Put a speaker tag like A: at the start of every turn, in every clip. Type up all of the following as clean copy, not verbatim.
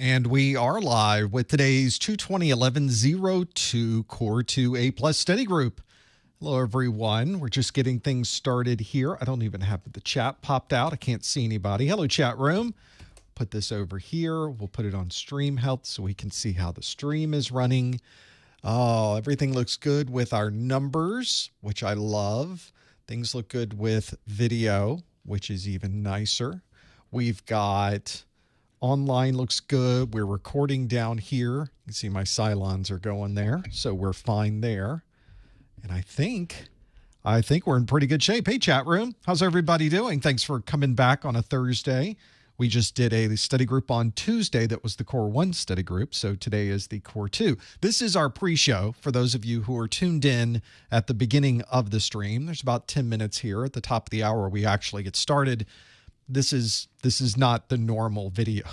A: And we are live with today's 2/20/11-02 Core 2A Plus study group. Hello, everyone. We're just getting things started here. I don't even have the chat popped out. I can't see anybody. Hello, chat room. Put this over here. We'll put it on stream health so we can see how the stream is running. Oh, everything looks good with our numbers, which I love. Things look good with video, which is even nicer. We've got online looks good. We're recording down here. You can see my Cylons are going there, so we're fine there. And I think we're in pretty good shape. Hey, chat room. How's everybody doing? Thanks for coming back on a Thursday. We just did a study group on Tuesday that was the Core 1 study group, so today is the Core 2. This is our pre-show for those of you who are tuned in at the beginning of the stream. There's about 10 minutes here at the top of the hour we actually get started. This is not the normal video.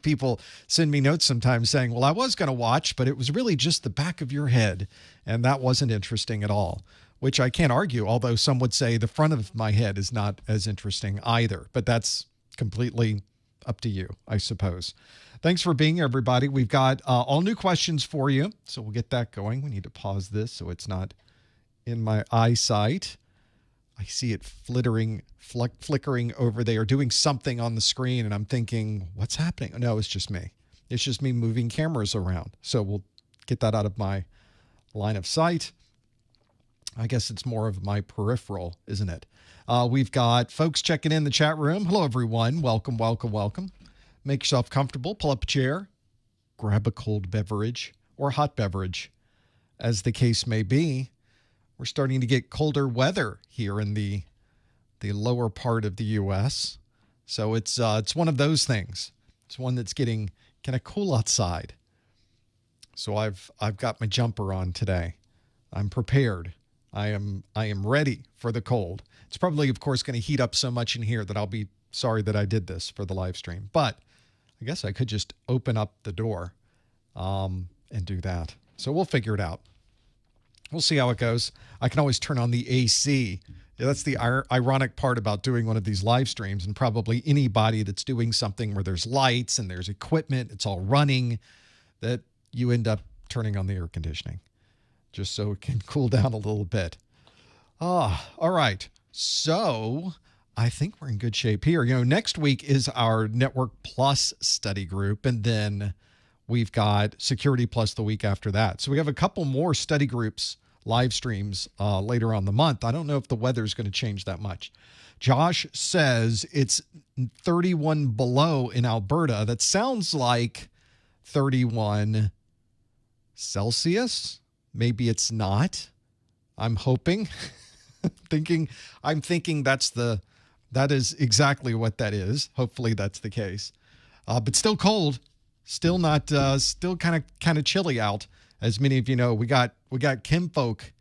A: People send me notes sometimes saying, well, I was going to watch, but it was really just the back of your head, and that wasn't interesting at all, which I can't argue, although some would say the front of my head is not as interesting either, but that's completely up to you, I suppose. Thanks for being here, everybody. We've got all new questions for you, so we'll get that going. We need to pause this so it's not in my eyesight. I see it flickering over there, doing something on the screen, and I'm thinking, what's happening? No, it's just me. It's just me moving cameras around. So we'll get that out of my line of sight. I guess it's more of my peripheral, isn't it? We've got folks checking in the chat room. Hello, everyone. Welcome, welcome, welcome. Make yourself comfortable. Pull up a chair. Grab a cold beverage or hot beverage, as the case may be. We're starting to get colder weather here in the lower part of the U.S. So it's one of those things. It's one that's getting kind of cool outside. So I've got my jumper on today. I'm prepared. I am ready for the cold. It's probably, of course, going to heat up so much in here that I'll be sorry that I did this for the live stream. But I guess I could just open up the door and do that. So we'll figure it out. We'll see how it goes. I can always turn on the AC. Yeah, that's the ironic part about doing one of these live streams, and probably anybody that's doing something where there's lights and there's equipment, it's all running, that you end up turning on the air conditioning just so it can cool down a little bit. All right. So I think we're in good shape here. You know, next week is our Network Plus study group, and then we've got Security Plus the week after that. So we have a couple more study groups, live streams later on the month. I don't know if the weather's going to change that much. Josh says it's 31 below in Alberta. That sounds like 31 Celsius. Maybe it's not. I'm hoping. I'm thinking that is exactly what that is. Hopefully that's the case. But still cold. Still not. Still kind of chilly out. As many of you know, we got kinfolk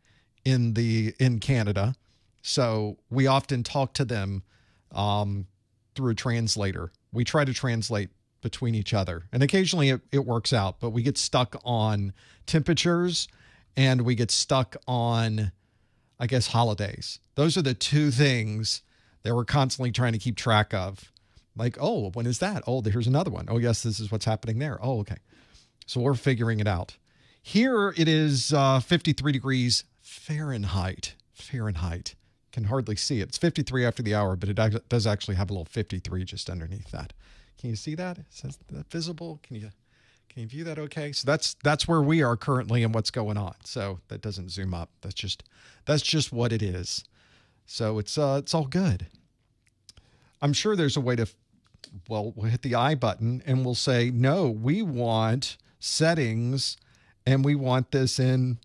A: in Canada, so we often talk to them through a translator. We try to translate between each other, and occasionally it works out. But we get stuck on temperatures, and we get stuck on, I guess, holidays. Those are the two things that we're constantly trying to keep track of. Like, oh, when is that? Oh, here's another one. Oh, yes, this is what's happening there. Oh, okay. So we're figuring it out. Here it is 53 degrees Fahrenheit. Fahrenheit. Can hardly see it. It's 53 after the hour, but it does actually have a little 53 just underneath that. Can you see that? Is that visible? Can you view that okay? So that's where we are currently and what's going on. So that doesn't zoom up. That's just what it is. So it's all good. I'm sure there's a way to, well, we'll hit the I button and we'll say, no, we want settings and we want this in.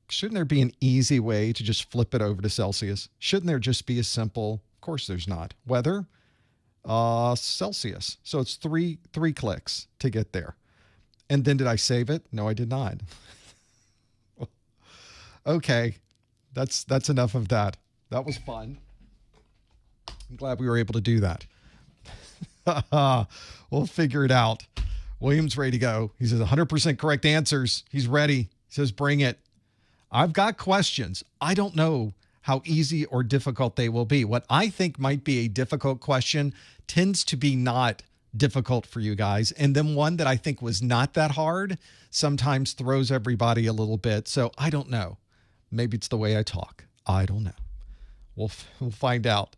A: Shouldn't there be an easy way to just flip it over to Celsius? Shouldn't there just be a simple, of course there's not. Weather, Celsius. So it's three clicks to get there. And then did I save it? No, I did not. Okay, that's enough of that. That was fun. I'm glad we were able to do that. We'll figure it out. William's ready to go. He says 100% correct answers. He's ready. He says, bring it. I've got questions. I don't know how easy or difficult they will be. What I think might be a difficult question tends to be not difficult for you guys. And then one that I think was not that hard sometimes throws everybody a little bit. So I don't know. Maybe it's the way I talk. I don't know. We'll find out.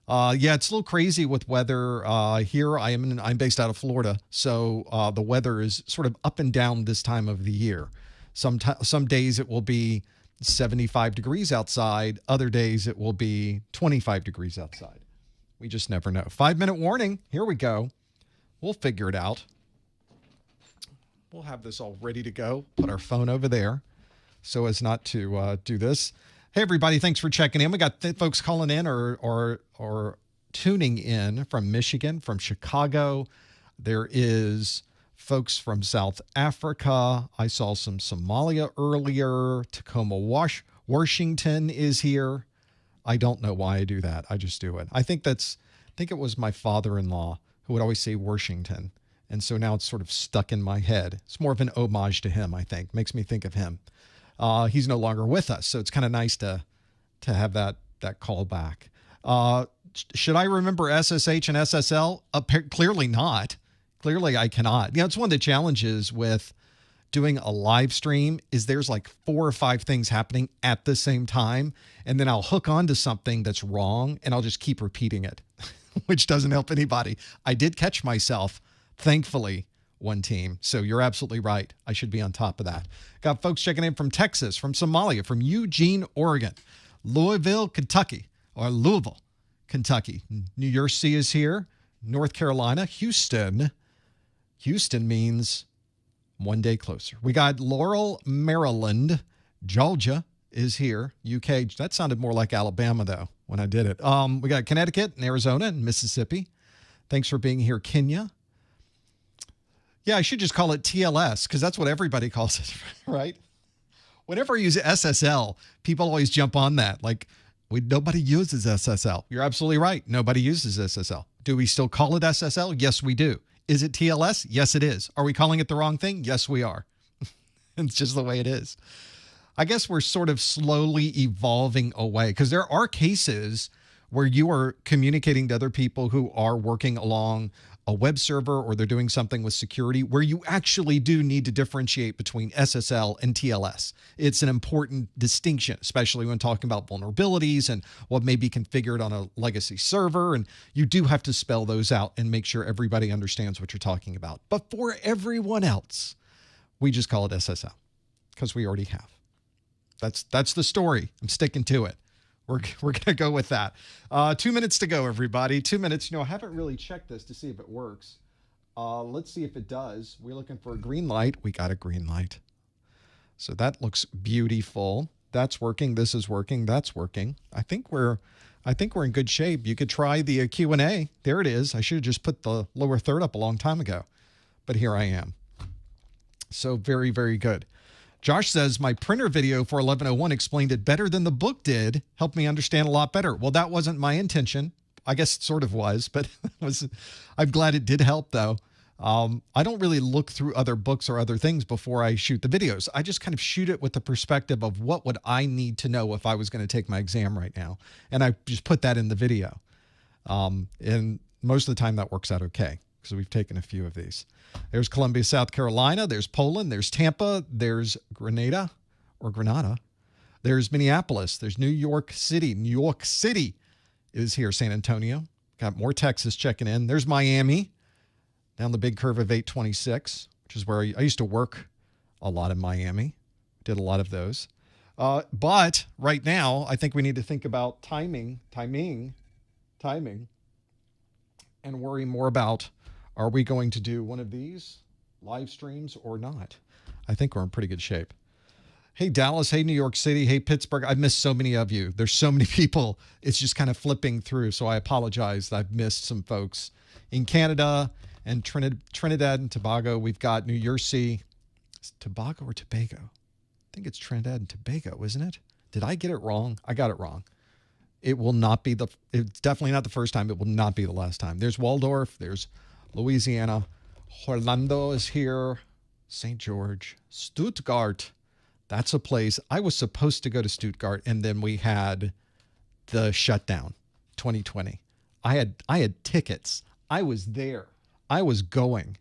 A: Yeah, it's a little crazy with weather here. I'm based out of Florida, so the weather is sort of up and down this time of the year. Some days it will be 75 degrees outside. Other days it will be 25 degrees outside. We just never know. 5-minute warning. Here we go. We'll figure it out. We'll have this all ready to go. Put our phone over there so as not to do this. Hey, everybody. Thanks for checking in. We got folks calling in or tuning in from Michigan, from Chicago. There is folks from South Africa. I saw some Somalia earlier. Tacoma, Washington is here. I don't know why I do that. I just do it. I think it was my father-in-law who would always say Washington. And so now it's sort of stuck in my head. It's more of an homage to him, I think. Makes me think of him. He's no longer with us, so it's kind of nice to have that call back. Should I remember SSH and SSL? Clearly not. Clearly I cannot. You know, it's one of the challenges with doing a live stream is there's like 4 or 5 things happening at the same time, and then I'll hook onto something that's wrong, and I'll just keep repeating it, which doesn't help anybody. I did catch myself, thankfully, one team. So you're absolutely right. I should be on top of that. Got folks checking in from Texas, from Somalia, from Eugene, Oregon, Louisville, Kentucky, or Louisville, Kentucky. New Jersey is here. North Carolina, Houston. Houston means one day closer. We got Laurel, Maryland. Georgia is here. UK. That sounded more like Alabama, though, when I did it. We got Connecticut and Arizona and Mississippi. Thanks for being here, Kenya. Yeah, I should just call it TLS because that's what everybody calls it, right? Whenever I use SSL, people always jump on that. Like, nobody uses SSL. You're absolutely right. Nobody uses SSL. Do we still call it SSL? Yes, we do. Is it TLS? Yes, it is. Are we calling it the wrong thing? Yes, we are. It's just the way it is. I guess we're sort of slowly evolving away because there are cases where you are communicating to other people who are working along a web server or they're doing something with security where you actually do need to differentiate between SSL and TLS. It's an important distinction, especially when talking about vulnerabilities and what may be configured on a legacy server. And you do have to spell those out and make sure everybody understands what you're talking about. But for everyone else, we just call it SSL because we already have. That's the story. I'm sticking to it. We're going to go with that. 2 minutes to go, everybody. 2 minutes. You know, I haven't really checked this to see if it works. Let's see if it does. We're looking for a green light. We got a green light. So that looks beautiful. That's working. This is working. That's working. I think we're in good shape. You could try the Q&A. There it is. I should have just put the lower third up a long time ago. But here I am. So very, very good. Josh says, my printer video for 1101 explained it better than the book did. Helped me understand a lot better. Well, that wasn't my intention. I guess it sort of was, but I'm glad it did help, though. I don't really look through other books or other things before I shoot the videos. I just kind of shoot it with the perspective of what would I need to know if I was going to take my exam right now. And I just put that in the video. And most of the time that works out okay because we've taken a few of these. There's Columbia, South Carolina. There's Poland. There's Tampa. There's Grenada. There's Minneapolis. There's New York City. New York City is here. San Antonio. Got more Texas checking in. There's Miami down the big curve of 826, which is where I used to work a lot in Miami. Did a lot of those. But right now, I think we need to think about timing, and worry more about, are we going to do one of these live streams or not? I think we're in pretty good shape. Hey, Dallas. Hey, New York City. Hey, Pittsburgh. I've missed so many of you. There's so many people. It's just kind of flipping through. So I apologize that I've missed some folks in Canada and Trinidad and Tobago. We've got New Jersey. Is it Tobago or Tobago? I think it's Trinidad and Tobago, isn't it? Did I get it wrong? I got it wrong. It will not be it's definitely not the first time. It will not be the last time. There's Waldorf. There's Louisiana. Orlando is here. St. George. Stuttgart. That's a place. I was supposed to go to Stuttgart, and then we had the shutdown, 2020. I had tickets. I was there. I was going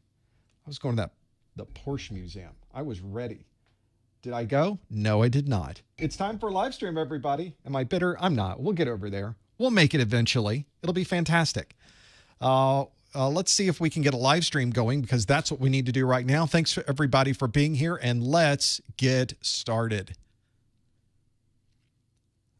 A: to the Porsche Museum. I was ready. Did I go? No, I did not. It's time for a live stream, everybody. Am I bitter? I'm not. We'll get over there. We'll make it eventually. It'll be fantastic. Let's see if we can get a live stream going, because that's what we need to do right now. Thanks for everybody for being here, and let's get started.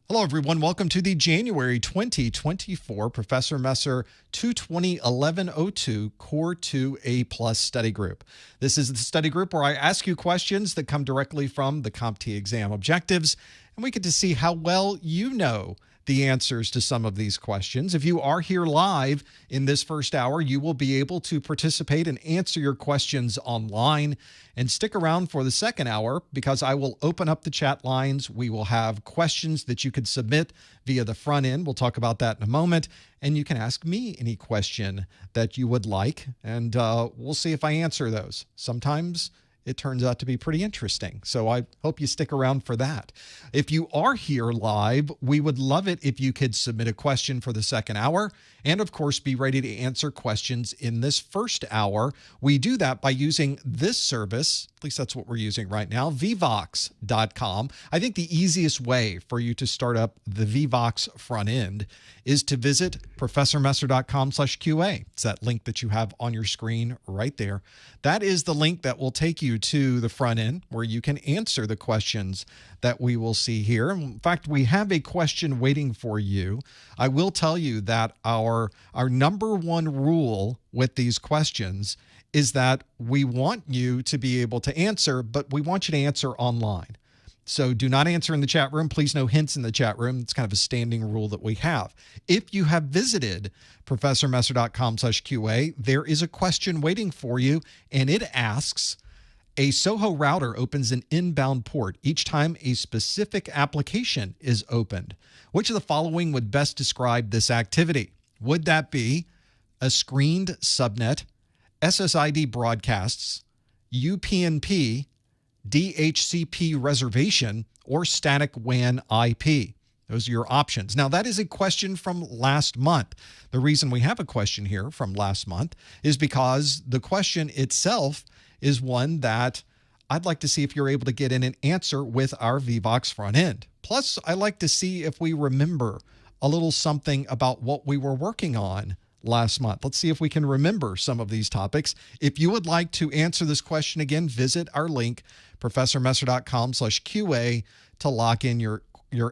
A: Hello, everyone. Welcome to the January 2024 Professor Messer 2201102 Core 2 A+ Study Group. This is the study group where I ask you questions that come directly from the CompTIA exam objectives, and we get to see how well you know the answers to some of these questions. If you are here live in this first hour, you will be able to participate and answer your questions online. And stick around for the second hour, because I will open up the chat lines. We will have questions that you could submit via the front end. We'll talk about that in a moment. And you can ask me any question that you would like, and we'll see if I answer those. Sometimes it turns out to be pretty interesting. So I hope you stick around for that. If you are here live, we would love it if you could submit a question for the second hour, and of course be ready to answer questions in this first hour. We do that by using this service. At least that's what we're using right now, Vevox.com. I think the easiest way for you to start up the Vevox front end is to visit ProfessorMesser.com/QA. It's that link that you have on your screen right there. That is the link that will take you to the front end where you can answer the questions that we will see here. In fact, we have a question waiting for you. I will tell you that our number one rule with these questions is that we want you to be able to answer, but we want you to answer online. So do not answer in the chat room. Please, no hints in the chat room. It's kind of a standing rule that we have. If you have visited ProfessorMesser.com/QA, there is a question waiting for you, and it asks, a Soho router opens an inbound port each time a specific application is opened. Which of the following would best describe this activity? Would that be a screened subnet, SSID broadcasts, UPnP, DHCP reservation, or static WAN IP? Those are your options. Now, that is a question from last month. The reason we have a question here from last month is because the question itself is one that I'd like to see if you're able to get in and answer with our Vevox front end. Plus, I like to see if we remember a little something about what we were working on last month. Let's see if we can remember some of these topics. If you would like to answer this question again, visit our link, ProfessorMesser.com/QA, to lock in your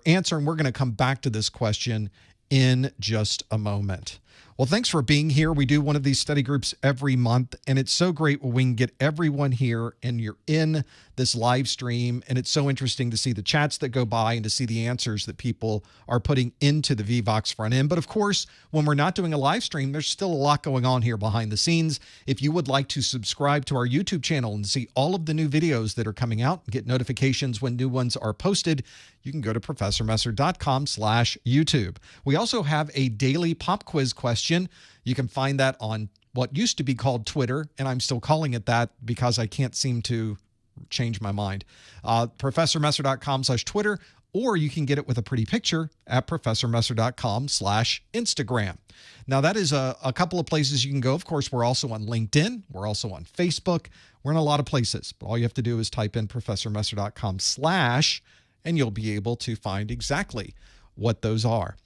A: answer. And we're going to come back to this question in just a moment. Well, thanks for being here. We do one of these study groups every month, and it's so great when we can get everyone here and you're in this live stream, and it's so interesting to see the chats that go by and to see the answers that people are putting into the Vevox front end. But of course, when we're not doing a live stream, there's still a lot going on here behind the scenes. If you would like to subscribe to our YouTube channel and see all of the new videos that are coming out, get notifications when new ones are posted, you can go to ProfessorMesser.com/YouTube. We also have a daily pop quiz question. You can find that on what used to be called Twitter, and I'm still calling it that because I can't seem to change my mind. ProfessorMesser.com/Twitter, or you can get it with a pretty picture at ProfessorMesser.com/Instagram. Now, that is a couple of places you can go. Of course, we're also on LinkedIn. We're also on Facebook. We're in a lot of places. But all you have to do is type in ProfessorMesser.com/ and you'll be able to find exactly what those are.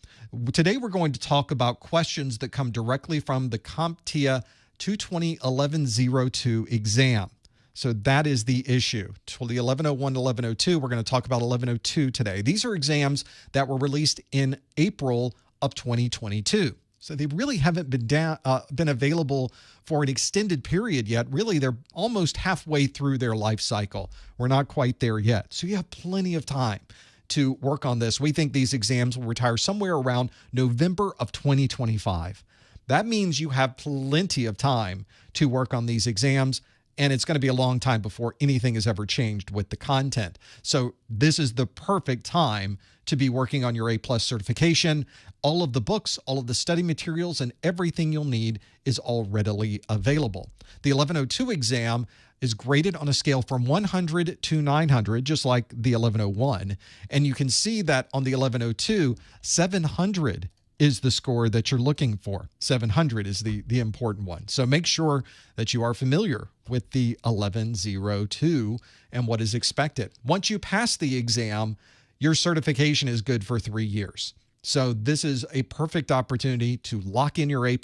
A: Today, we're going to talk about questions that come directly from the CompTIA 2201102 exam. So that is the issue. The 1101 to 1102, we're going to talk about 1102 today. These are exams that were released in April of 2022. So they really haven't been available for an extended period yet. Really, they're almost halfway through their life cycle. We're not quite there yet. So you have plenty of time to work on this. We think these exams will retire somewhere around November of 2025. That means you have plenty of time to work on these exams, and it's going to be a long time before anything is ever changed with the content. So this is the perfect time to be working on your A+ certification. All of the books, all of the study materials, and everything you'll need is all readily available. The 1102 exam is graded on a scale from 100 to 900, just like the 1101. And you can see that on the 1102, 700 is the score that you're looking for. 700 is the important one. So make sure that you are familiar with the 1102 and what is expected. Once you pass the exam, your certification is good for 3 years. So this is a perfect opportunity to lock in your A+,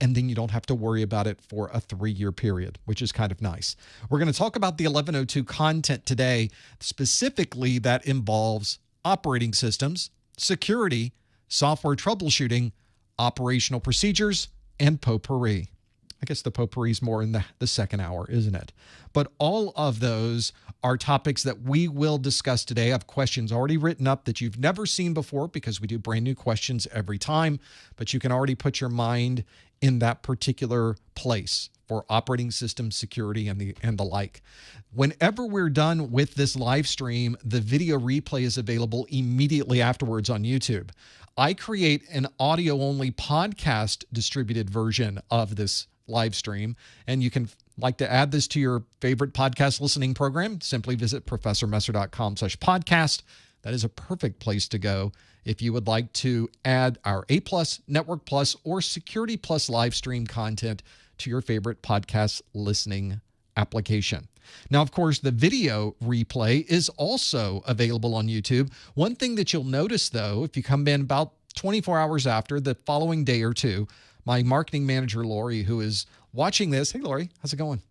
A: and then you don't have to worry about it for a 3-year period, which is kind of nice. We're going to talk about the 1102 content today, specifically that involves operating systems, security, software troubleshooting, operational procedures, and potpourri. I guess the potpourri is more in the second hour, isn't it? But all of those are topics that we will discuss today. I have questions already written up that you've never seen before because we do brand new questions every time, but you can already put your mind in that particular place for operating system security and the like. Whenever we're done with this live stream, the video replay is available immediately afterwards on YouTube. I create an audio-only podcast distributed version of this live stream, and you can like to add this to your favorite podcast listening program, simply visit professormesser.com/podcast. That is a perfect place to go if you would like to add our A+, Network Plus, or Security Plus live stream content to your favorite podcast listening application. Now, of course, the video replay is also available on YouTube. One thing that you'll notice, though, if you come in about 24 hours after, the following day or two, my marketing manager, Lori, who is watching this, hey, Lori, how's it going?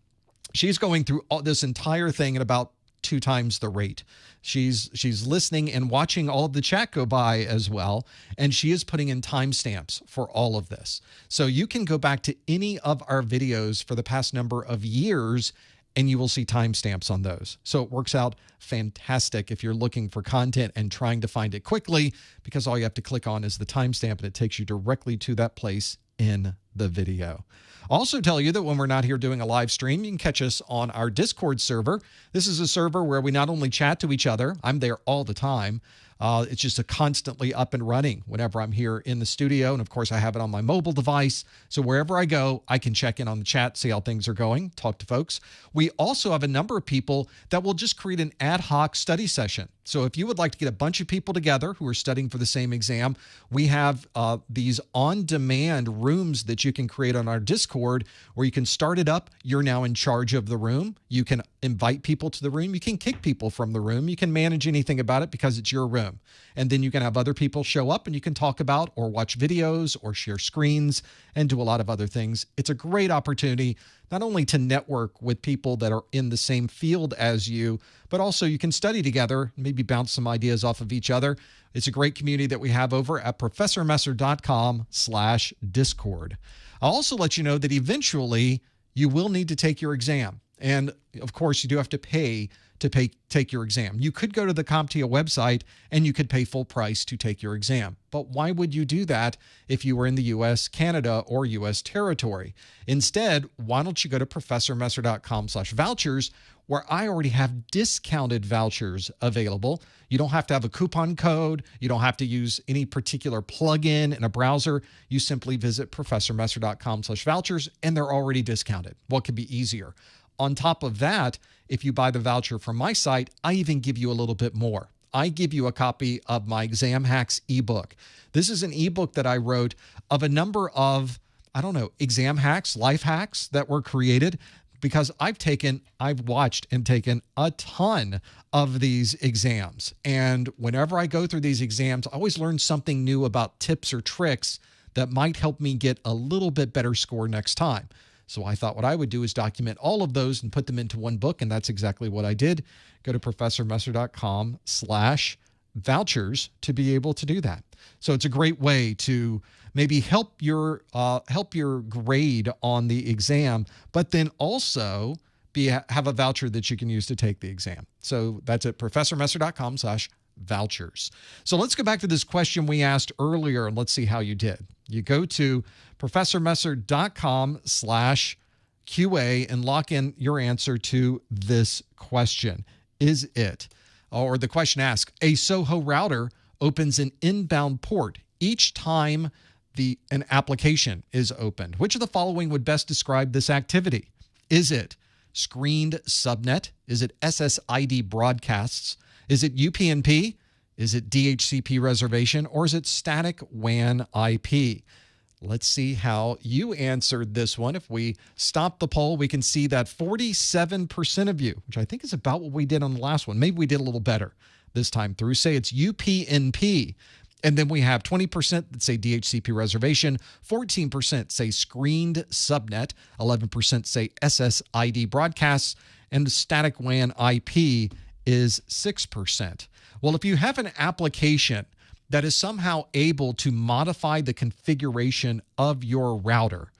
A: She's going through all this entire thing at about 2 times the rate. She's listening and watching all of the chat go by as well, and she is putting in timestamps for all of this. So you can go back to any of our videos for the past number of years, and you will see timestamps on those. So it works out fantastic if you're looking for content and trying to find it quickly, because all you have to click on is the timestamp, and it takes you directly to that place in the video. I'll also tell you that when we're not here doing a live stream, you can catch us on our Discord server. This is a server where we not only chat to each other, I'm there all the time. It's just constantly up and running whenever I'm here in the studio. And of course, I have it on my mobile device. So wherever I go, I can check in on the chat, see how things are going, talk to folks. We also have a number of people that will just create an ad hoc study session. So if you would like to get a bunch of people together who are studying for the same exam, we have these on-demand rooms that you can create on our Discord where you can start it up. You're now in charge of the room. You can invite people to the room. You can kick people from the room. You can manage anything about it because it's your room. And then you can have other people show up and you can talk about or watch videos or share screens and do a lot of other things. It's a great opportunity not only to network with people that are in the same field as you, but also you can study together, maybe bounce some ideas off of each other. It's a great community that we have over at professormesser.com/discord. I'll also let you know that eventually you will need to take your exam. And of course, you do have to pay to take your exam. You could go to the CompTIA website and you could pay full price to take your exam. But why would you do that if you were in the US, Canada, or US territory? Instead, why don't you go to professormesser.com/vouchers, where I already have discounted vouchers available. You don't have to have a coupon code. You don't have to use any particular plugin in a browser. You simply visit professormesser.com/vouchers, and they're already discounted. What could be easier? On top of that, if you buy the voucher from my site, I even give you a little bit more. I give you a copy of my Exam Hacks ebook. This is an ebook that I wrote of a number of, exam hacks, life hacks that were created because I've watched and taken a ton of these exams. And whenever I go through these exams, I always learn something new about tips or tricks that might help me get a little bit better score next time. So I thought what I would do is document all of those and put them into one book, and that's exactly what I did. Go to professormesser.com/vouchers to be able to do that. So it's a great way to maybe help your grade on the exam, but then also have a voucher that you can use to take the exam. So that's at professormesser.com/vouchers. So let's go back to this question we asked earlier, and let's see how you did. You go to professormesser.com/QA and lock in your answer to this question. Is it, or the question asks, a Soho router opens an inbound port each time an application is opened? Which of the following would best describe this activity? Is it screened subnet? Is it SSID broadcasts? Is it UPnP? Is it DHCP reservation, or is it static WAN IP? Let's see how you answered this one. If we stop the poll, we can see that 47% of you, which I think is about what we did on the last one. Maybe we did a little better this time through. Say it's UPnP. And then we have 20% that say DHCP reservation, 14% say screened subnet, 11% say SSID broadcasts, and the static WAN IP is 6%. Well, if you have an application that is somehow able to modify the configuration of your router,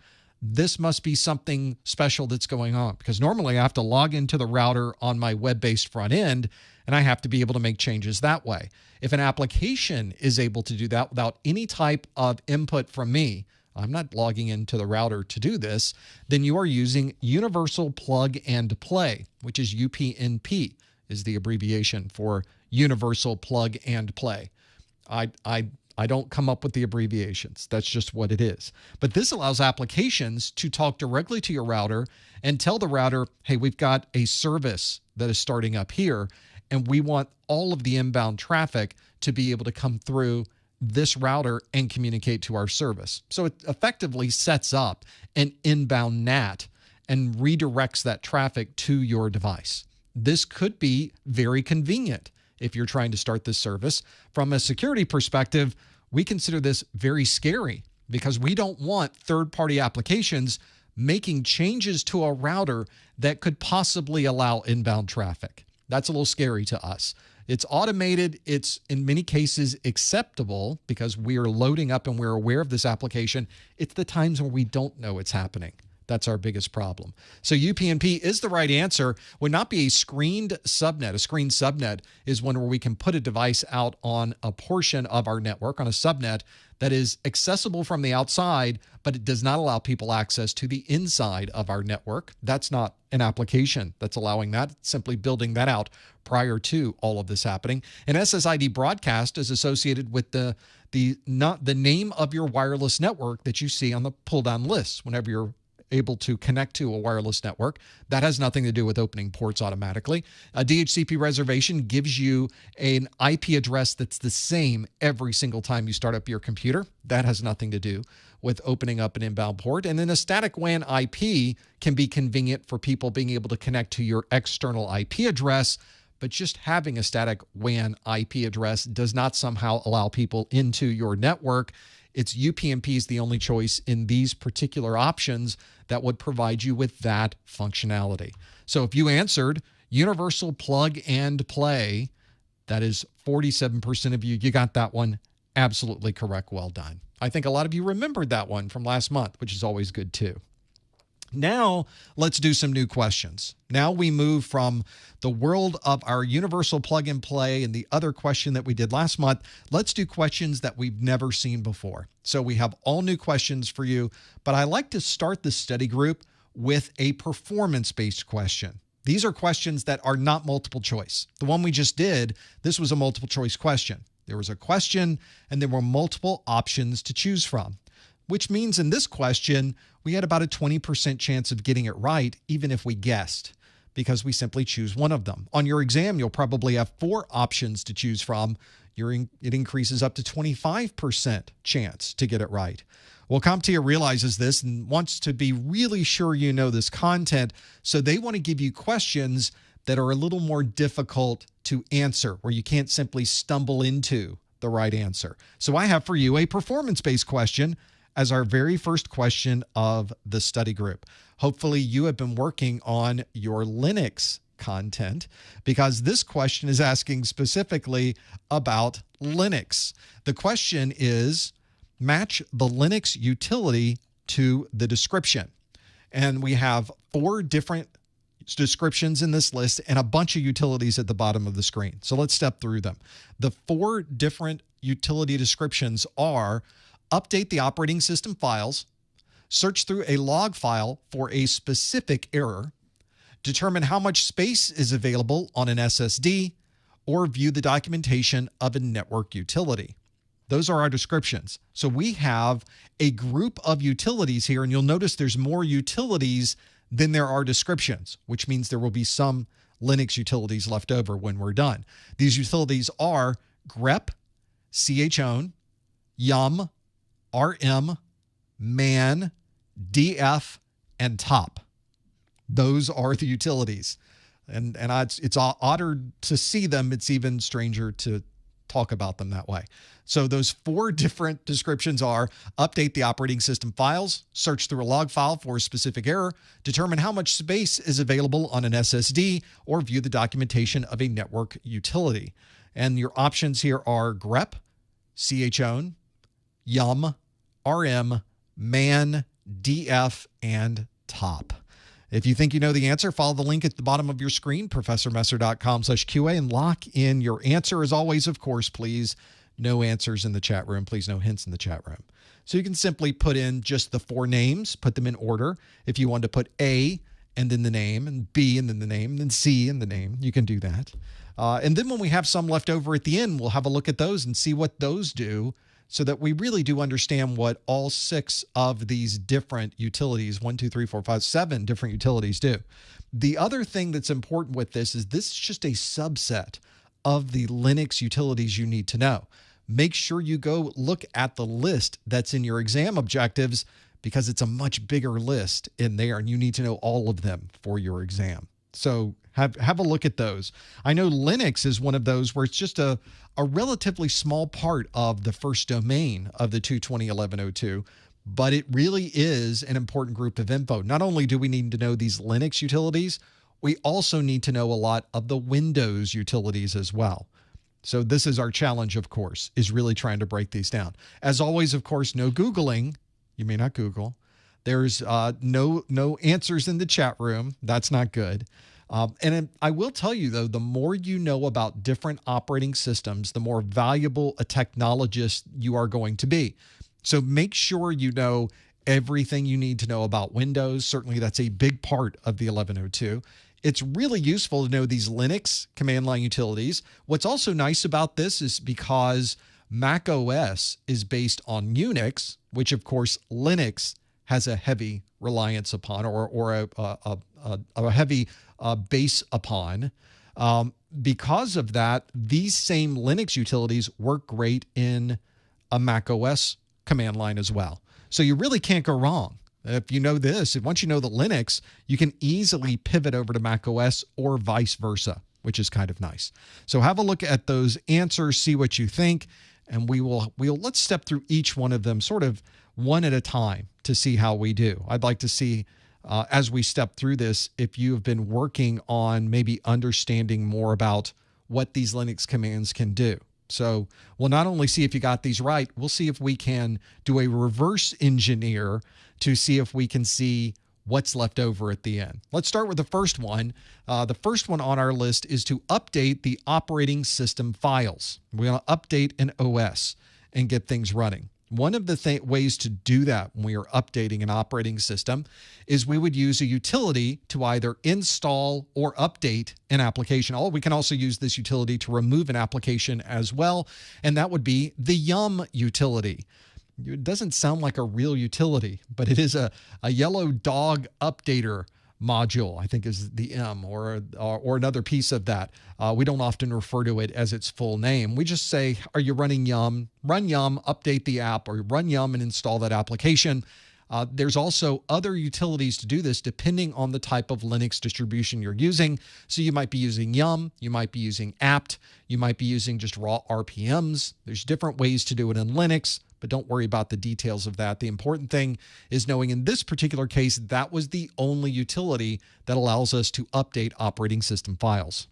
A: this must be something special that's going on, because normally I have to log into the router on my web-based front end, and I have to be able to make changes that way. If an application is able to do that without any type of input from me, I'm not logging into the router to do this, then you are using Universal Plug and Play, which is UPnP, is the abbreviation for Universal Plug and Play. I don't come up with the abbreviations. That's just what it is. But this allows applications to talk directly to your router and tell the router, hey, we've got a service that is starting up here, and we want all of the inbound traffic to be able to come through this router and communicate to our service. So it effectively sets up an inbound NAT and redirects that traffic to your device. This could be very convenient if you're trying to start this service. From a security perspective, we consider this very scary because we don't want third-party applications making changes to a router that could possibly allow inbound traffic. That's a little scary to us. It's automated. It's in many cases acceptable because we are loading up and we're aware of this application. It's the times when we don't know it's happening. That's our biggest problem. So UPnP is the right answer. Would not be a screened subnet. A screened subnet is one where we can put a device out on a portion of our network, on a subnet, that is accessible from the outside, but it does not allow people access to the inside of our network. That's not an application that's allowing that. It's simply building that out prior to all of this happening. An SSID broadcast is associated with the name of your wireless network that you see on the pull-down list whenever you're able to connect to a wireless network. That has nothing to do with opening ports automatically. A DHCP reservation gives you an IP address that's the same every single time you start up your computer. That has nothing to do with opening up an inbound port. And then a static WAN IP can be convenient for people being able to connect to your external IP address, but just having a static WAN IP address does not somehow allow people into your network. It's UPnP is the only choice in these particular options that would provide you with that functionality. So if you answered Universal Plug and Play, that is 47% of you. You got that one absolutely correct. Well done. I think a lot of you remembered that one from last month, which is always good too. Now, let's do some new questions. Now we move from the world of our Universal Plug and Play and the other question that we did last month. Let's do questions that we've never seen before. So we have all new questions for you, but I like to start the study group with a performance-based question. These are questions that are not multiple choice. The one we just did, this was a multiple choice question. There was a question and there were multiple options to choose from, which means in this question, we had about a 20% chance of getting it right, even if we guessed, because we simply choose one of them. On your exam, you'll probably have 4 options to choose from. It increases up to 25% chance to get it right. Well, CompTIA realizes this and wants to be really sure you know this content, so they want to give you questions that are a little more difficult to answer, where you can't simply stumble into the right answer. So I have for you a performance-based question as our very first question of the study group. Hopefully you have been working on your Linux content, because this question is asking specifically about Linux. The question is, match the Linux utility to the description. And we have 4 different descriptions in this list and a bunch of utilities at the bottom of the screen. So let's step through them. The 4 different utility descriptions are: update the operating system files, search through a log file for a specific error, determine how much space is available on an SSD, or view the documentation of a network utility. Those are our descriptions. So we have a group of utilities here, and you'll notice there's more utilities than there are descriptions, which means there will be some Linux utilities left over when we're done. These utilities are grep, chown, yum, rm, man, df, and top. Those are the utilities. And it's odder to see them. It's even stranger to talk about them that way. So those 4 different descriptions are: update the operating system files, search through a log file for a specific error, determine how much space is available on an SSD, or view the documentation of a network utility. And your options here are grep, chown, yum, rm, man, df, and top. If you think you know the answer, follow the link at the bottom of your screen, professormesser.com/QA, and lock in your answer. As always, of course, please, no answers in the chat room. Please, no hints in the chat room. So you can simply put in just the 4 names, put them in order. If you want to put A and then the name, and B and then the name, and then C and the name, you can do that. And then when we have some left over at the end, we'll have a look at those and see what those do, so that we really do understand what all 6 of these different utilities, 1, 2, 3, 4, 5, 7 different utilities do. The other thing that's important with this is just a subset of the Linux utilities you need to know. Make sure you go look at the list that's in your exam objectives, because it's a much bigger list in there, and you need to know all of them for your exam. So have a look at those. I know Linux is one of those where it's just a relatively small part of the first domain of the 220.11.02, but it really is an important group of info. Not only do we need to know these Linux utilities, we also need to know a lot of the Windows utilities as well. So this is our challenge, of course, is really trying to break these down. As always, of course, no Googling. You may not Google. There's no answers in the chat room. That's not good. And I will tell you, though, the more you know about different operating systems, the more valuable a technologist you are going to be. So make sure you know everything you need to know about Windows. Certainly, that's a big part of the 11.02. It's really useful to know these Linux command line utilities. What's also nice about this is because Mac OS is based on Unix, which, of course, Linux has a heavy reliance upon, or a heavy base upon. Because of that, these same Linux utilities work great in a Mac OS command line as well. So you really can't go wrong. If you know this, once you know the Linux, you can easily pivot over to Mac OS or vice versa, which is kind of nice. So have a look at those answers, see what you think, and let's step through each one of them sort of one at a time to see how we do. I'd like to see, as we step through this, if you have been working on maybe understanding more about what these Linux commands can do. So we'll not only see if you got these right, we'll see if we can do a reverse engineer to see if we can see what's left over at the end. Let's start with the first one. The first one on our list is to update the operating system files. We're going to update an OS and get things running. One of the ways to do that when we are updating an operating system is we would use a utility to either install or update an application. We can also use this utility to remove an application as well, and that would be the yum utility. It doesn't sound like a real utility, but it is a yellow dog updater module, I think is the M, or another piece of that. We don't often refer to it as its full name. We just say, are you running yum? Run yum, update the app, or run yum and install that application. There's also other utilities to do this depending on the type of Linux distribution you're using. So you might be using yum, you might be using apt, you might be using just raw RPMs. There's different ways to do it in Linux, but don't worry about the details of that. The important thing is knowing in this particular case, that was the only utility that allows us to update operating system files.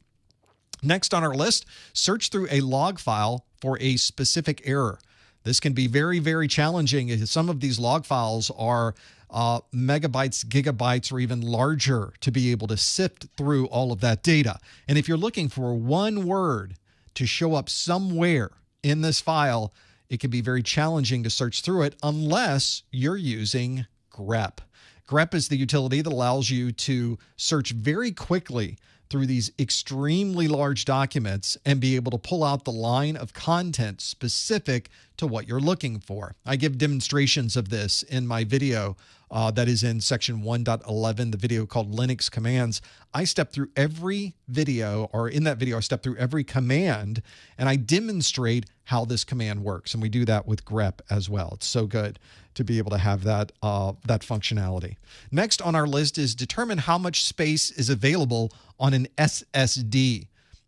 A: Next on our list, search through a log file for a specific error. This can be very, very challenging. Some of these log files are megabytes, gigabytes, or even larger to be able to sift through all of that data. And if you're looking for one word to show up somewhere in this file, it can be very challenging to search through it unless you're using grep. Grep is the utility that allows you to search very quickly through these extremely large documents and be able to pull out the line of content specific to what you're looking for. I give demonstrations of this in my video that is in section 1.11, the video called Linux Commands. I step through every video, or in that video, I step through every command, and I demonstrate how this command works. And we do that with grep as well. It's so good to be able to have that, that functionality. Next on our list is determine how much space is available on an SSD.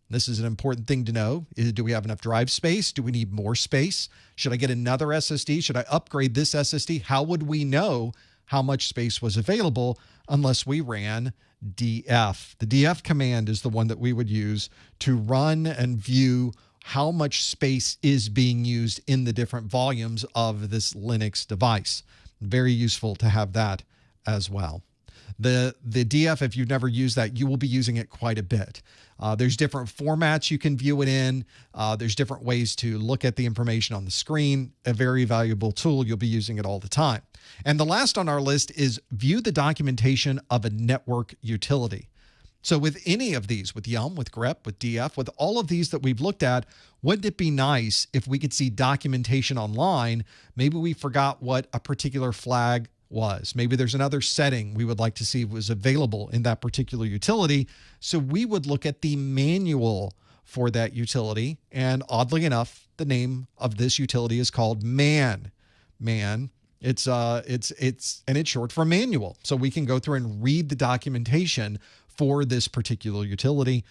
A: This is an important thing to know. Do we have enough drive space? Do we need more space? Should I get another SSD? Should I upgrade this SSD? How would we know how much space was available unless we ran df? The df command is the one that we would use to run and view how much space is being used in the different volumes of this Linux device. Very useful to have that as well. The df, if you've never used that, you will be using it quite a bit. There's different formats you can view it in. There's different ways to look at the information on the screen. A very valuable tool. You'll be using it all the time. And the last on our list is view the documentation of a network utility. So with any of these, with yum, with grep, with df, with all of these that we've looked at, wouldn't it be nice if we could see documentation online? Maybe we forgot what a particular flag was. Maybe there's another setting we would like to see was available in that particular utility. So we would look at the manual for that utility. And oddly enough, the name of this utility is called man. Man. It's short for manual. So we can go through and read the documentation for this particular utility.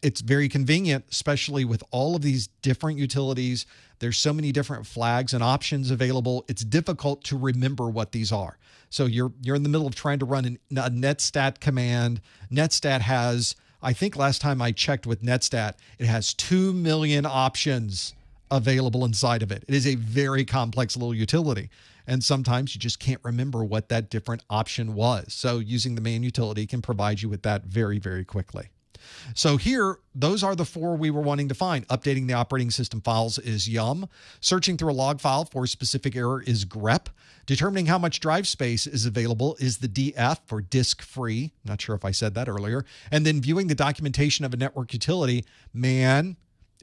A: It's very convenient, especially with all of these different utilities. There's so many different flags and options available. It's difficult to remember what these are. So you're in the middle of trying to run a netstat command. Netstat has, I think last time I checked with netstat, it has 2 million options available inside of it. It is a very complex little utility. And sometimes you just can't remember what that different option was. So using the man utility can provide you with that very, very quickly. So here, those are the four we were wanting to find. Updating the operating system files is yum. Searching through a log file for a specific error is grep. Determining how much drive space is available is the df, for disk free. Not sure if I said that earlier. And then viewing the documentation of a network utility, man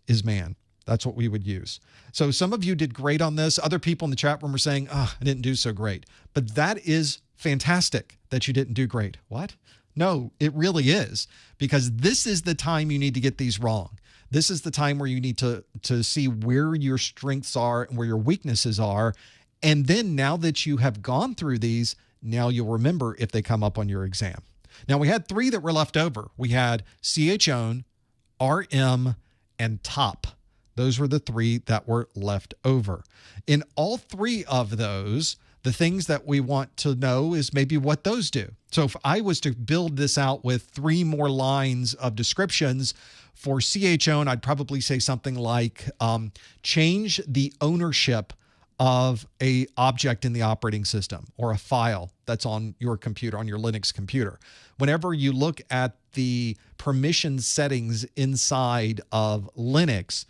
A: is man. That's what we would use. So some of you did great on this. Other people in the chat room were saying, I didn't do so great. But that is fantastic that you didn't do great. What? No, it really is, because this is the time you need to get these wrong. This is the time where you need to see where your strengths are and where your weaknesses are. And then now that you have gone through these, now you'll remember if they come up on your exam. Now we had three that were left over. We had chown, rm, and top. Those were the three that were left over. In all three of those, the things that we want to know is maybe what those do. So if I was to build this out with 3 more lines of descriptions for chown, I'd probably say something like change the ownership of a object in the operating system or a file that's on your computer, on your Linux computer. Whenever you look at the permission settings inside of Linux,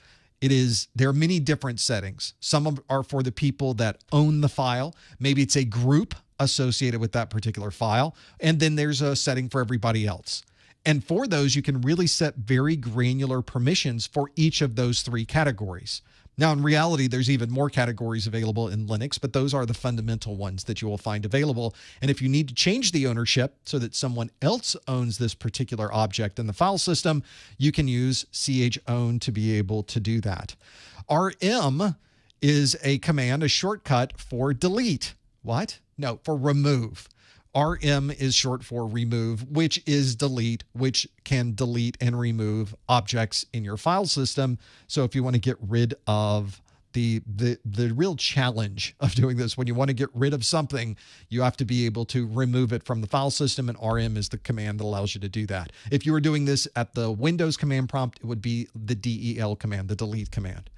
A: there are many different settings. Some are for the people that own the file. Maybe it's a group associated with that particular file. And then there's a setting for everybody else. And for those, you can really set very granular permissions for each of those 3 categories. Now, in reality, there's even more categories available in Linux, but those are the fundamental ones that you will find available. And if you need to change the ownership so that someone else owns this particular object in the file system, you can use chown to be able to do that. rm is a command, a shortcut for delete. What? No, for remove. rm is short for remove, which is delete, which can delete and remove objects in your file system. So if you want to get rid of the real challenge of doing this, when you want to get rid of something, you have to be able to remove it from the file system, and rm is the command that allows you to do that. If you were doing this at the Windows command prompt, it would be the del command, the delete command.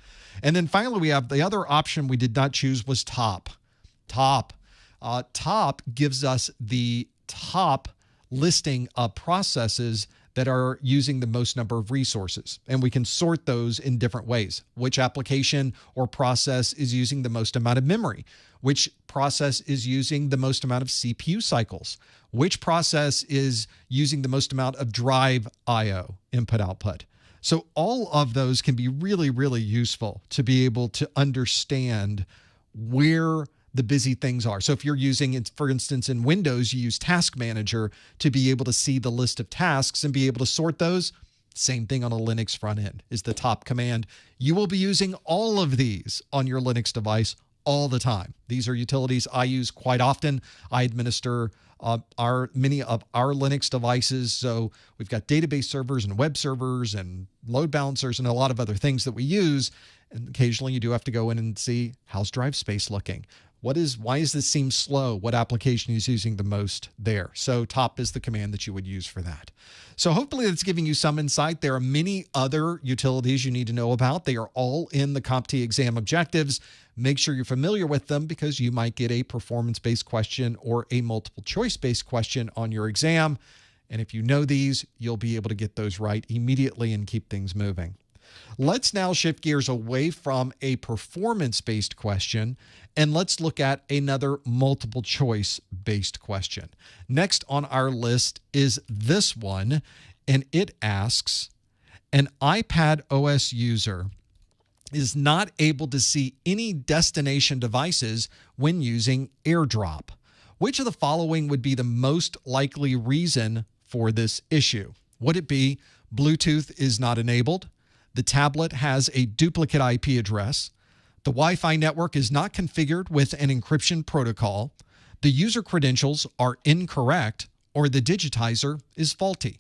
A: And then finally, we have the other option we did not choose was top. Top gives us the top listing of processes that are using the most number of resources. And we can sort those in different ways. Which application or process is using the most amount of memory? Which process is using the most amount of CPU cycles? Which process is using the most amount of drive I/O, input-output? So all of those can be really, really useful to be able to understand where the busy things are. So if you're using, for instance, in Windows, you use Task Manager to be able to see the list of tasks and be able to sort those. Same thing on a Linux front end is the top command. You will be using all of these on your Linux device all the time. These are utilities I use quite often. I administer many of our Linux devices. So we've got database servers and web servers and load balancers and a lot of other things that we use. And occasionally you do have to go in and see, how's drive space looking? Why does this seem slow? What application is using the most there? So top is the command that you would use for that. So hopefully that's giving you some insight. There are many other utilities you need to know about. They are all in the CompTIA exam objectives. Make sure you're familiar with them because you might get a performance-based question or a multiple choice-based question on your exam. And if you know these, you'll be able to get those right immediately and keep things moving. Let's now shift gears away from a performance-based question and let's look at another multiple choice-based question. Next on our list is this one, and it asks, an iPad OS user is not able to see any destination devices when using AirDrop. Which of the following would be the most likely reason for this issue? Would it be Bluetooth is not enabled? The tablet has a duplicate IP address. The Wi-Fi network is not configured with an encryption protocol. The user credentials are incorrect, or the digitizer is faulty.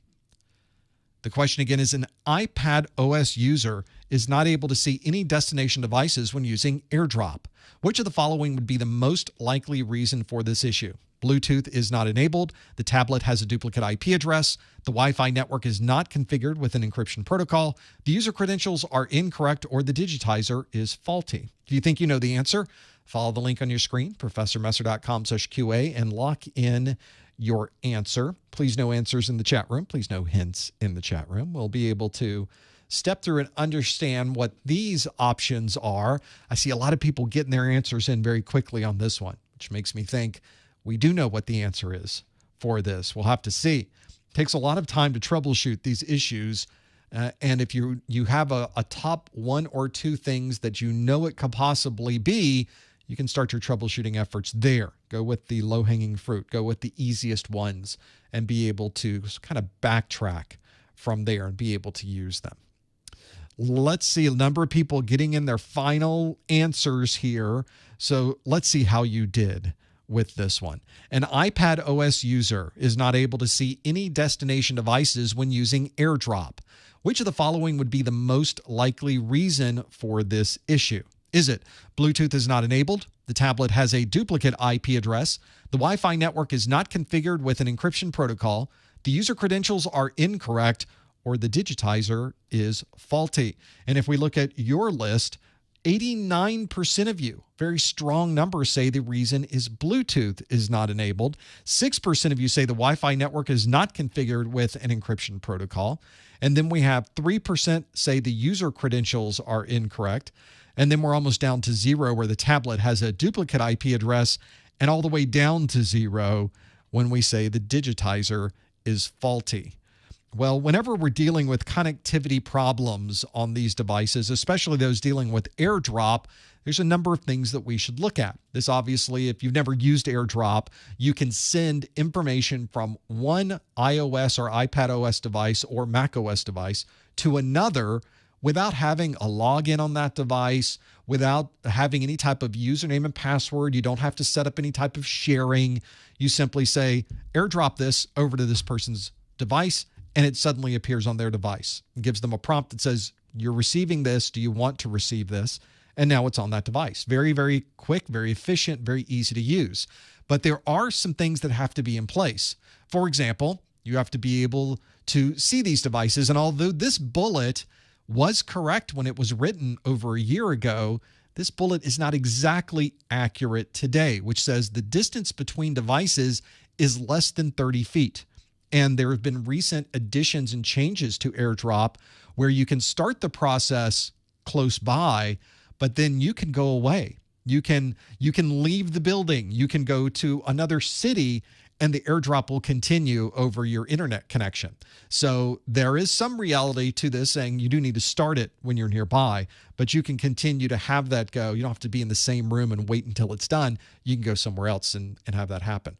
A: The question again is, an iPad OS user is not able to see any destination devices when using AirDrop. Which of the following would be the most likely reason for this issue? Bluetooth is not enabled. The tablet has a duplicate IP address. The Wi-Fi network is not configured with an encryption protocol. The user credentials are incorrect, or the digitizer is faulty. Do you think you know the answer? Follow the link on your screen, professormesser.com/QA, and lock in your answer. Please no answers in the chat room. Please no hints in the chat room. We'll be able to step through and understand what these options are. I see a lot of people getting their answers in very quickly on this one, which makes me think we do know what the answer is for this. We'll have to see. It takes a lot of time to troubleshoot these issues. And if you have a top one or two things that you know it could possibly be, you can start your troubleshooting efforts there. Go with the low-hanging fruit. Go with the easiest ones and be able to kind of backtrack from there and be able to use them. Let's see a number of people getting in their final answers here. So let's see how you did with this one. An iPad OS user is not able to see any destination devices when using AirDrop. Which of the following would be the most likely reason for this issue? Is it Bluetooth is not enabled? The tablet has a duplicate IP address. The Wi-Fi network is not configured with an encryption protocol. The user credentials are incorrect, or the digitizer is faulty. And if we look at your list, 89% of you, very strong numbers, say the reason is Bluetooth is not enabled. 6% of you say the Wi-Fi network is not configured with an encryption protocol. And then we have 3% say the user credentials are incorrect. And then we're almost down to 0 where the tablet has a duplicate IP address, and all the way down to 0 when we say the digitizer is faulty. Well, whenever we're dealing with connectivity problems on these devices, especially those dealing with AirDrop, there's a number of things that we should look at. This obviously, if you've never used AirDrop, you can send information from one iOS or iPadOS device or macOS device to another without having a login on that device, without having any type of username and password. You don't have to set up any type of sharing. You simply say, AirDrop this over to this person's device, and it suddenly appears on their device. It gives them a prompt that says, you're receiving this. Do you want to receive this? And now it's on that device. Very, very quick, very efficient, very easy to use. But there are some things that have to be in place. For example, you have to be able to see these devices. And although this bullet was correct when it was written over a year ago, this bullet is not exactly accurate today, which says the distance between devices is less than 30 feet. And there have been recent additions and changes to AirDrop where you can start the process close by, but then you can go away. You can leave the building. You can go to another city, and the AirDrop will continue over your internet connection. So there is some reality to this, saying you do need to start it when you're nearby, but you can continue to have that go. You don't have to be in the same room and wait until it's done. You can go somewhere else and have that happen.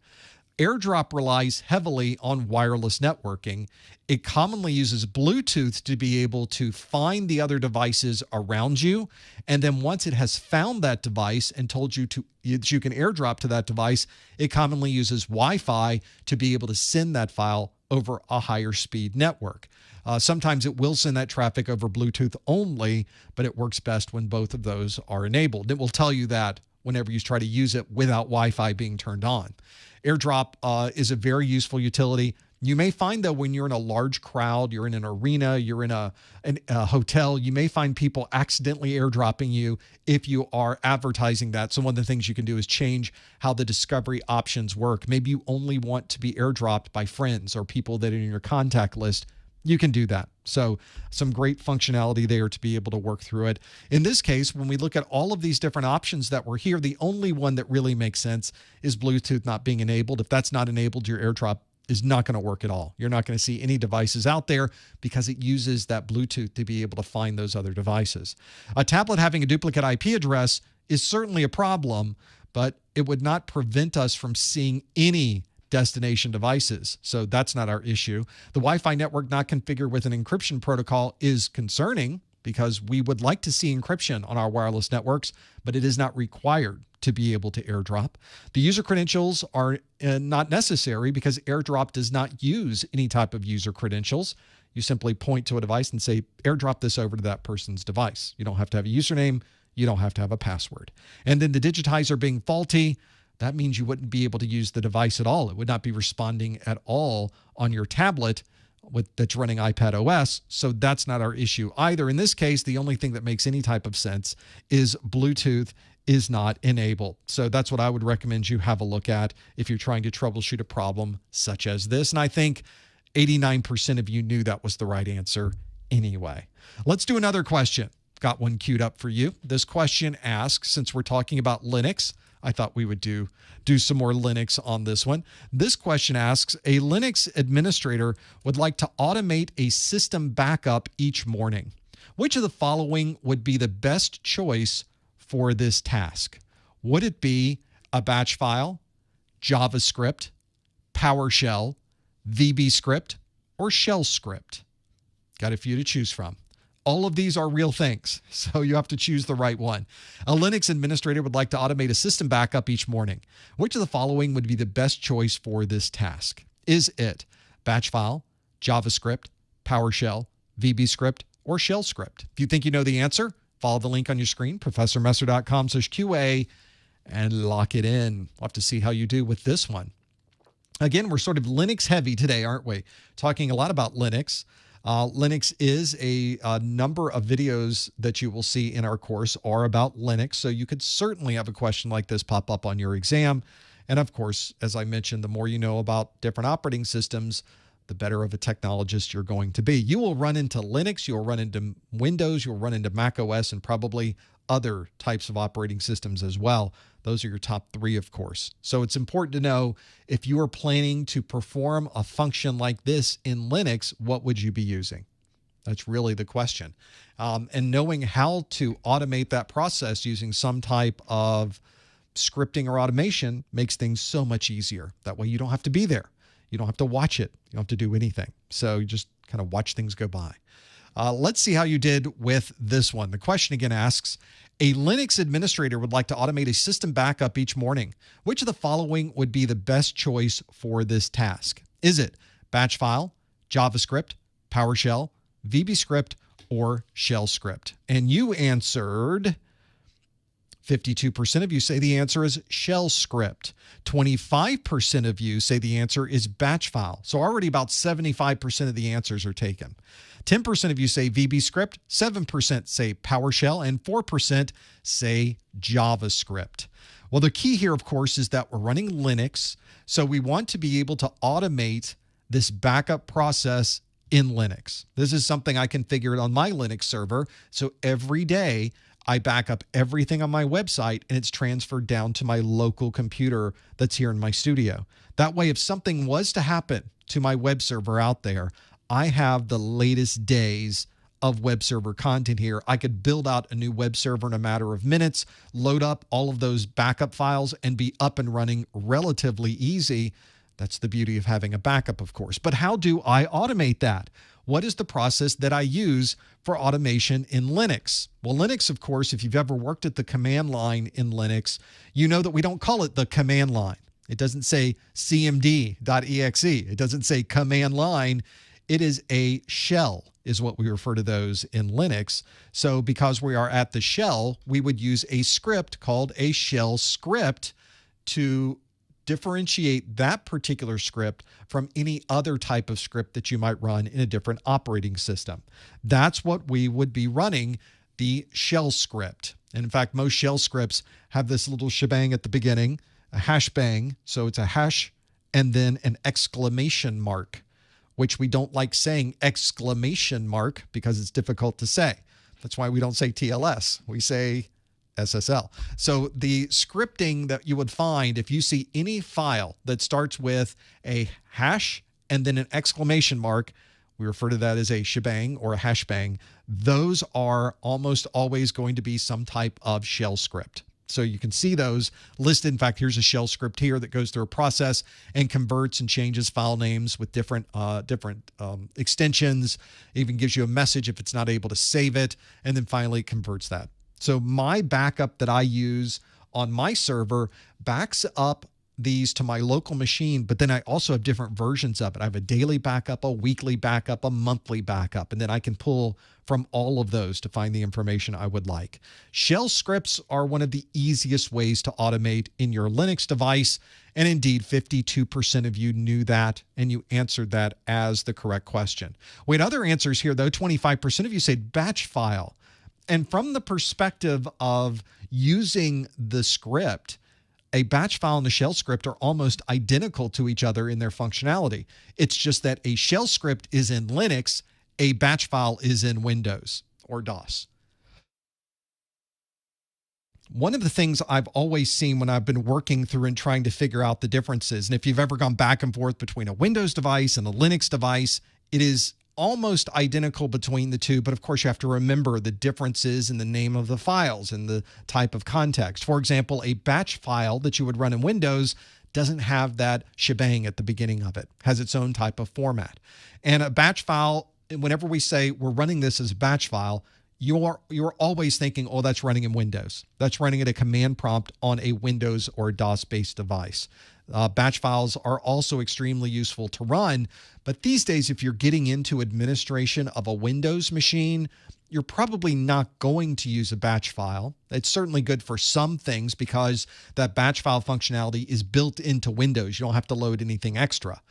A: AirDrop relies heavily on wireless networking. It commonly uses Bluetooth to be able to find the other devices around you. And then once it has found that device and told you that you can AirDrop to that device, it commonly uses Wi-Fi to be able to send that file over a higher speed network. Sometimes it will send that traffic over Bluetooth only, but it works best when both of those are enabled. It will tell you that whenever you try to use it without Wi-Fi being turned on. AirDrop is a very useful utility. You may find, though, when you're in a large crowd, you're in an arena, you're in a hotel, you may find people accidentally AirDropping you if you are advertising that. So one of the things you can do is change how the discovery options work. Maybe you only want to be AirDropped by friends or people that are in your contact list. You can do that. So some great functionality there to be able to work through it. In this case, when we look at all of these different options that were here, the only one that really makes sense is Bluetooth not being enabled. If that's not enabled, your AirDrop is not going to work at all. You're not going to see any devices out there because it uses that Bluetooth to be able to find those other devices. A tablet having a duplicate IP address is certainly a problem, but it would not prevent us from seeing any destination devices. So that's not our issue. The Wi-Fi network not configured with an encryption protocol is concerning because we would like to see encryption on our wireless networks, but it is not required to be able to AirDrop. The user credentials are not necessary because AirDrop does not use any type of user credentials. You simply point to a device and say, AirDrop this over to that person's device. You don't have to have a username. You don't have to have a password. And then the digitizer being faulty, that means you wouldn't be able to use the device at all. It would not be responding at all on your tablet that's running iPad OS, so that's not our issue either. In this case, the only thing that makes any type of sense is Bluetooth is not enabled. So that's what I would recommend you have a look at if you're trying to troubleshoot a problem such as this. And I think 89% of you knew that was the right answer anyway. Let's do another question. Got one queued up for you. This question asks, since we're talking about Linux, I thought we would do some more Linux on this one. This question asks, a Linux administrator would like to automate a system backup each morning. Which of the following would be the best choice for this task? Would it be a batch file, JavaScript, PowerShell, VB-script, or shell script? Got a few to choose from. All of these are real things, so you have to choose the right one. A Linux administrator would like to automate a system backup each morning. Which of the following would be the best choice for this task? Is it batch file, JavaScript, PowerShell, VB-script, or shell script? If you think you know the answer, follow the link on your screen, professormesser.com/QA, and lock it in. We'll have to see how you do with this one. Again, we're sort of Linux heavy today, aren't we? Talking a lot about Linux. Linux is a number of videos that you will see in our course are about Linux. So you could certainly have a question like this pop up on your exam. And of course, as I mentioned, the more you know about different operating systems, the better of a technologist you're going to be. You will run into Linux, you'll run into Windows, you'll run into Mac OS, and probably other types of operating systems as well. Those are your top three, of course. So it's important to know if you are planning to perform a function like this in Linux, what would you be using? That's really the question. And knowing how to automate that process using some type of scripting or automation makes things so much easier. That way you don't have to be there. You don't have to watch it. You don't have to do anything. So you just kind of watch things go by. Let's see how you did with this one. The question again asks, a Linux administrator would like to automate a system backup each morning. Which of the following would be the best choice for this task? Is it batch file, JavaScript, PowerShell, VB-script, or shell script? And you answered, 52% of you say the answer is shell script. 25% of you say the answer is batch file. So already about 75% of the answers are taken. 10% of you say VB-script, 7% say PowerShell, and 4% say JavaScript. Well, the key here, of course, is that we're running Linux, so we want to be able to automate this backup process in Linux. This is something I configured on my Linux server. So every day I back up everything on my website and it's transferred down to my local computer that's here in my studio. That way, if something was to happen to my web server out there, I have the latest days of web server content here. I could build out a new web server in a matter of minutes, load up all of those backup files, and be up and running relatively easy. That's the beauty of having a backup, of course. But how do I automate that? What is the process that I use for automation in Linux? Well, Linux, of course, if you've ever worked at the command line in Linux, you know that we don't call it the command line. It doesn't say cmd.exe. It doesn't say command line. It is a shell, is what we refer to those in Linux. So because we are at the shell, we would use a script called a shell script to differentiate that particular script from any other type of script that you might run in a different operating system. That's what we would be running, the shell script. And in fact, most shell scripts have this little shebang at the beginning, a hash bang. So it's a hash and then an exclamation mark, which we don't like saying exclamation mark because it's difficult to say. That's why we don't say TLS. We say SSL. So the scripting that you would find if you see any file that starts with a hash and then an exclamation mark, we refer to that as a shebang or a hash bang. Those are almost always going to be some type of shell script. So you can see those listed. In fact, here's a shell script here that goes through a process and converts and changes file names with different extensions. It even gives you a message if it's not able to save it, and then finally converts that. So my backup that I use on my server backs up these to my local machine, but then I also have different versions of it. I have a daily backup, a weekly backup, a monthly backup, and then I can pull from all of those to find the information I would like. Shell scripts are one of the easiest ways to automate in your Linux device, and indeed 52% of you knew that, and you answered that as the correct question. We had other answers here, though. 25% of you said batch file. And from the perspective of using the script, a batch file and a shell script are almost identical to each other in their functionality. It's just that a shell script is in Linux, a batch file is in Windows or DOS. One of the things I've always seen when I've been working through and trying to figure out the differences, and if you've ever gone back and forth between a Windows device and a Linux device, it is almost identical between the two, but of course you have to remember the differences in the name of the files and the type of context. For example, a batch file that you would run in Windows doesn't have that shebang at the beginning of it, has its own type of format. And a batch file, whenever we say we're running this as a batch file, you're always thinking, oh, that's running in Windows. That's running at a command prompt on a Windows or DOS-based device. Batch files are also extremely useful to run, but these days, if you're getting into administration of a Windows machine, you're probably not going to use a batch file. It's certainly good for some things because that batch file functionality is built into Windows. You don't have to load anything extra.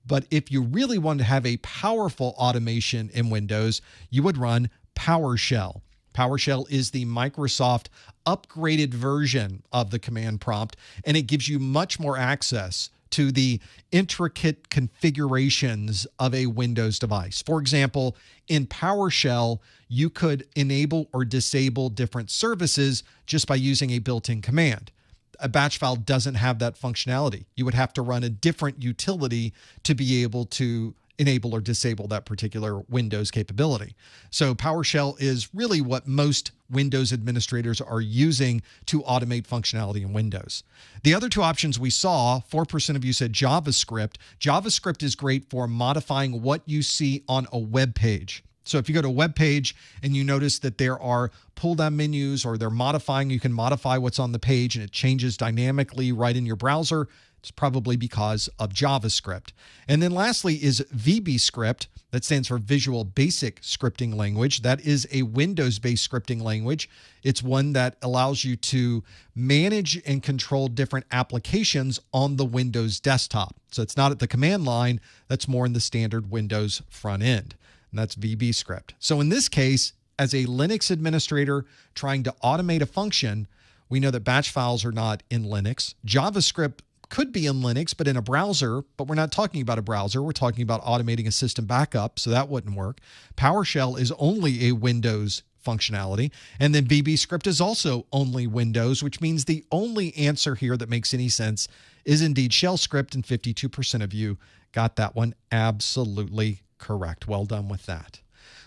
A: But if you really want to have a powerful automation in Windows, you would run PowerShell. PowerShell is the Microsoft upgraded version of the command prompt, and it gives you much more access to the intricate configurations of a Windows device. For example, in PowerShell, you could enable or disable different services just by using a built-in command. A batch file doesn't have that functionality. You would have to run a different utility to be able to enable or disable that particular Windows capability. So PowerShell is really what most Windows administrators are using to automate functionality in Windows. The other two options we saw, 4% of you said JavaScript. JavaScript is great for modifying what you see on a web page. So if you go to a web page and you notice that there are pull-down menus or they're modifying, you can modify what's on the page and it changes dynamically right in your browser. It's probably because of JavaScript. And then lastly is VBScript. That stands for Visual Basic Scripting Language. That is a Windows-based scripting language. It's one that allows you to manage and control different applications on the Windows desktop. So it's not at the command line. That's more in the standard Windows front end. And that's VBScript. So in this case, as a Linux administrator trying to automate a function, we know that batch files are not in Linux. JavaScript could be in Linux, but in a browser. But we're not talking about a browser. We're talking about automating a system backup, so that wouldn't work. PowerShell is only a Windows functionality. And then VBScript is also only Windows, which means the only answer here that makes any sense is indeed shell script, and 52% of you got that one absolutely correct. Well done with that.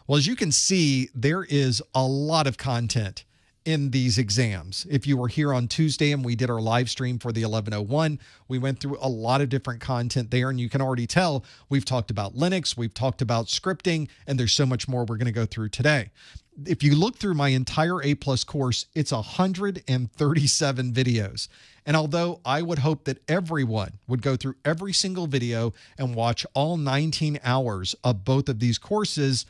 A: Well, as you can see, there is a lot of content in these exams. If you were here on Tuesday and we did our live stream for the 1101, we went through a lot of different content there, and you can already tell we've talked about Linux, we've talked about scripting, and there's so much more we're going to go through today. If you look through my entire A+ course, it's 137 videos. And although I would hope that everyone would go through every single video and watch all 19 hours of both of these courses,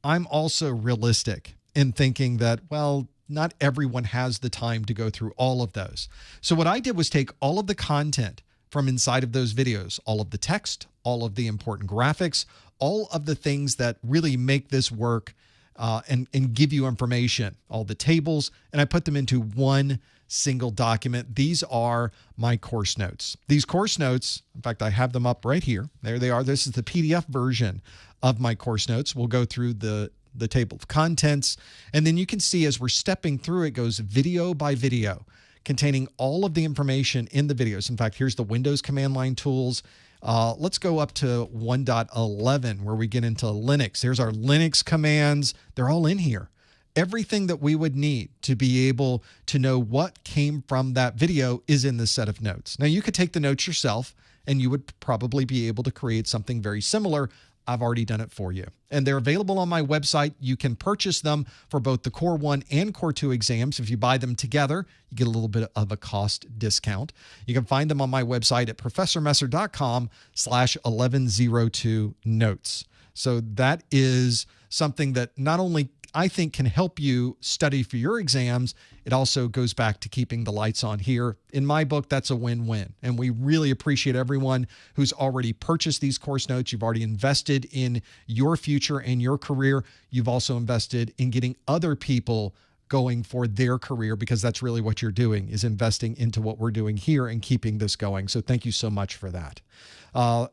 A: I'm also realistic in thinking that, well, not everyone has the time to go through all of those. So what I did was take all of the content from inside of those videos, all of the text, all of the important graphics, all of the things that really make this work and give you information, all the tables, and I put them into one single document. These are my course notes. These course notes, in fact, I have them up right here. There they are. This is the PDF version of my course notes. We'll go through the table of contents, and then you can see as we're stepping through, it goes video by video, containing all of the information in the videos. In fact, here's the Windows command line tools. Let's go up to 1.11 where we get into Linux. Here's our Linux commands. They're all in here. Everything that we would need to be able to know what came from that video is in this set of notes. Now, you could take the notes yourself, and you would probably be able to create something very similar. I've already done it for you. And they're available on my website. You can purchase them for both the Core 1 and Core 2 exams. If you buy them together, you get a little bit of a cost discount. You can find them on my website at professormesser.com/1102notes. So that is something that not only I think can help you study for your exams, it also goes back to keeping the lights on here. In my book, that's a win-win. And we really appreciate everyone who's already purchased these course notes. You've already invested in your future and your career. You've also invested in getting other people going for their career, because that's really what you're doing, is investing into what we're doing here and keeping this going. So thank you so much for that.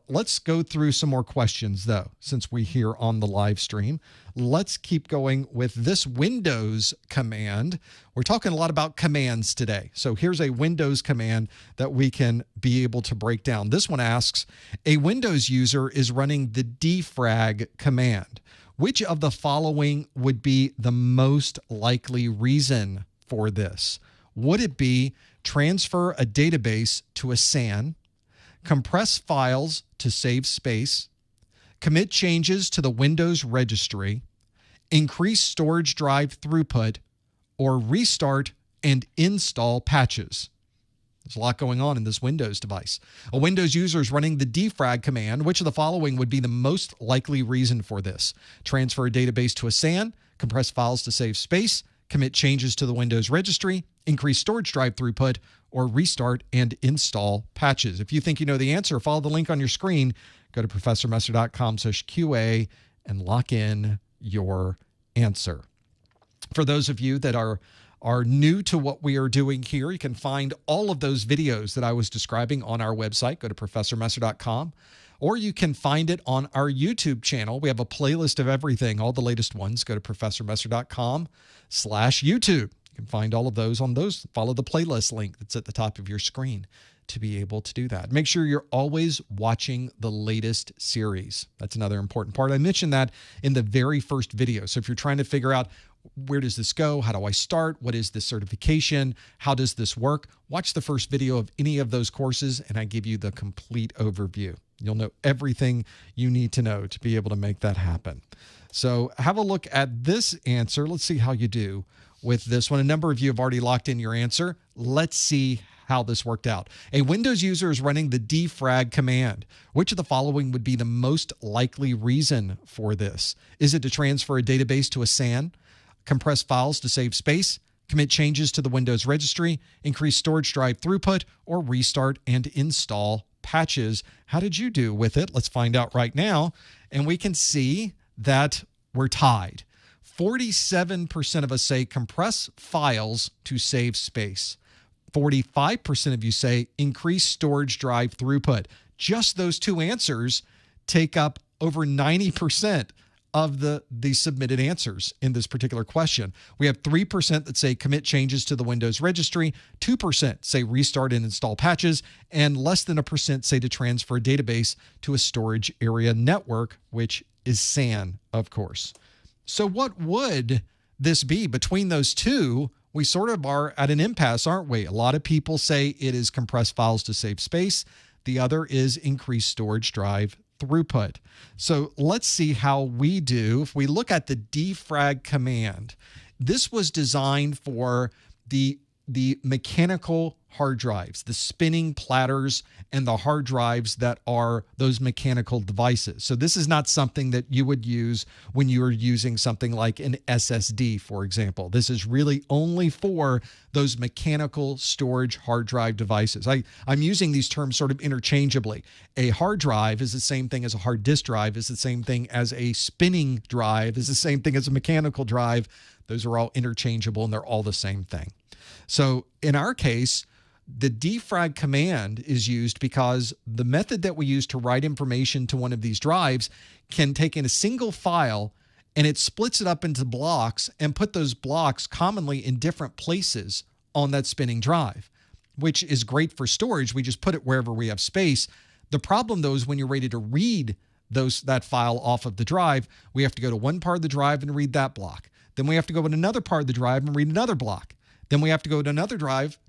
A: Let's go through some more questions, though, since we're here on the live stream. Let's keep going with this Windows command. We're talking a lot about commands today. So here's a Windows command that we can be able to break down. This one asks, a Windows user is running the defrag command. Which of the following would be the most likely reason for this? Would it be transfer a database to a SAN, compress files to save space, commit changes to the Windows registry, increase storage drive throughput, or restart and install patches? There's a lot going on in this Windows device. A Windows user is running the defrag command. Which of the following would be the most likely reason for this? Transfer a database to a SAN, compress files to save space, commit changes to the Windows registry, increase storage drive throughput, or restart and install patches. If you think you know the answer, follow the link on your screen. Go to professormesser.com/QA and lock in your answer. For those of you that are new to what we are doing here, you can find all of those videos that I was describing on our website. Go to professormesser.com, or you can find it on our YouTube channel. We have a playlist of everything, all the latest ones. Go to professormesser.com/YouTube. You can find all of those on those. Follow the playlist link that's at the top of your screen to be able to do that. Make sure you're always watching the latest series. That's another important part. I mentioned that in the very first video. So if you're trying to figure out, where does this go? How do I start? What is this certification? How does this work? Watch the first video of any of those courses, and I give you the complete overview. You'll know everything you need to know to be able to make that happen. So have a look at this answer. Let's see how you do with this one. A number of you have already locked in your answer. Let's see how this worked out. A Windows user is running the defrag command. Which of the following would be the most likely reason for this? Is it to transfer a database to a SAN, compress files to save space, commit changes to the Windows registry, increase storage drive throughput, or restart and install patches? How did you do with it? Let's find out right now. And we can see that we're tied. 47% of us say compress files to save space. 45% of you say increase storage drive throughput. Just those two answers take up over 90% of the submitted answers in this particular question. We have 3% that say commit changes to the Windows registry, 2% say restart and install patches, and less than 1% say to transfer a database to a storage area network, which is SAN, of course. So what would this be? Between those two, we sort of are at an impasse, aren't we? A lot of people say it is compress files to save space. The other is increase storage drive throughput. So let's see how we do. If we look at the defrag command, this was designed for the mechanical hard drives, the spinning platters and the hard drives that are those mechanical devices. So this is not something that you would use when you are using something like an SSD, for example. This is really only for those mechanical storage hard drive devices. I'm using these terms sort of interchangeably. A hard drive is the same thing as a hard disk drive, is the same thing as a spinning drive, is the same thing as a mechanical drive. Those are all interchangeable and they're all the same thing. So in our case, the defrag command is used because the method that we use to write information to one of these drives can take in a single file and it splits it up into blocks and put those blocks commonly in different places on that spinning drive, which is great for storage. We just put it wherever we have space. The problem, though, is when you're ready to read that file off of the drive, we have to go to one part of the drive and read that block. Then we have to go to another part of the drive and read another block. Then we have to go to another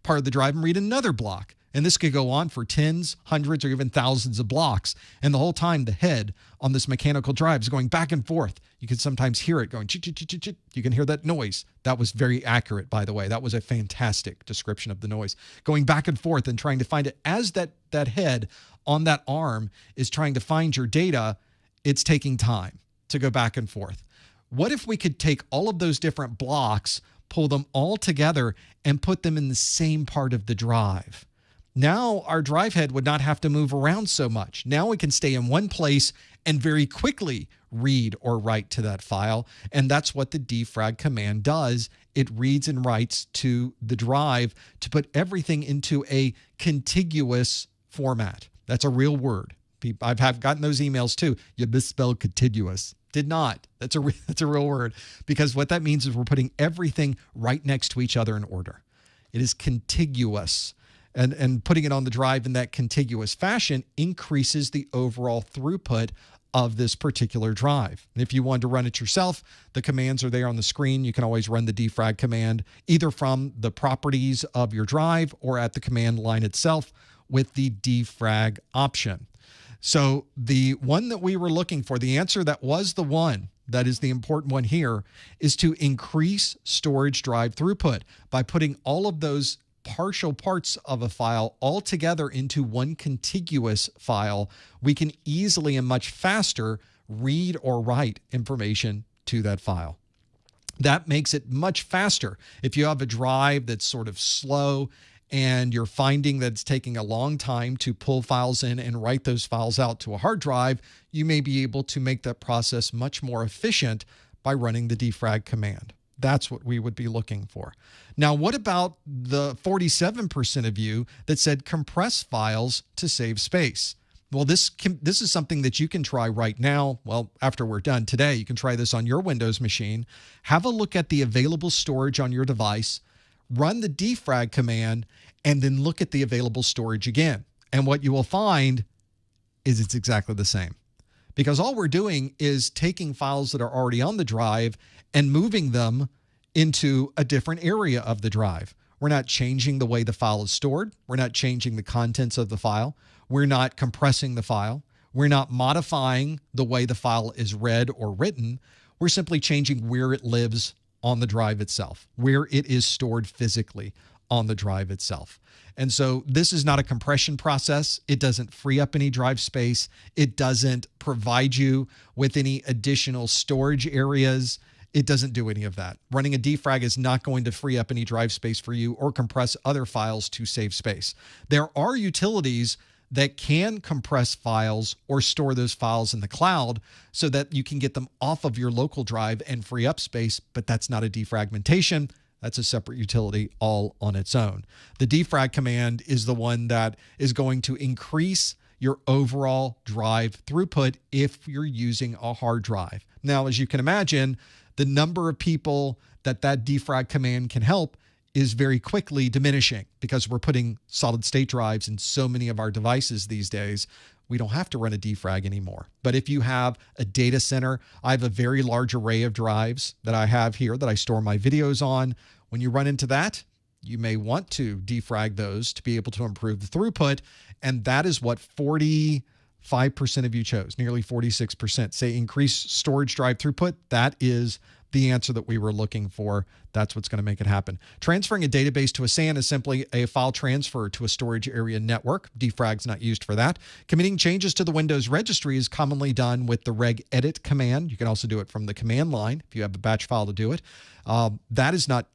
A: part of the drive and read another block. And this could go on for tens, hundreds, or even thousands of blocks. And the whole time, the head on this mechanical drive is going back and forth. You can sometimes hear it going, chit-chit-chit-chit. You can hear that noise. That was very accurate, by the way. That was a fantastic description of the noise. Going back and forth and trying to find it. As that head on that arm is trying to find your data, it's taking time to go back and forth. What if we could take all of those different blocks, pull them all together, and put them in the same part of the drive? Now our drive head would not have to move around so much. Now we can stay in one place and very quickly read or write to that file. And that's what the defrag command does. It reads and writes to the drive to put everything into a contiguous format. That's a real word. I've gotten those emails too. You misspelled contiguous. Did not. That's a real word, because what that means is we're putting everything right next to each other in order. It is contiguous, and putting it on the drive in that contiguous fashion increases the overall throughput of this particular drive. And if you want to run it yourself, the commands are there on the screen. You can always run the defrag command either from the properties of your drive or at the command line itself with the defrag option. So the one that we were looking for, the answer that was the one that is the important one here, is to increase storage drive throughput by putting all of those partial parts of a file all together into one contiguous file. We can easily and much faster read or write information to that file. That makes it much faster. If you have a drive that's sort of slow and you're finding that it's taking a long time to pull files in and write those files out to a hard drive, you may be able to make that process much more efficient by running the defrag command. That's what we would be looking for. Now, what about the 47% of you that said compress files to save space? Well, this is something that you can try right now. Well, after we're done today, you can try this on your Windows machine. Have a look at the available storage on your device, run the defrag command, and then look at the available storage again. And what you will find is it's exactly the same, because all we're doing is taking files that are already on the drive and moving them into a different area of the drive. We're not changing the way the file is stored. We're not changing the contents of the file. We're not compressing the file. We're not modifying the way the file is read or written. We're simply changing where it lives on the drive itself, where it is stored physically on the drive itself. And so this is not a compression process. It doesn't free up any drive space. It doesn't provide you with any additional storage areas. It doesn't do any of that. Running a defrag is not going to free up any drive space for you or compress other files to save space. There are utilities that can compress files or store those files in the cloud so that you can get them off of your local drive and free up space, but that's not a defragmentation. That's a separate utility all on its own. The defrag command is the one that is going to increase your overall drive throughput if you're using a hard drive. Now, as you can imagine, the number of people that defrag command can help is very quickly diminishing because we're putting solid state drives in so many of our devices these days. We don't have to run a defrag anymore. But if you have a data center, I have a very large array of drives that I have here that I store my videos on. When you run into that, you may want to defrag those to be able to improve the throughput. And that is what 45% of you chose, nearly 46%. Say increase storage drive throughput. That is the answer that we were looking for. That's what's going to make it happen. Transferring a database to a SAN is simply a file transfer to a storage area network. Defrag's not used for that. Committing changes to the Windows registry is commonly done with the regedit command. You can also do it from the command line if you have a batch file to do it. That is not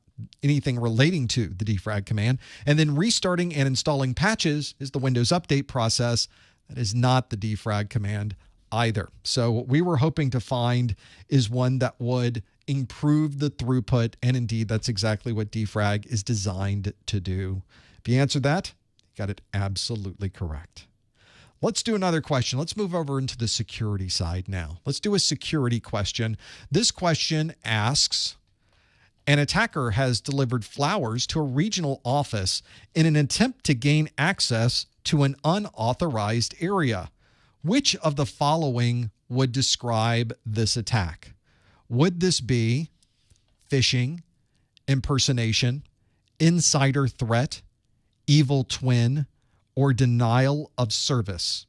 A: anything relating to the defrag command. And then restarting and installing patches is the Windows update process. That is not the defrag command either. So what we were hoping to find is one that would improve the throughput, and indeed that's exactly what defrag is designed to do. If you answered that, you got it absolutely correct. Let's do another question. Let's move over into the security side now. Let's do a security question. This question asks, an attacker has delivered flowers to a regional office in an attempt to gain access to an unauthorized area. Which of the following would describe this attack? Would this be phishing, impersonation, insider threat, evil twin, or denial of service?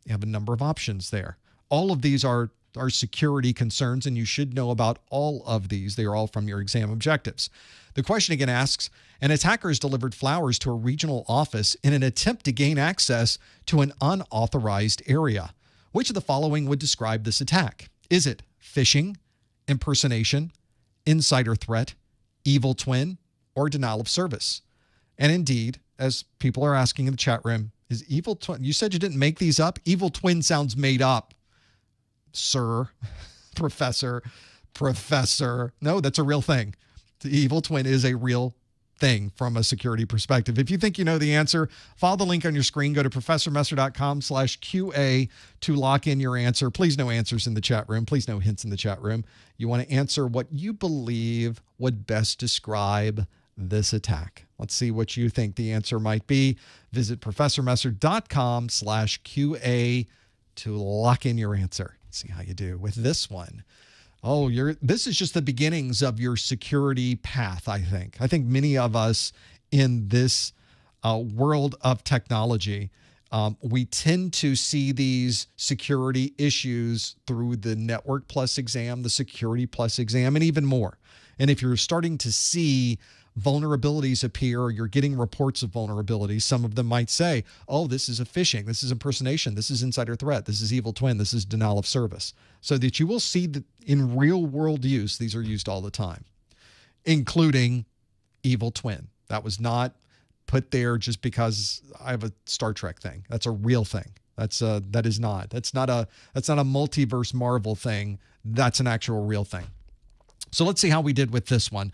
A: You have a number of options there. All of these are security concerns, and you should know about all of these. They are all from your exam objectives. The question again asks, an attacker has delivered flowers to a regional office in an attempt to gain access to an unauthorized area. Which of the following would describe this attack? Is it phishing, impersonation, insider threat, evil twin, or denial of service? And indeed, as people are asking in the chat room, is evil twin, you said you didn't make these up? Evil twin sounds made up. Sir, professor. No, that's a real thing. The evil twin is a real thing from a security perspective. If you think you know the answer, follow the link on your screen. Go to professormesser.com/QA to lock in your answer. Please no answers in the chat room. Please no hints in the chat room. You want to answer what you believe would best describe this attack. Let's see what you think the answer might be. Visit professormesser.com/QA to lock in your answer. See how you do with this one. Oh, this is just the beginnings of your security path, I think. I think many of us in this world of technology, we tend to see these security issues through the Network Plus exam, the Security Plus exam, and even more. And if you're starting to see vulnerabilities appear, or you're getting reports of vulnerabilities, some of them might say, oh, this is a phishing, this is impersonation, this is insider threat, this is evil twin, this is denial of service. So that you will see that in real world use, these are used all the time, including evil twin. That was not put there just because I have a Star Trek thing. That's a real thing. That's not a multiverse Marvel thing. That's an actual real thing. So let's see how we did with this one.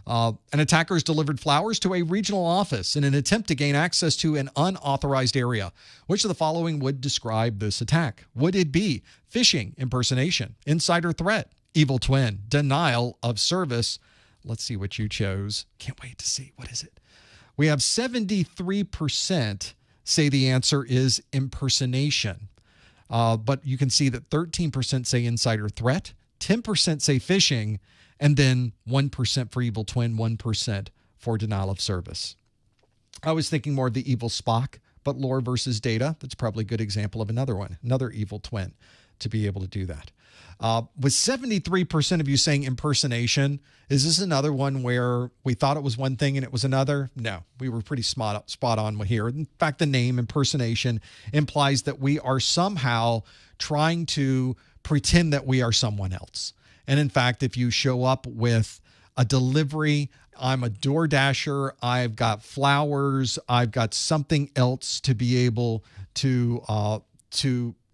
A: An attacker has delivered flowers to a regional office in an attempt to gain access to an unauthorized area. Which of the following would describe this attack? Would it be phishing, impersonation, insider threat, evil twin, denial of service? Let's see what you chose. Can't wait to see. What is it? We have 73% say the answer is impersonation. But you can see that 13% say insider threat, 10% say phishing, and then 1% for evil twin, 1% for denial of service. I was thinking more of the evil Spock, but lore versus data, that's probably a good example of another one, another evil twin to be able to do that. With 73% of you saying impersonation, is this another one where we thought it was one thing and it was another? No, we were pretty spot on here. In fact, the name impersonation implies that we are somehow trying to pretend that we are someone else. And in fact, if you show up with a delivery, I'm a door dasher, I've got flowers, I've got something else to be able to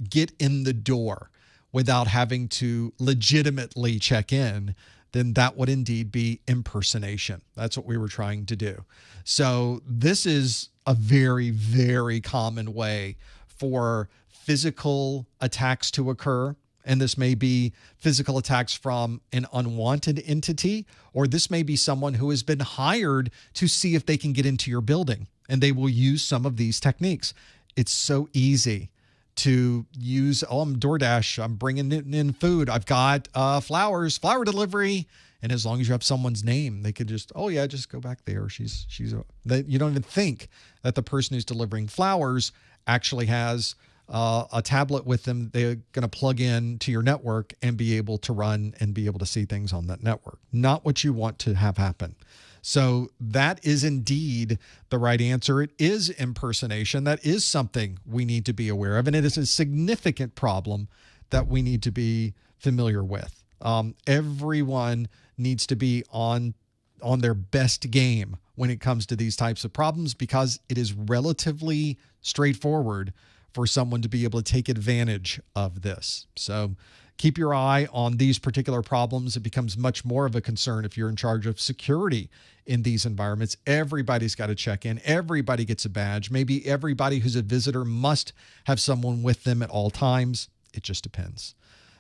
A: get in the door without having to legitimately check in, then that would indeed be impersonation. That's what we were trying to do. So this is a very, very common way for physical attacks to occur. And this may be physical attacks from an unwanted entity, or this may be someone who has been hired to see if they can get into your building, and they will use some of these techniques. It's so easy to use, oh, I'm DoorDash, I'm bringing in food, I've got flour delivery. And as long as you have someone's name, they could just, oh yeah, just go back there. You don't even think that the person who's delivering flowers actually has a tablet with them. They're going to plug in to your network and be able to run and be able to see things on that network. Not what you want to have happen. So that is indeed the right answer. It is impersonation. That is something we need to be aware of, and it is a significant problem that we need to be familiar with. Everyone needs to be on their best game when it comes to these types of problems, because it is relatively straightforward for someone to be able to take advantage of this. So keep your eye on these particular problems. It becomes much more of a concern if you're in charge of security in these environments. Everybody's got to check in. Everybody gets a badge. Maybe everybody who's a visitor must have someone with them at all times. It just depends.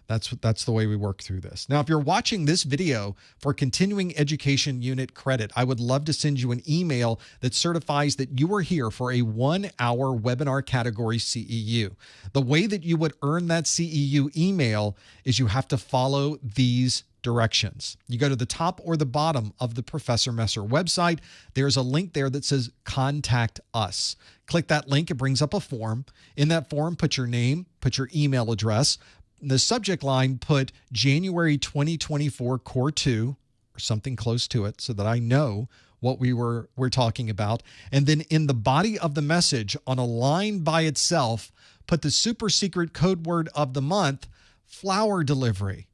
A: That's the way we work through this. Now, if you're watching this video for continuing education unit credit, I would love to send you an email that certifies that you are here for a 1-hour webinar category CEU. The way that you would earn that CEU email is you have to follow these directions. You go to the top or the bottom of the Professor Messer website. There's a link there that says Contact Us. Click that link. It brings up a form. In that form, put your name, put your email address. In the subject line, put January 2024 Core 2 or something close to it so that I know what we're talking about. And then in the body of the message, on a line by itself, put the super secret code word of the month, flower delivery.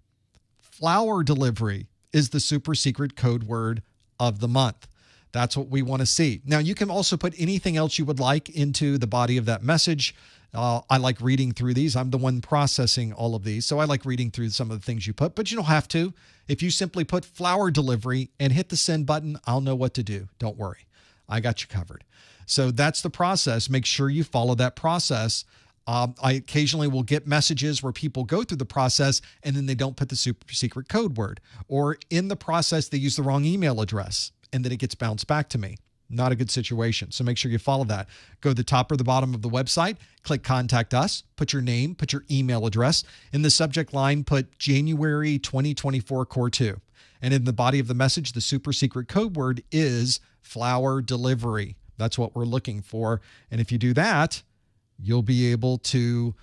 A: Flower delivery is the super secret code word of the month. That's what we want to see. Now, you can also put anything else you would like into the body of that message. I like reading through these. I'm the one processing all of these, so I like reading through some of the things you put, but you don't have to. If you simply put flower delivery and hit the send button, I'll know what to do. Don't worry. I got you covered. So that's the process. Make sure you follow that process. I occasionally will get messages where people go through the process and then they don't put the super secret code word, or in the process, they use the wrong email address and then it gets bounced back to me. Not a good situation. So make sure you follow that. Go to the top or the bottom of the website, click Contact Us, put your name, put your email address. In the subject line, put January 2024 Core 2. And in the body of the message, the super secret code word is flower delivery. That's what we're looking for. And if you do that, you'll be able to,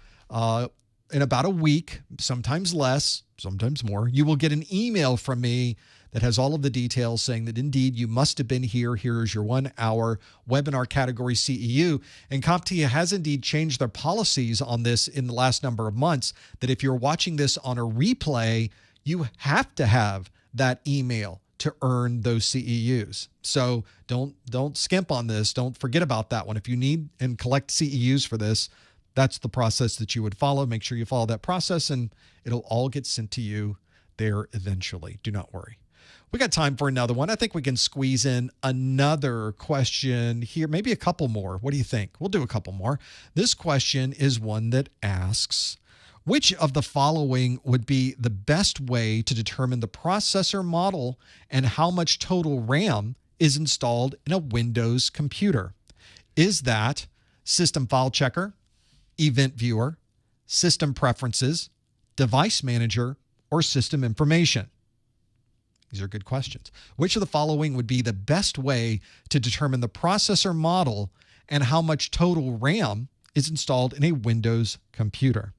A: in about a week, sometimes less, sometimes more, you will get an email from me that has all of the details saying that indeed you must have been here. Here is your 1-hour webinar category CEU. And CompTIA has indeed changed their policies on this in the last number of months, that if you're watching this on a replay, you have to have that email to earn those CEUs. So don't skimp on this. Don't forget about that one. If you need and collect CEUs for this, that's the process that you would follow. Make sure you follow that process and it'll all get sent to you there eventually. Do not worry. We got time for another one. I think we can squeeze in another question here, maybe a couple more. What do you think? We'll do a couple more. This question is one that asks, which of the following would be the best way to determine the processor model and how much total RAM is installed in a Windows computer? Is that System File Checker, Event Viewer, System Preferences, Device Manager, or System Information? These are good questions. Which of the following would be the best way to determine the processor model and how much total RAM is installed in a Windows computer?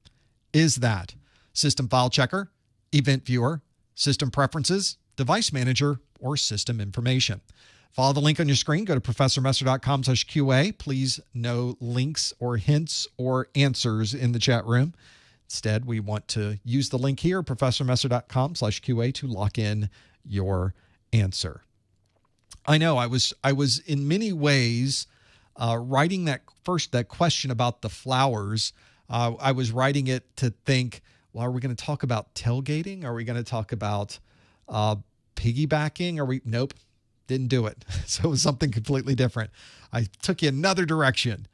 A: Is that System File Checker, Event Viewer, System Preferences, Device Manager, or System Information? Follow the link on your screen. Go to professormesser.com/QA. Please no links or hints or answers in the chat room. Instead, we want to use the link here, professormesser.com/QA, to lock in your answer. I know I was in many ways writing that question about the flowers. I was writing it to think, well, are we going to talk about tailgating? Are we going to talk about Piggybacking, nope, didn't do it. So it was something completely different. I took you another direction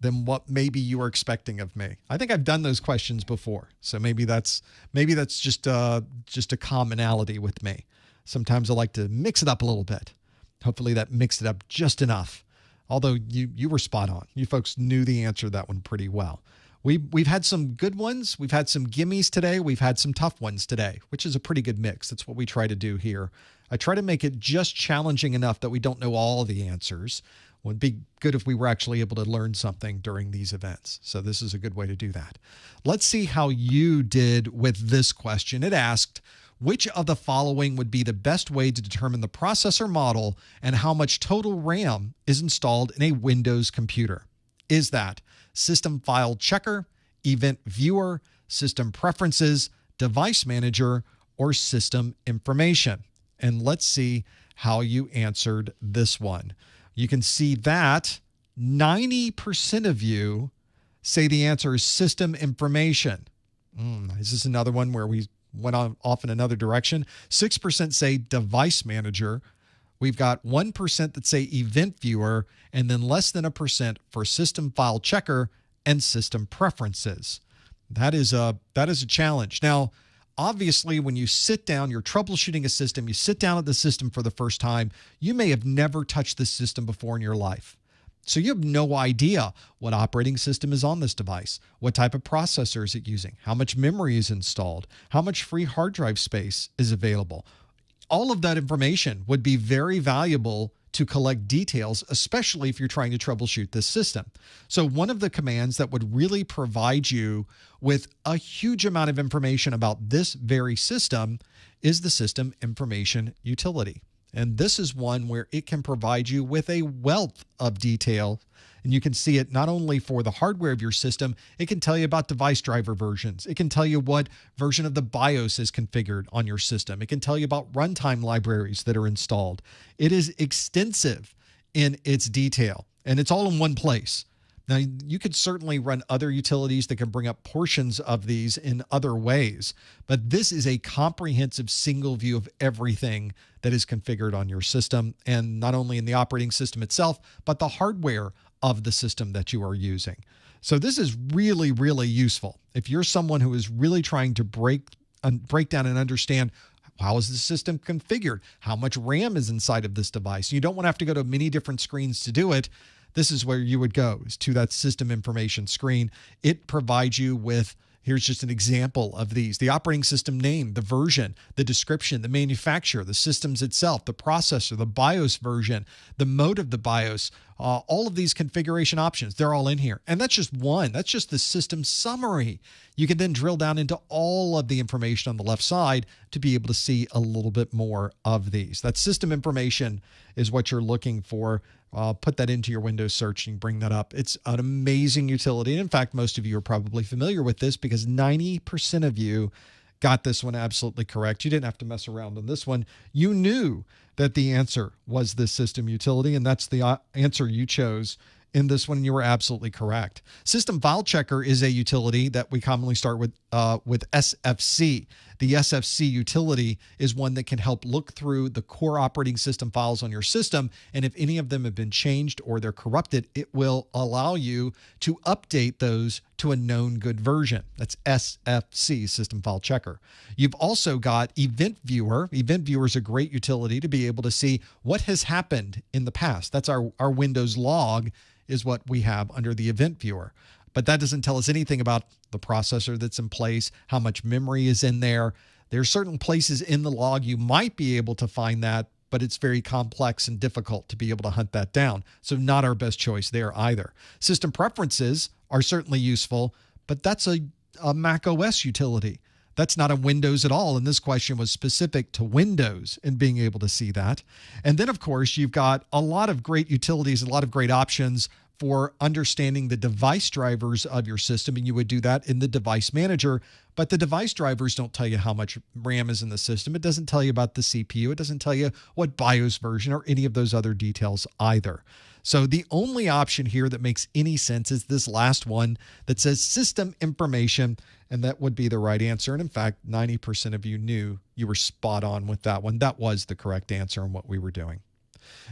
A: than what maybe you were expecting of me. I think I've done those questions before. So maybe that's just a commonality with me. Sometimes I like to mix it up a little bit. Hopefully that mixed it up just enough. Although you were spot on. You folks knew the answer to that one pretty well. We've had some good ones. We've had some gimmies today. We've had some tough ones today, which is a pretty good mix. That's what we try to do here. I try to make it just challenging enough that we don't know all the answers. It would be good if we were actually able to learn something during these events. So this is a good way to do that. Let's see how you did with this question. It asked, which of the following would be the best way to determine the processor model and how much total RAM is installed in a Windows computer? Is that System File Checker, Event Viewer, System Preferences, Device Manager, or System Information? And let's see how you answered this one. You can see that 90% of you say the answer is System Information. Is this another one where we went off in another direction? 6% say Device Manager. We've got 1% that say Event Viewer, and then less than 1% for System File Checker and System Preferences. That is a challenge. Now, obviously, when you sit down, you're troubleshooting a system, you sit down at the system for the first time, you may have never touched this system before in your life. So you have no idea what operating system is on this device, what type of processor is it using, how much memory is installed, how much free hard drive space is available. All of that information would be very valuable to collect details, especially if you're trying to troubleshoot this system. So one of the commands that would really provide you with a huge amount of information about this very system is the System Information Utility. And this is one where it can provide you with a wealth of detail. And you can see it not only for the hardware of your system, it can tell you about device driver versions. It can tell you what version of the BIOS is configured on your system. It can tell you about runtime libraries that are installed. It is extensive in its detail, and it's all in one place. Now, you could certainly run other utilities that can bring up portions of these in other ways, but this is a comprehensive single view of everything that is configured on your system, and not only in the operating system itself, but the hardware of the system that you are using. So this is really, really useful. If you're someone who is really trying to break down and understand how is the system configured, how much RAM is inside of this device, you don't want to have to go to many different screens to do it. This is where you would go, is to that system information screen. It provides you with, here's just an example of these: the operating system name, the version, the description, the manufacturer, the systems itself, the processor, the BIOS version, the mode of the BIOS, all of these configuration options, they're all in here. And that's just one. That's just the system summary. You can then drill down into all of the information on the left side to be able to see a little bit more of these. That system information is what you're looking for. Put that into your Windows search and bring that up. It's an amazing utility. And in fact, most of you are probably familiar with this because 90% of you got this one absolutely correct. You didn't have to mess around on this one. You knew that the answer was this system utility, and that's the answer you chose in this one. You were absolutely correct. System File Checker is a utility that we commonly start with SFC. The SFC utility is one that can help look through the core operating system files on your system, and if any of them have been changed or they're corrupted, it will allow you to update those to a known good version. That's SFC, System File Checker. You've also got Event Viewer. Event Viewer is a great utility to be able to see what has happened in the past. That's our Windows log is what we have under the Event Viewer. But that doesn't tell us anything about the processor that's in place, how much memory is in there. There are certain places in the log you might be able to find that, but it's very complex and difficult to be able to hunt that down. So not our best choice there either. System preferences are certainly useful, but that's a Mac OS utility. That's not a Windows at all, and this question was specific to Windows and being able to see that. And then, of course, you've got a lot of great utilities, a lot of great options for understanding the device drivers of your system, and you would do that in the device manager. But the device drivers don't tell you how much RAM is in the system. It doesn't tell you about the CPU. It doesn't tell you what BIOS version or any of those other details either. So the only option here that makes any sense is this last one that says system information, and that would be the right answer. And in fact, 90% of you knew you were spot on with that one. That was the correct answer on what we were doing.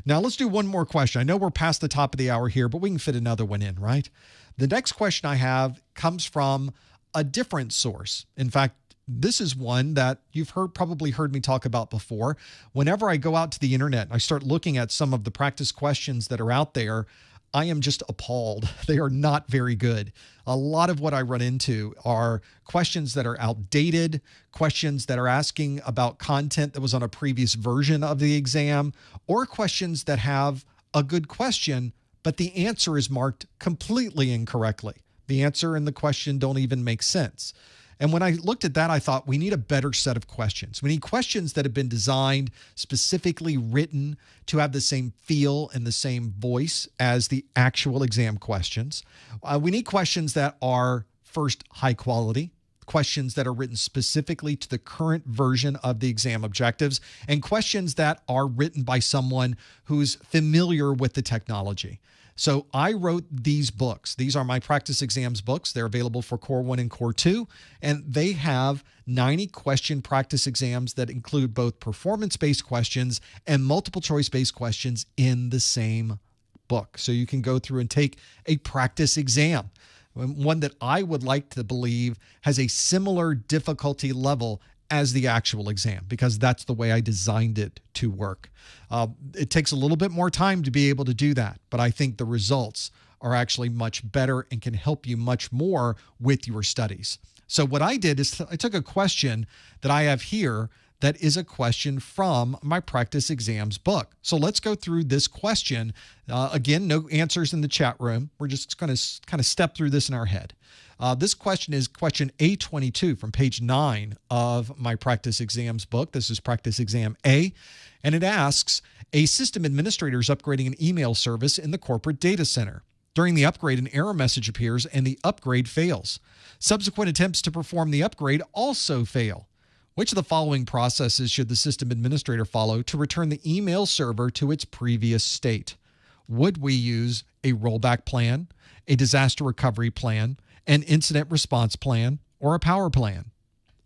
A: Now let's do one more question. I know we're past the top of the hour here, but we can fit another one in, right? The next question I have comes from a different source. In fact, this is one that you've probably heard me talk about before. Whenever I go out to the internet and I start looking at some of the practice questions that are out there, I am just appalled. They are not very good. A lot of what I run into are questions that are outdated, questions that are asking about content that was on a previous version of the exam, or questions that have a good question, but the answer is marked completely incorrectly. The answer and the question don't even make sense. And when I looked at that, I thought we need a better set of questions. We need questions that have been designed, specifically written to have the same feel and the same voice as the actual exam questions. We need questions that are, first, high quality, questions that are written specifically to the current version of the exam objectives, and questions that are written by someone who's familiar with the technology. So I wrote these books. These are my practice exams books. They're available for Core 1 and Core 2, and they have 90 question practice exams that include both performance-based questions and multiple choice-based questions in the same book. So you can go through and take a practice exam, one that I would like to believe has a similar difficulty level as the actual exam, because that's the way I designed it to work. It takes a little bit more time to be able to do that, but I think the results are actually much better and can help you much more with your studies. So what I did is I took a question that I have here that is a question from my practice exams book. So let's go through this question. Again, no answers in the chat room. We're just going to kind of step through this in our head. This question is question A22 from page 9 of my practice exams book. This is practice exam A, and it asks, a system administrator is upgrading an email service in the corporate data center. During the upgrade, an error message appears and the upgrade fails. Subsequent attempts to perform the upgrade also fail. Which of the following processes should the system administrator follow to return the email server to its previous state? Would we use a rollback plan, a disaster recovery plan, an incident response plan, or a power plan?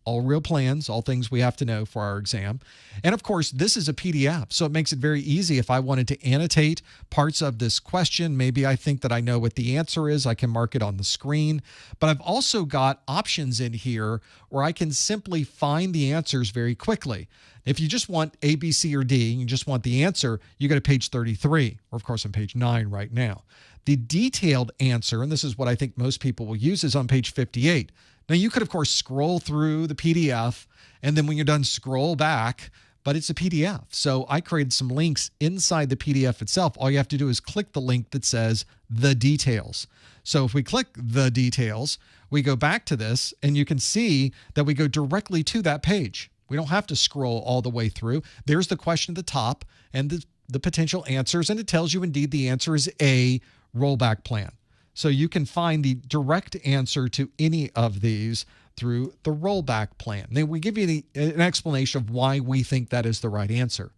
A: All real plans, all things we have to know for our exam. And of course, this is a PDF, so it makes it very easy. If I wanted to annotate parts of this question, maybe I think that I know what the answer is, I can mark it on the screen. But I've also got options in here where I can simply find the answers very quickly. If you just want A, B, C, or D, and you just want the answer, you go to page 33, or of course on page 9 right now. The detailed answer, and this is what I think most people will use, is on page 58. Now, you could, of course, scroll through the PDF, and then when you're done, scroll back, but it's a PDF. So I created some links inside the PDF itself. All you have to do is click the link that says the details. So if we click the details, we go back to this, and you can see that we go directly to that page. We don't have to scroll all the way through. There's the question at the top and the potential answers, and it tells you indeed the answer is A, rollback plan. So you can find the direct answer to any of these through the rollback plan. Then we give you an explanation of why we think that is the right answer.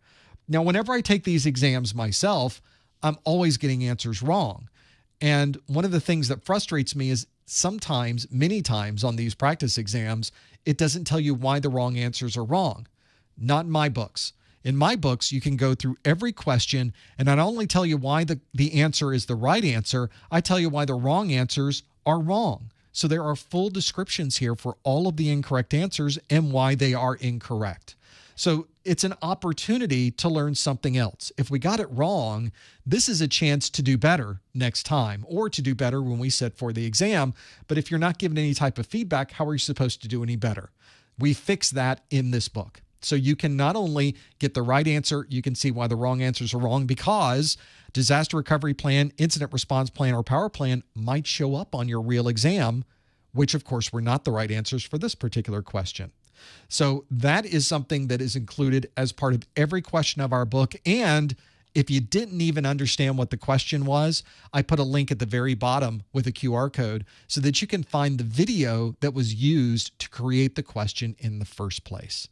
A: Now, whenever I take these exams myself, I'm always getting answers wrong. And one of the things that frustrates me is sometimes, many times on these practice exams, it doesn't tell you why the wrong answers are wrong. Not in my books. In my books, you can go through every question and not only tell you why the answer is the right answer, I tell you why the wrong answers are wrong. So there are full descriptions here for all of the incorrect answers and why they are incorrect. So it's an opportunity to learn something else. If we got it wrong, this is a chance to do better next time or to do better when we sit for the exam. But if you're not given any type of feedback, how are you supposed to do any better? We fix that in this book. So you can not only get the right answer, you can see why the wrong answers are wrong, because disaster recovery plan, incident response plan, or power plan might show up on your real exam, which of course were not the right answers for this particular question. So that is something that is included as part of every question of our book, and If you didn't even understand what the question was, I put a link at the very bottom with a QR code so that you can find the video that was used to create the question in the first place.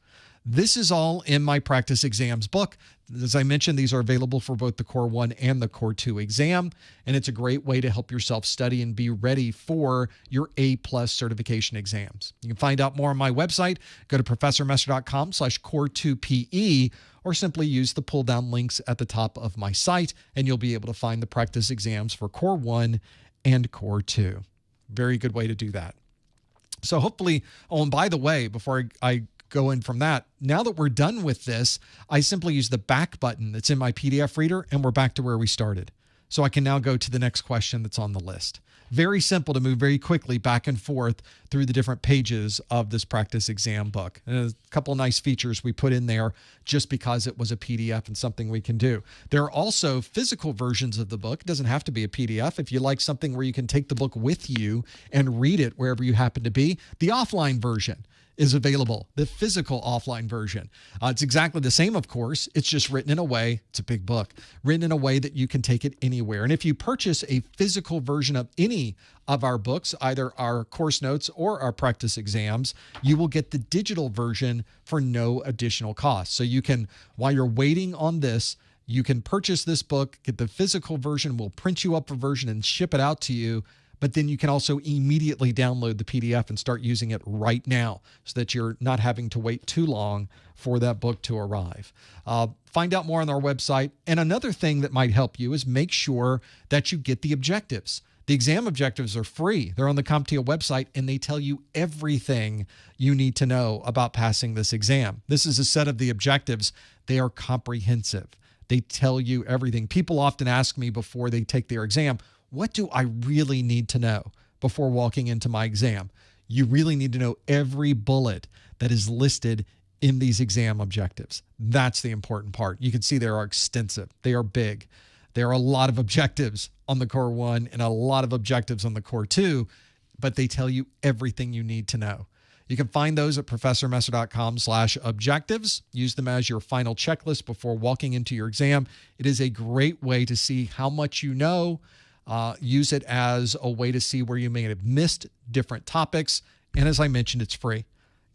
A: This is all in my practice exams book. As I mentioned, these are available for both the Core 1 and the Core 2 exam, and it's a great way to help yourself study and be ready for your A+ certification exams. You can find out more on my website. Go to professormesser.com/core2pe, or simply use the pull-down links at the top of my site, and you'll be able to find the practice exams for Core 1 and Core 2. Very good way to do that. So hopefully, oh, and by the way, before I go in from that, now that we're done with this, I simply use the back button that's in my PDF reader, and we're back to where we started. So I can now go to the next question that's on the list. Very simple to move very quickly back and forth through the different pages of this practice exam book. And a couple of nice features we put in there just because it was a PDF and something we can do. There are also physical versions of the book. It doesn't have to be a PDF. If you like something where you can take the book with you and read it wherever you happen to be, the offline version is available, the physical offline version. It's exactly the same, of course. It's just written in a way, it's a big book, written in a way that you can take it anywhere. And if you purchase a physical version of any of our books, either our course notes or our practice exams, you will get the digital version for no additional cost. So you can, while you're waiting on this, you can purchase this book, get the physical version, we'll print you up a version and ship it out to you. But then you can also immediately download the PDF and start using it right now so that you're not having to wait too long for that book to arrive. Find out more on our website. And another thing that might help you is make sure that you get the objectives. The exam objectives are free. They're on the CompTIA website, and they tell you everything you need to know about passing this exam. This is a set of the objectives. They are comprehensive. They tell you everything. People often ask me before they take their exam, what do I really need to know before walking into my exam? You really need to know every bullet that is listed in these exam objectives. That's the important part. You can see they are extensive. They are big. There are a lot of objectives on the Core 1 and a lot of objectives on the Core 2, but they tell you everything you need to know. You can find those at professormesser.com/objectives. Use them as your final checklist before walking into your exam. It is a great way to see how much you know. Use it as a way to see where you may have missed different topics. And as I mentioned, it's free.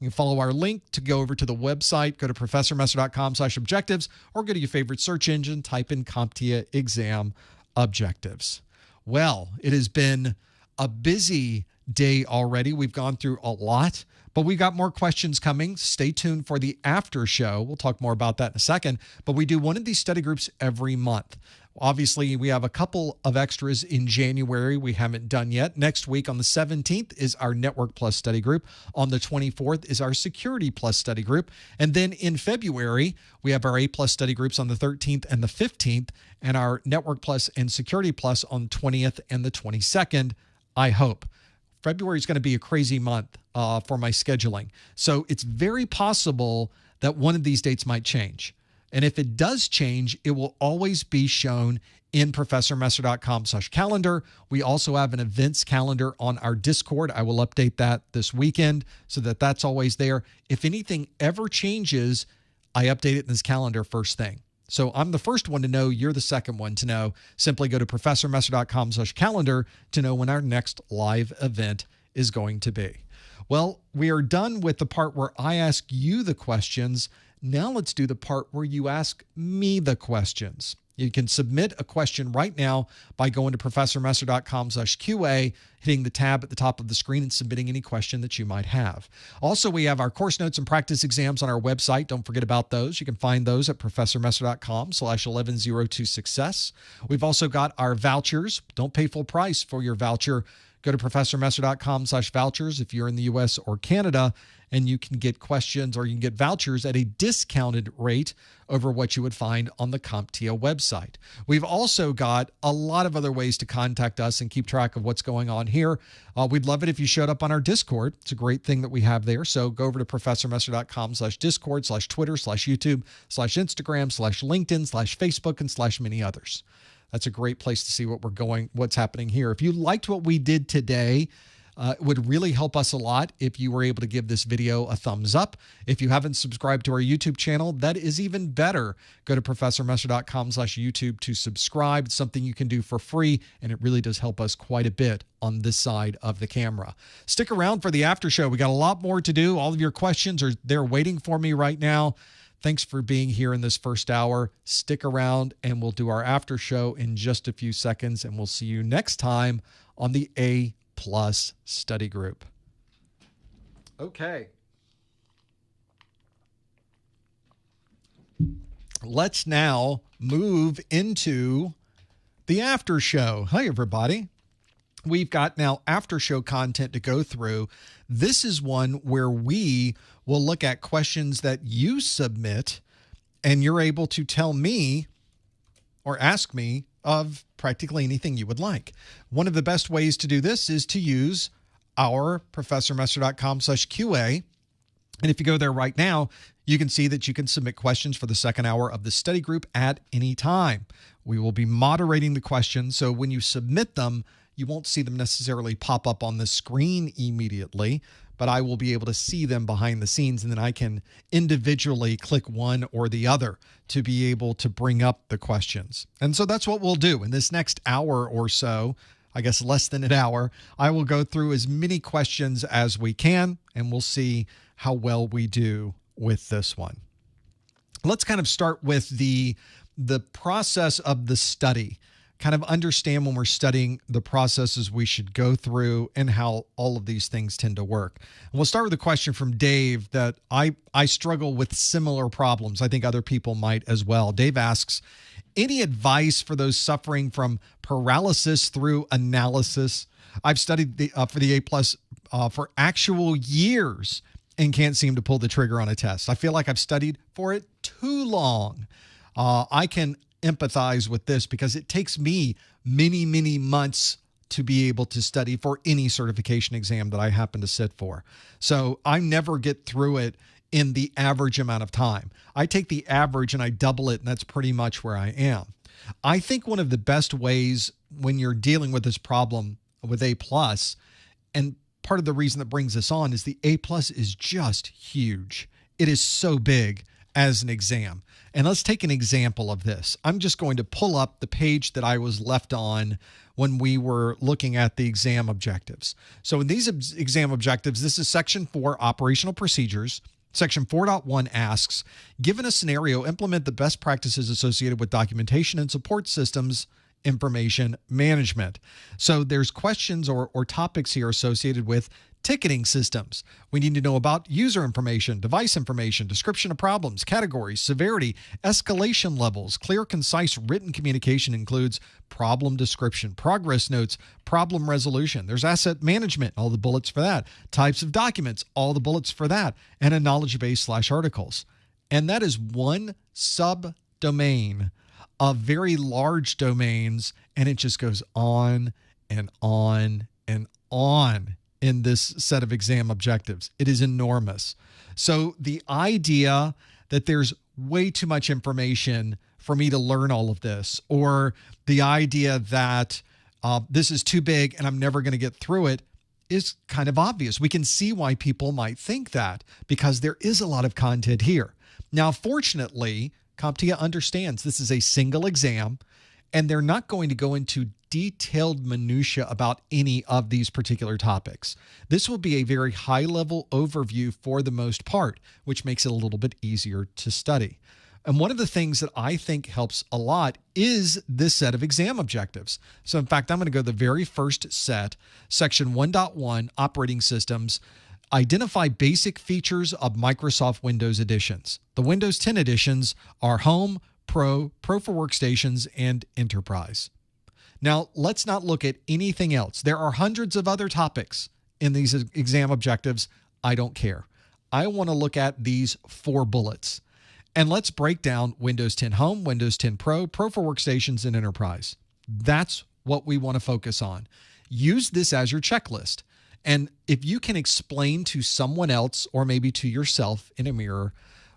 A: You can follow our link to go over to the website. Go to professormesser.com/objectives, or go to your favorite search engine, type in CompTIA exam objectives. Well, it has been a busy day already. We've gone through a lot, but we got more questions coming. Stay tuned for the after show. We'll talk more about that in a second, but we do one of these study groups every month. Obviously, we have a couple of extras in January we haven't done yet. Next week on the 17th is our Network Plus study group. On the 24th is our Security Plus study group. And then in February, we have our A Plus study groups on the 13th and the 15th, and our Network Plus and Security Plus on the 20th and the 22nd, I hope. February is going to be a crazy month for my scheduling. So it's very possible that one of these dates might change. And if it does change, it will always be shown in professormesser.com/calendar. We also have an events calendar on our Discord. I will update that this weekend so that that's always there. If anything ever changes, I update it in this calendar first thing. So I'm the first one to know. You're the second one to know. Simply go to professormesser.com/calendar to know when our next live event is going to be. Well, we are done with the part where I ask you the questions. Now let's do the part where you ask me the questions. You can submit a question right now by going to professormesser.com/QA, hitting the tab at the top of the screen and submitting any question that you might have. Also, we have our course notes and practice exams on our website. Don't forget about those. You can find those at professormesser.com/1102success. We've also got our vouchers. Don't pay full price for your voucher. Go to professormesser.com/vouchers if you're in the US or Canada, and you can get questions or you can get vouchers at a discounted rate over what you would find on the CompTIA website. We've also got a lot of other ways to contact us and keep track of what's going on here. We'd love it if you showed up on our Discord. It's a great thing that we have there. So go over to professormesser.com/discord/Twitter/YouTube/Instagram/LinkedIn/Facebook and /many others. That's a great place to see what's happening here. If you liked what we did today, It would really help us a lot if you were able to give this video a thumbs up. If you haven't subscribed to our YouTube channel, that is even better. Go to ProfessorMesser.com/YouTube to subscribe. It's something you can do for free, and it really does help us quite a bit on this side of the camera. Stick around for the after show. We got a lot more to do. All of your questions are there waiting for me right now. Thanks for being here in this first hour. Stick around, and we'll do our after show in just a few seconds, and we'll see you next time on the A+ study group. Okay. Let's now move into the after show. Hi, everybody. We've got now after show content to go through. This is one where we will look at questions that you submit, and you're able to tell me or ask me of practically anything you would like. One of the best ways to do this is to use our ProfessorMesser.com/QA. And if you go there right now, you can see that you can submit questions for the second hour of the study group at any time. We will be moderating the questions, so when you submit them, you won't see them necessarily pop up on the screen immediately, but I will be able to see them behind the scenes, and then I can individually click one or the other to be able to bring up the questions. And so that's what we'll do in this next hour or so. I guess less than an hour. I will go through as many questions as we can, and we'll see how well we do with this one. Let's kind of start with the process of the study. Kind of understand when we're studying the processes we should go through and how all of these things tend to work. And we'll start with a question from Dave that I struggle with similar problems. I think other people might as well. Dave asks, any advice for those suffering from paralysis through analysis? I've studied for the A+ for actual years and can't seem to pull the trigger on a test. I feel like I've studied for it too long. I can empathize with this because it takes me many, many months to be able to study for any certification exam that I happen to sit for. So I never get through it in the average amount of time. I take the average and I double it, and that's pretty much where I am. I think one of the best ways when you're dealing with this problem with A+, and part of the reason that brings this on is the A+ is just huge. It is so big as an exam. And let's take an example of this. I'm just going to pull up the page that I was left on when we were looking at the exam objectives. So in these exam objectives, this is section 4, operational procedures. Section 4.1 asks, given a scenario, implement the best practices associated with documentation and support systems information management. So there's questions or topics here associated with ticketing systems. We need to know about user information, device information, description of problems, categories, severity, escalation levels. Clear, concise written communication includes problem description, progress notes, problem resolution. There's asset management, all the bullets for that. Types of documents, all the bullets for that. And a knowledge base / articles. And that is one subdomain of very large domains, and it just goes on and on and on in this set of exam objectives. It is enormous. So the idea that there's way too much information for me to learn all of this, or the idea that this is too big and I'm never going to get through it, is kind of obvious. We can see why people might think that because there is a lot of content here. Now, fortunately, CompTIA understands this is a single exam, and they're not going to go into detailed minutia about any of these particular topics. This will be a very high-level overview for the most part, which makes it a little bit easier to study. And one of the things that I think helps a lot is this set of exam objectives. So in fact, I'm going to go to the very first set, section 1.1, operating systems. Identify basic features of Microsoft Windows editions. The Windows 10 editions are Home, Pro, Pro for Workstations, and Enterprise. Now, let's not look at anything else. There are hundreds of other topics in these exam objectives. I don't care. I want to look at these 4 bullets. And let's break down Windows 10 Home, Windows 10 Pro, Pro for Workstations, and Enterprise. That's what we want to focus on. Use this as your checklist. And if you can explain to someone else or maybe to yourself in a mirror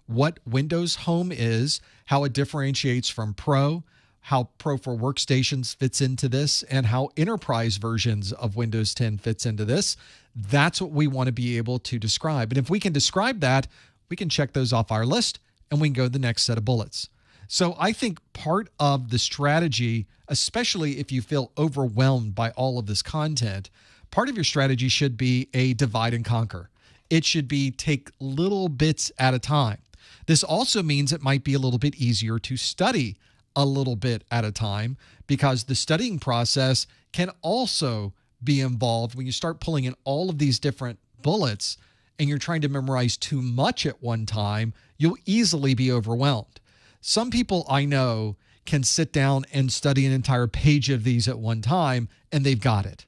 A: what Windows Home is, how it differentiates from Pro, how Pro for Workstations fits into this and how enterprise versions of Windows 10 fits into this. That's what we want to be able to describe. And if we can describe that, we can check those off our list and we can go to the next set of bullets. So I think part of the strategy, especially if you feel overwhelmed by all of this content, part of your strategy should be a divide and conquer. It should be take little bits at a time. This also means it might be a little bit easier to study a little bit at a time, because the studying process can also be involved when you start pulling in all of these different bullets and you're trying to memorize too much at one time. You'll easily be overwhelmed. Some people I know can sit down and study an entire page of these at one time and they've got it.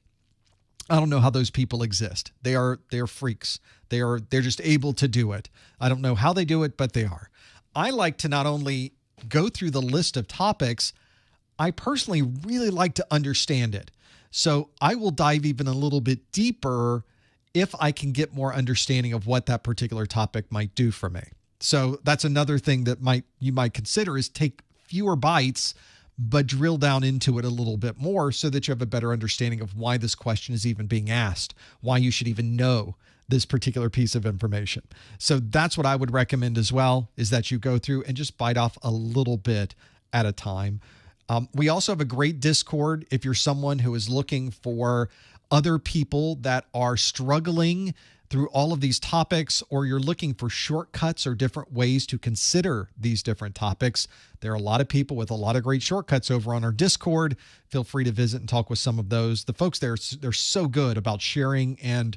A: I don't know how those people exist. They're freaks. They're just able to do it. I don't know how they do it, but they are. I like to not only go through the list of topics, I personally really like to understand it. So I will dive even a little bit deeper if I can get more understanding of what that particular topic might do for me. So that's another thing that you might consider, is take fewer bites, but drill down into it a little bit more so that you have a better understanding of why this question is even being asked, why you should even know this particular piece of information. So that's what I would recommend as well, is that you go through and just bite off a little bit at a time. We also have a great Discord if you're someone who is looking for other people that are struggling through all of these topics, or you're looking for shortcuts or different ways to consider these different topics. There are a lot of people with a lot of great shortcuts over on our Discord. Feel free to visit and talk with some of those. The folks there, they're so good about sharing and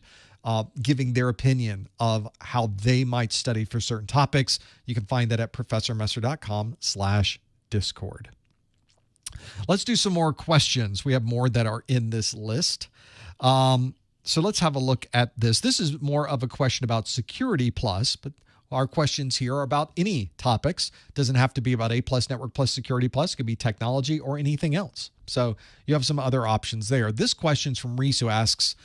A: giving their opinion of how they might study for certain topics. You can find that at professormesser.com/Discord. Let's do some more questions. We have more that are in this list. So let's have a look at this. This is more of a question about Security Plus, but our questions here are about any topics. Doesn't have to be about A+, Network Plus, Security Plus. It could be technology or anything else. So you have some other options there. This question's from Reese, who asks,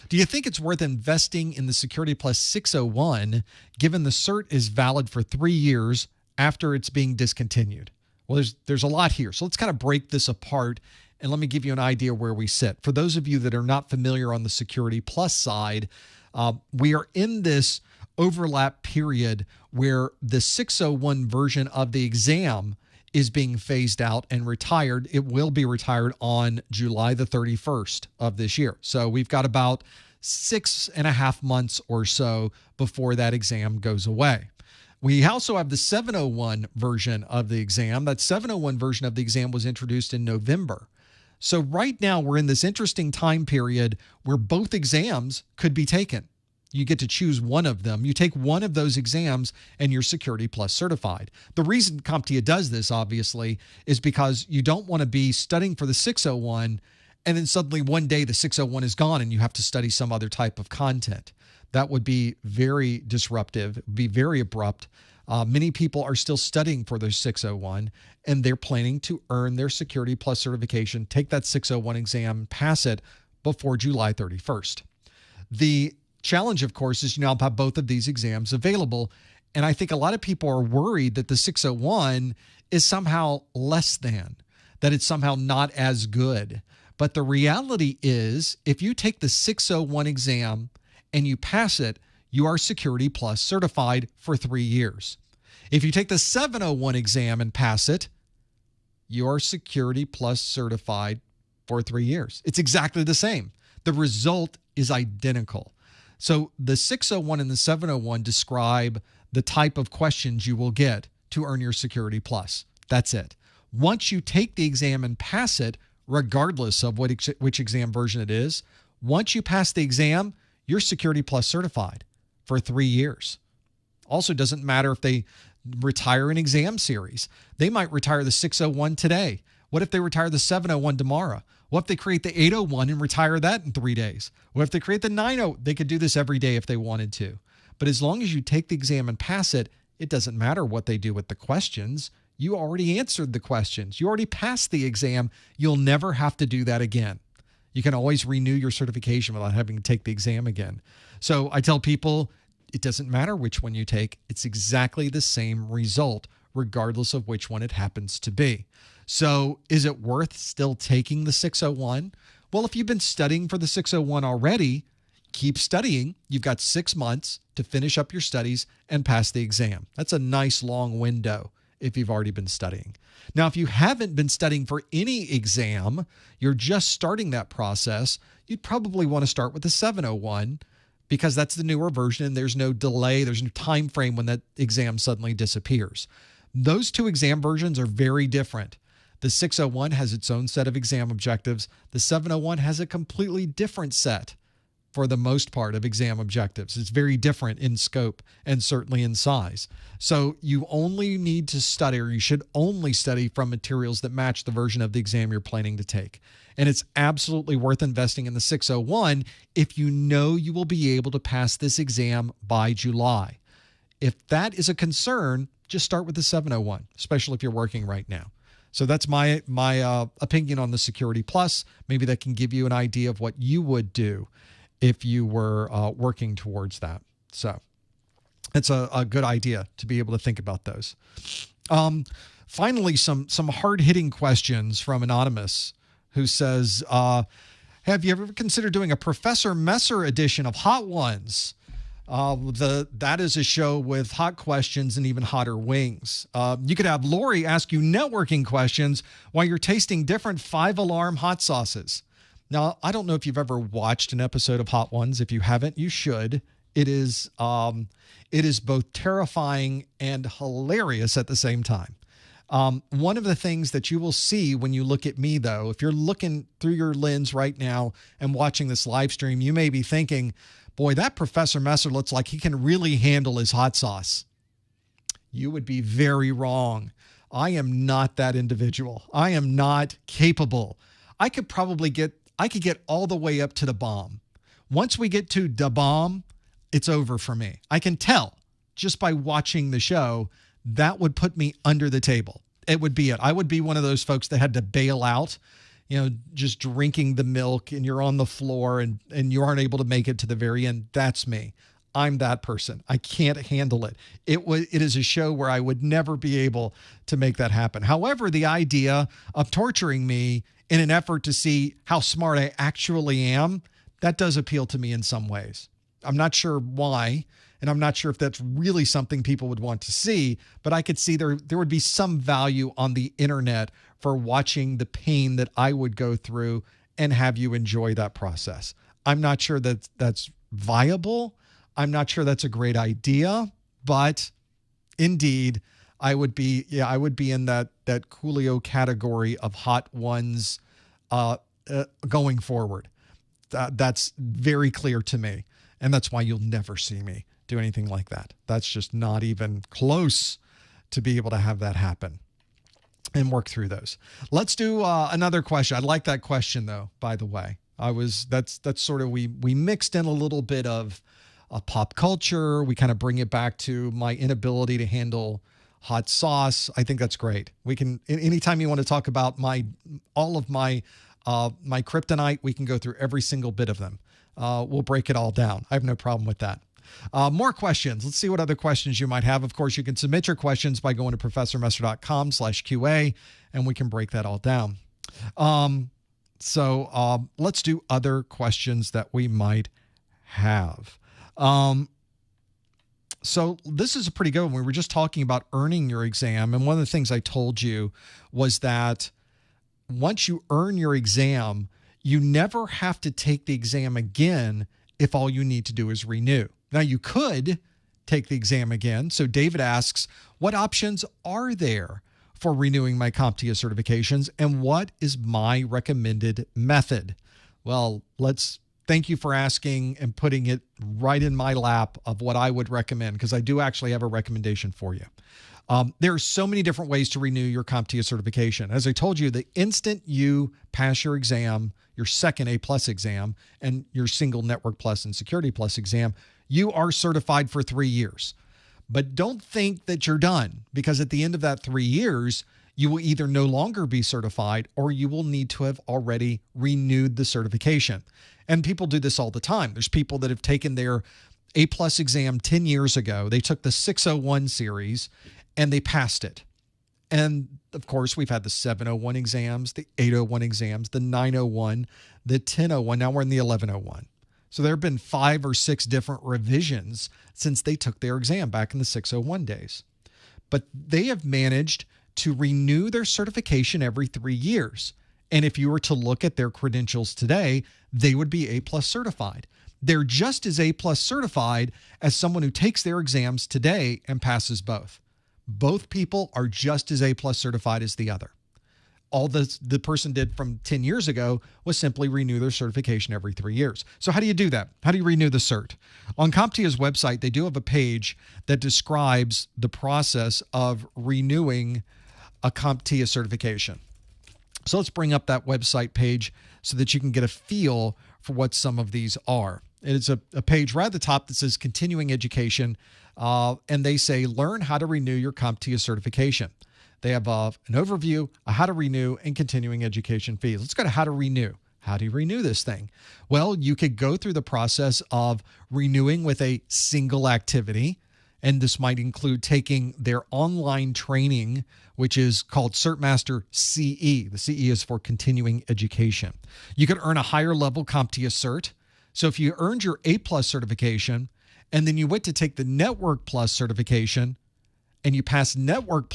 A: do you think it's worth investing in the Security Plus 601 given the cert is valid for 3 years after it's being discontinued? Well, there's a lot here. So let's kind of break this apart and let me give you an idea where we sit. For those of you that are not familiar on the Security Plus side, we are in this overlap period where the 601 version of the exam is being phased out and retired. It will be retired on July the 31st of this year. So we've got about 6.5 months or so before that exam goes away. We also have the 701 version of the exam. That 701 version of the exam was introduced in November. So right now we're in this interesting time period where both exams could be taken. You get to choose one of them. You take one of those exams and you're Security Plus certified. The reason CompTIA does this, obviously, is because you don't want to be studying for the 601 and then suddenly one day the 601 is gone and you have to study some other type of content. That would be very disruptive, be very abrupt. Many people are still studying for their 601 and they're planning to earn their Security Plus certification, take that 601 exam, pass it before July 31st. The challenge, of course, is you now have both of these exams available. And I think a lot of people are worried that the 601 is somehow less than, that it's somehow not as good. But the reality is, if you take the 601 exam and you pass it, you are Security Plus certified for 3 years. If you take the 701 exam and pass it, you are Security Plus certified for 3 years. It's exactly the same. The result is identical. So the 601 and the 701 describe the type of questions you will get to earn your Security Plus. That's it. Once you take the exam and pass it, regardless of which exam version it is, once you pass the exam, you're Security Plus certified for 3 years. Also, doesn't matter if they retire an exam series. They might retire the 601 today. What if they retire the 701 tomorrow? What if they create the 801 and retire that in 3 days? What if they create the 90? They could do this every day if they wanted to. But as long as you take the exam and pass it, it doesn't matter what they do with the questions. You already answered the questions. You already passed the exam. You'll never have to do that again. You can always renew your certification without having to take the exam again. So I tell people, it doesn't matter which one you take. It's exactly the same result, regardless of which one it happens to be. So is it worth still taking the 601? Well, if you've been studying for the 601 already, keep studying. You've got 6 months to finish up your studies and pass the exam. That's a nice long window if you've already been studying. Now, if you haven't been studying for any exam, you're just starting that process, you'd probably want to start with the 701 because that's the newer version and there's no delay, there's no time frame when that exam suddenly disappears. Those two exam versions are very different. The 601 has its own set of exam objectives. The 701 has a completely different set, for the most part, of exam objectives. It's very different in scope and certainly in size. So you only need to study, or you should only study from materials that match the version of the exam you're planning to take. And it's absolutely worth investing in the 601 if you know you will be able to pass this exam by July. If that is a concern, just start with the 701, especially if you're working right now. So that's my opinion on the Security Plus. Maybe that can give you an idea of what you would do if you were working towards that. So it's a good idea to be able to think about those. Finally, some hard-hitting questions from Anonymous, who says, have you ever considered doing a Professor Messer edition of Hot Ones? That is a show with hot questions and even hotter wings. You could have Lori ask you networking questions while you're tasting different 5-alarm hot sauces. Now, I don't know if you've ever watched an episode of Hot Ones. If you haven't, you should. It is both terrifying and hilarious at the same time. One of the things that you will see when you look at me, though, if you're looking through your lens right now and watching this live stream, you may be thinking, boy, that Professor Messer looks like he can really handle his hot sauce. You would be very wrong. I am not that individual. I am not capable. I could get all the way up to the bomb. Once we get to the bomb, it's over for me. I can tell just by watching the show that would put me under the table. It would be it. I would be one of those folks that had to bail out, just drinking the milk and you're on the floor and you aren't able to make it to the very end. That's me. I'm that person. I can't handle it. It is a show where I would never be able to make that happen. However, the idea of torturing me in an effort to see how smart I actually am, that does appeal to me in some ways. I'm not sure why, and I'm not sure if that's really something people would want to see, but I could see there would be some value on the internet for watching the pain that I would go through and have you enjoy that process. I'm not sure that that's viable. I'm not sure that's a great idea, but indeed, I would be in that Coolio category of Hot Ones going forward. That's very clear to me, and that's why you'll never see me do anything like that. That's just not even close to be able to have that happen and work through those. Let's do another question. I like that question, though, by the way. That's sort of, we mixed in a little bit of pop culture. We kind of bring it back to my inability to handle hot sauce. I think that's great. We can, anytime you want to talk about all of my kryptonite, we can go through every single bit of them. We'll break it all down. I have no problem with that. More questions. Let's see what other questions you might have. Of course, you can submit your questions by going to professormesser.com/QA, and we can break that all down. So let's do other questions that we might have. So this is a pretty good one. We were just talking about earning your exam, and one of the things I told you was that once you earn your exam, you never have to take the exam again if all you need to do is renew. Now, you could take the exam again. So David asks, what options are there for renewing my CompTIA certifications, and what is my recommended method? Well, thank you for asking and putting it right in my lap of what I would recommend, because I do actually have a recommendation for you. There are so many different ways to renew your CompTIA certification. As I told you, the instant you pass your exam, your second A+ exam, and your single Network Plus and Security Plus exam, you are certified for 3 years. But don't think that you're done, because at the end of that 3 years, you will either no longer be certified or you will need to have already renewed the certification. And people do this all the time. There's people that have taken their A+ exam 10 years ago. They took the 601 series and they passed it. And of course, we've had the 701 exams, the 801 exams, the 901, the 1001. Now we're in the 1101. So there have been 5 or 6 different revisions since they took their exam back in the 601 days. But they have managed to renew their certification every 3 years. And if you were to look at their credentials today, they would be A+ certified. They're just as A+ certified as someone who takes their exams today and passes both. Both people are just as A+ certified as the other. All the person did from 10 years ago was simply renew their certification every 3 years. So how do you do that? How do you renew the cert? On CompTIA's website, they do have a page that describes the process of renewing a CompTIA certification. So let's bring up that website page so that you can get a feel for what some of these are. It's a page right at the top that says continuing education, and they say learn how to renew your CompTIA certification. They have an overview of how to renew and continuing education fees. Let's go to how to renew. How do you renew this thing? Well, you could go through the process of renewing with a single activity, and this might include taking their online training, which is called CertMaster CE. The CE is for continuing education. You could earn a higher level CompTIA cert. So if you earned your A+ certification and then you went to take the Network+ certification and you pass Network+,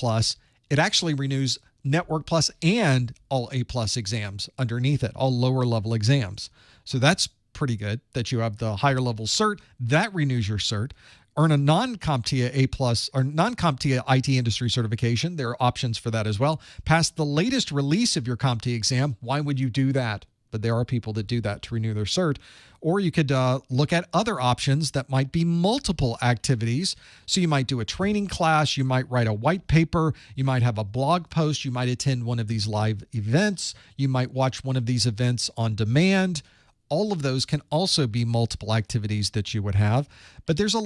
A: it actually renews Network+ and all A+ exams underneath it, all lower level exams. So that's pretty good that you have the higher level cert. That renews your cert. Earn a non-CompTIA A+ or non-CompTIA IT industry certification. There are options for that as well. Pass the latest release of your CompTIA exam. Why would you do that? But there are people that do that to renew their cert. Or you could look at other options that might be multiple activities. So you might do a training class, you might write a white paper, you might have a blog post, you might attend one of these live events, you might watch one of these events on demand. All of those can also be multiple activities that you would have. But there's a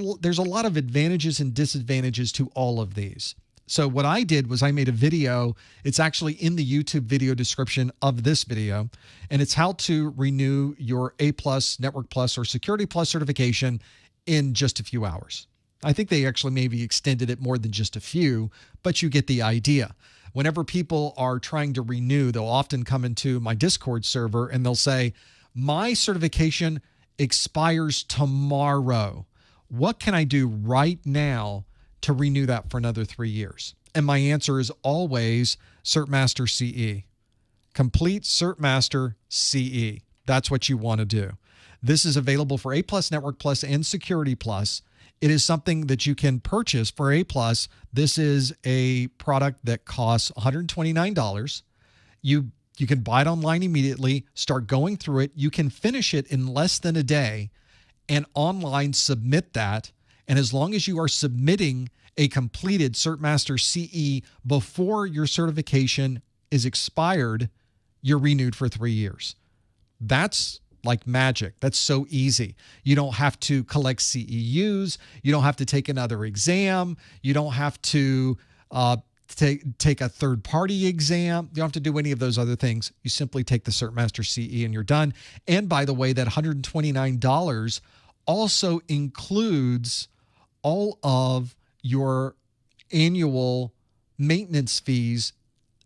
A: lot of advantages and disadvantages to all of these. So what I did was I made a video. It's actually in the YouTube video description of this video, and it's how to renew your A+, Network+, or Security+ certification in just a few hours. I think they actually maybe extended it more than just a few, but you get the idea. Whenever people are trying to renew, they'll often come into my Discord server and they'll say, my certification expires tomorrow. What can I do right now to renew that for another 3 years? And my answer is always CertMaster CE. Complete CertMaster CE. That's what you want to do. This is available for A+, Network+, and Security+. It is something that you can purchase for A+. This is a product that costs $129. You can buy it online immediately, start going through it. You can finish it in less than a day and online submit that. And as long as you are submitting a completed CertMaster CE before your certification is expired, you're renewed for 3 years. That's like magic. That's so easy. You don't have to collect CEUs. You don't have to take another exam. You don't have to take a third-party exam. You don't have to do any of those other things. You simply take the CertMaster CE and you're done. And by the way, that $129 also includes all of your annual maintenance fees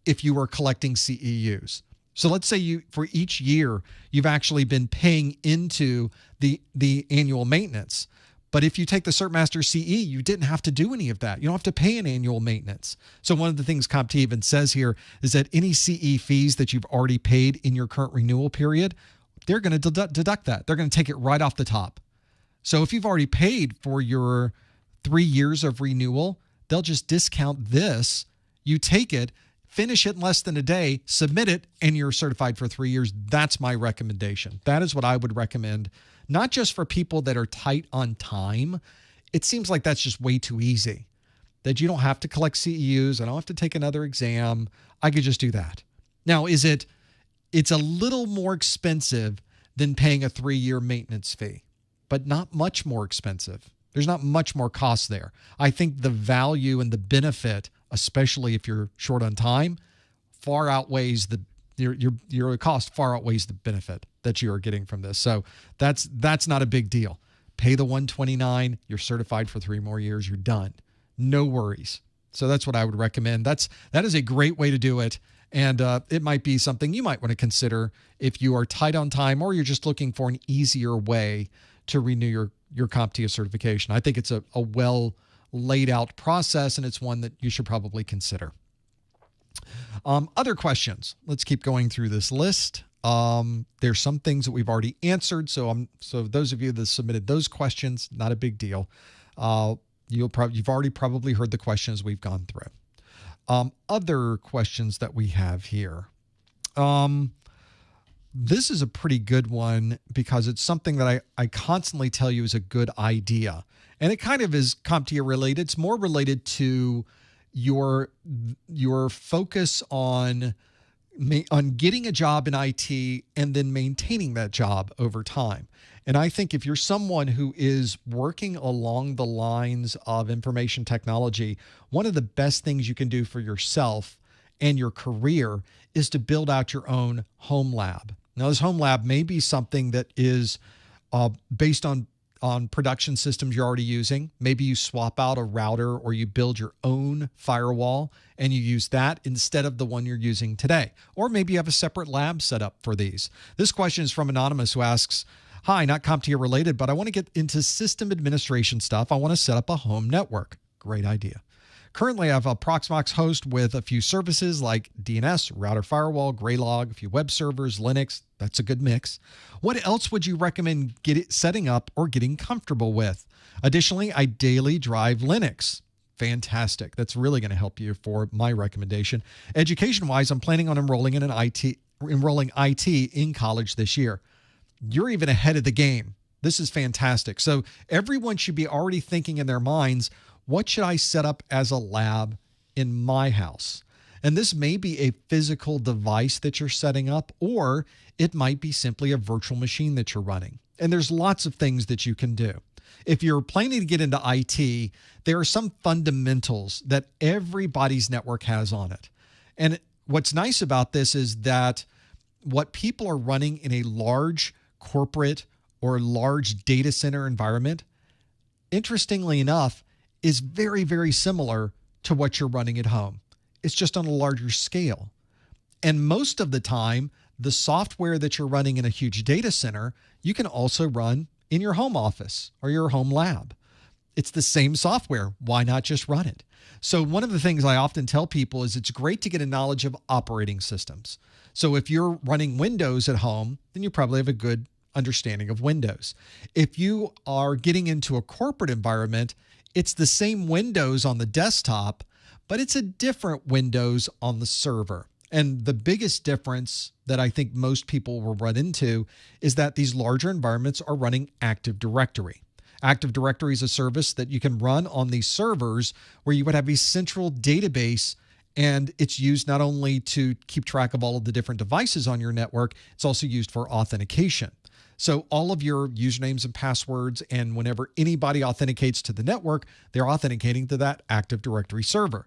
A: if you are collecting CEUs. So let's say for each year, you've actually been paying into the annual maintenance. But if you take the CertMaster CE, you didn't have to do any of that. You don't have to pay an annual maintenance. So one of the things CompTIA even says here is that any CE fees that you've already paid in your current renewal period, they're going to deduct that. They're going to take it right off the top. So if you've already paid for your 3 years of renewal, they'll just discount this. You take it, finish it in less than a day, submit it, and you're certified for 3 years. That's my recommendation. That is what I would recommend, not just for people that are tight on time. It seems like that's just way too easy, that you don't have to collect CEUs. I don't have to take another exam. I could just do that. Now, it's a little more expensive than paying a 3-year maintenance fee, but not much more expensive. There's not much more cost there. I think the value and the benefit, especially if you're short on time, far outweighs your cost far outweighs the benefit that you are getting from this. So that's not a big deal. Pay the $129, you're certified for 3 more years, you're done. No worries. So that's what I would recommend. That is a great way to do it. And it might be something you might want to consider if you are tight on time or you're just looking for an easier way to renew your CompTIA certification. I think it's a well laid out process, and it's one that you should probably consider. Other questions. Let's keep going through this list. There's some things that we've already answered. So those of you that submitted those questions, not a big deal. You've already probably heard the questions we've gone through. Other questions that we have here. This is a pretty good one because it's something that I constantly tell you is a good idea. And it kind of is CompTIA related. It's more related to your focus on getting a job in IT and then maintaining that job over time. And I think if you're someone who is working along the lines of information technology, one of the best things you can do for yourself and your career is to build out your own home lab. Now, this home lab may be something that is based on production systems you're already using. Maybe you swap out a router or you build your own firewall and you use that instead of the one you're using today. Or maybe you have a separate lab set up for these. This question is from Anonymous, who asks, hi, not CompTIA related, but I want to get into system administration stuff. I want to set up a home network. Great idea. Currently, I have a Proxmox host with a few services like DNS, Router+Firewall, Graylog, a few web servers, Linux. That's a good mix. What else would you recommend setting up or getting comfortable with? Additionally, I daily drive Linux. Fantastic. That's really going to help you for my recommendation. Education-wise, I'm planning on enrolling IT in college this year. You're even ahead of the game. This is fantastic. So everyone should be already thinking in their minds, what should I set up as a lab in my house? And this may be a physical device that you're setting up, or it might be simply a virtual machine that you're running. And there's lots of things that you can do. If you're planning to get into IT, there are some fundamentals that everybody's network has on it. And what's nice about this is that what people are running in a large corporate or large data center environment, interestingly enough, is very, very similar to what you're running at home. It's just on a larger scale. And most of the time, the software that you're running in a huge data center, you can also run in your home office or your home lab. It's the same software. Why not just run it? So one of the things I often tell people is it's great to get a knowledge of operating systems. So if you're running Windows at home, then you probably have a good understanding of Windows. If you are getting into a corporate environment, it's the same Windows on the desktop, but it's a different Windows on the server. And the biggest difference that I think most people will run into is that these larger environments are running Active Directory. Active Directory is a service that you can run on these servers where you would have a central database, and it's used not only to keep track of all of the different devices on your network, it's also used for authentication. So all of your usernames and passwords, and whenever anybody authenticates to the network, they're authenticating to that Active Directory server.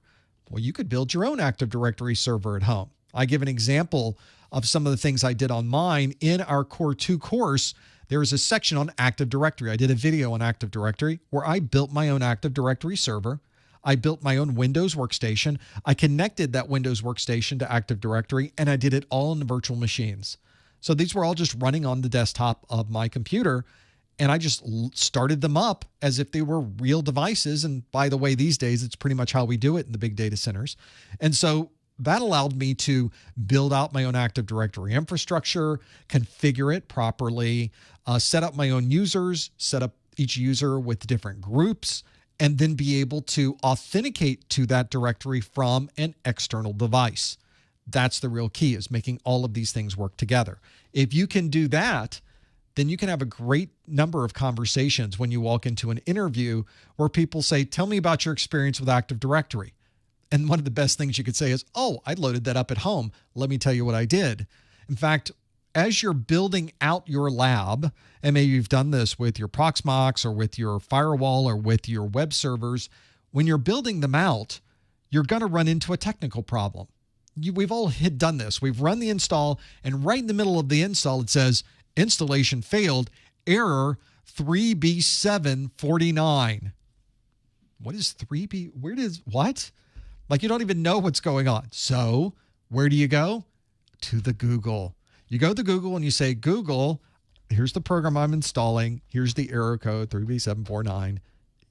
A: Well, you could build your own Active Directory server at home. I give an example of some of the things I did on mine. In our Core 2 course, there is a section on Active Directory. I did a video on Active Directory where I built my own Active Directory server. I built my own Windows workstation. I connected that Windows workstation to Active Directory, and I did it all in the virtual machines. So these were all just running on the desktop of my computer, and I just started them up as if they were real devices. And by the way, these days, it's pretty much how we do it in the big data centers. And so that allowed me to build out my own Active Directory infrastructure, configure it properly, set up my own users, set up each user with different groups, and then be able to authenticate to that directory from an external device. That's the real key, is making all of these things work together. If you can do that, then you can have a great number of conversations when you walk into an interview where people say, tell me about your experience with Active Directory. And one of the best things you could say is, oh, I loaded that up at home. Let me tell you what I did. In fact, as you're building out your lab, and maybe you've done this with your Proxmox or with your firewall or with your web servers, when you're building them out, you're going to run into a technical problem. We've all done this. We've run the install, and right in the middle of the install, it says, installation failed, error 3B749. What is 3B? What? Like you don't even know what's going on. So where do you go? To the Google. You go to Google and you say, Google, here's the program I'm installing. Here's the error code 3B749.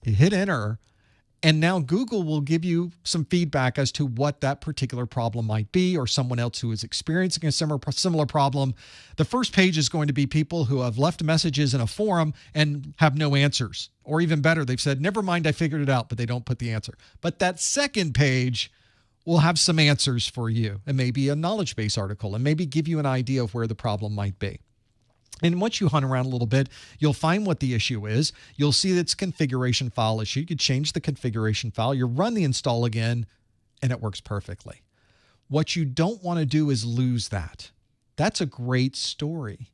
A: You hit enter. And now Google will give you some feedback as to what that particular problem might be, or someone else who is experiencing a similar problem. The first page is going to be people who have left messages in a forum and have no answers. Or even better, they've said, never mind, I figured it out, but they don't put the answer. But that second page will have some answers for you, and maybe a knowledge base article, and maybe give you an idea of where the problem might be. And once you hunt around a little bit, you'll find what the issue is. You'll see that it's configuration file issue. You change the configuration file, you run the install again, and it works perfectly. What you don't want to do is lose that. That's a great story.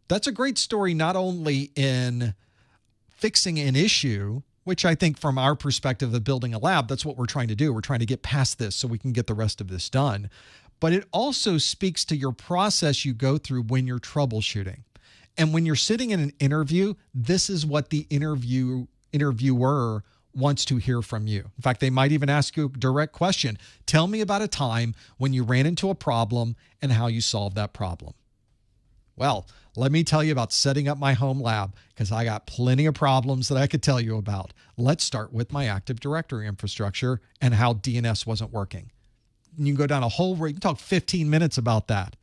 A: That's a great story not only in fixing an issue, which I think from our perspective of building a lab, that's what we're trying to do. We're trying to get past this so we can get the rest of this done. But it also speaks to your process you go through when you're troubleshooting. And when you're sitting in an interview, this is what the interviewer wants to hear from you. In fact, they might even ask you a direct question. Tell me about a time when you ran into a problem and how you solved that problem. Well, let me tell you about setting up my home lab, because I got plenty of problems that I could tell you about. Let's start with my Active Directory infrastructure and how DNS wasn't working. You can go down a whole, you can talk 15 minutes about that.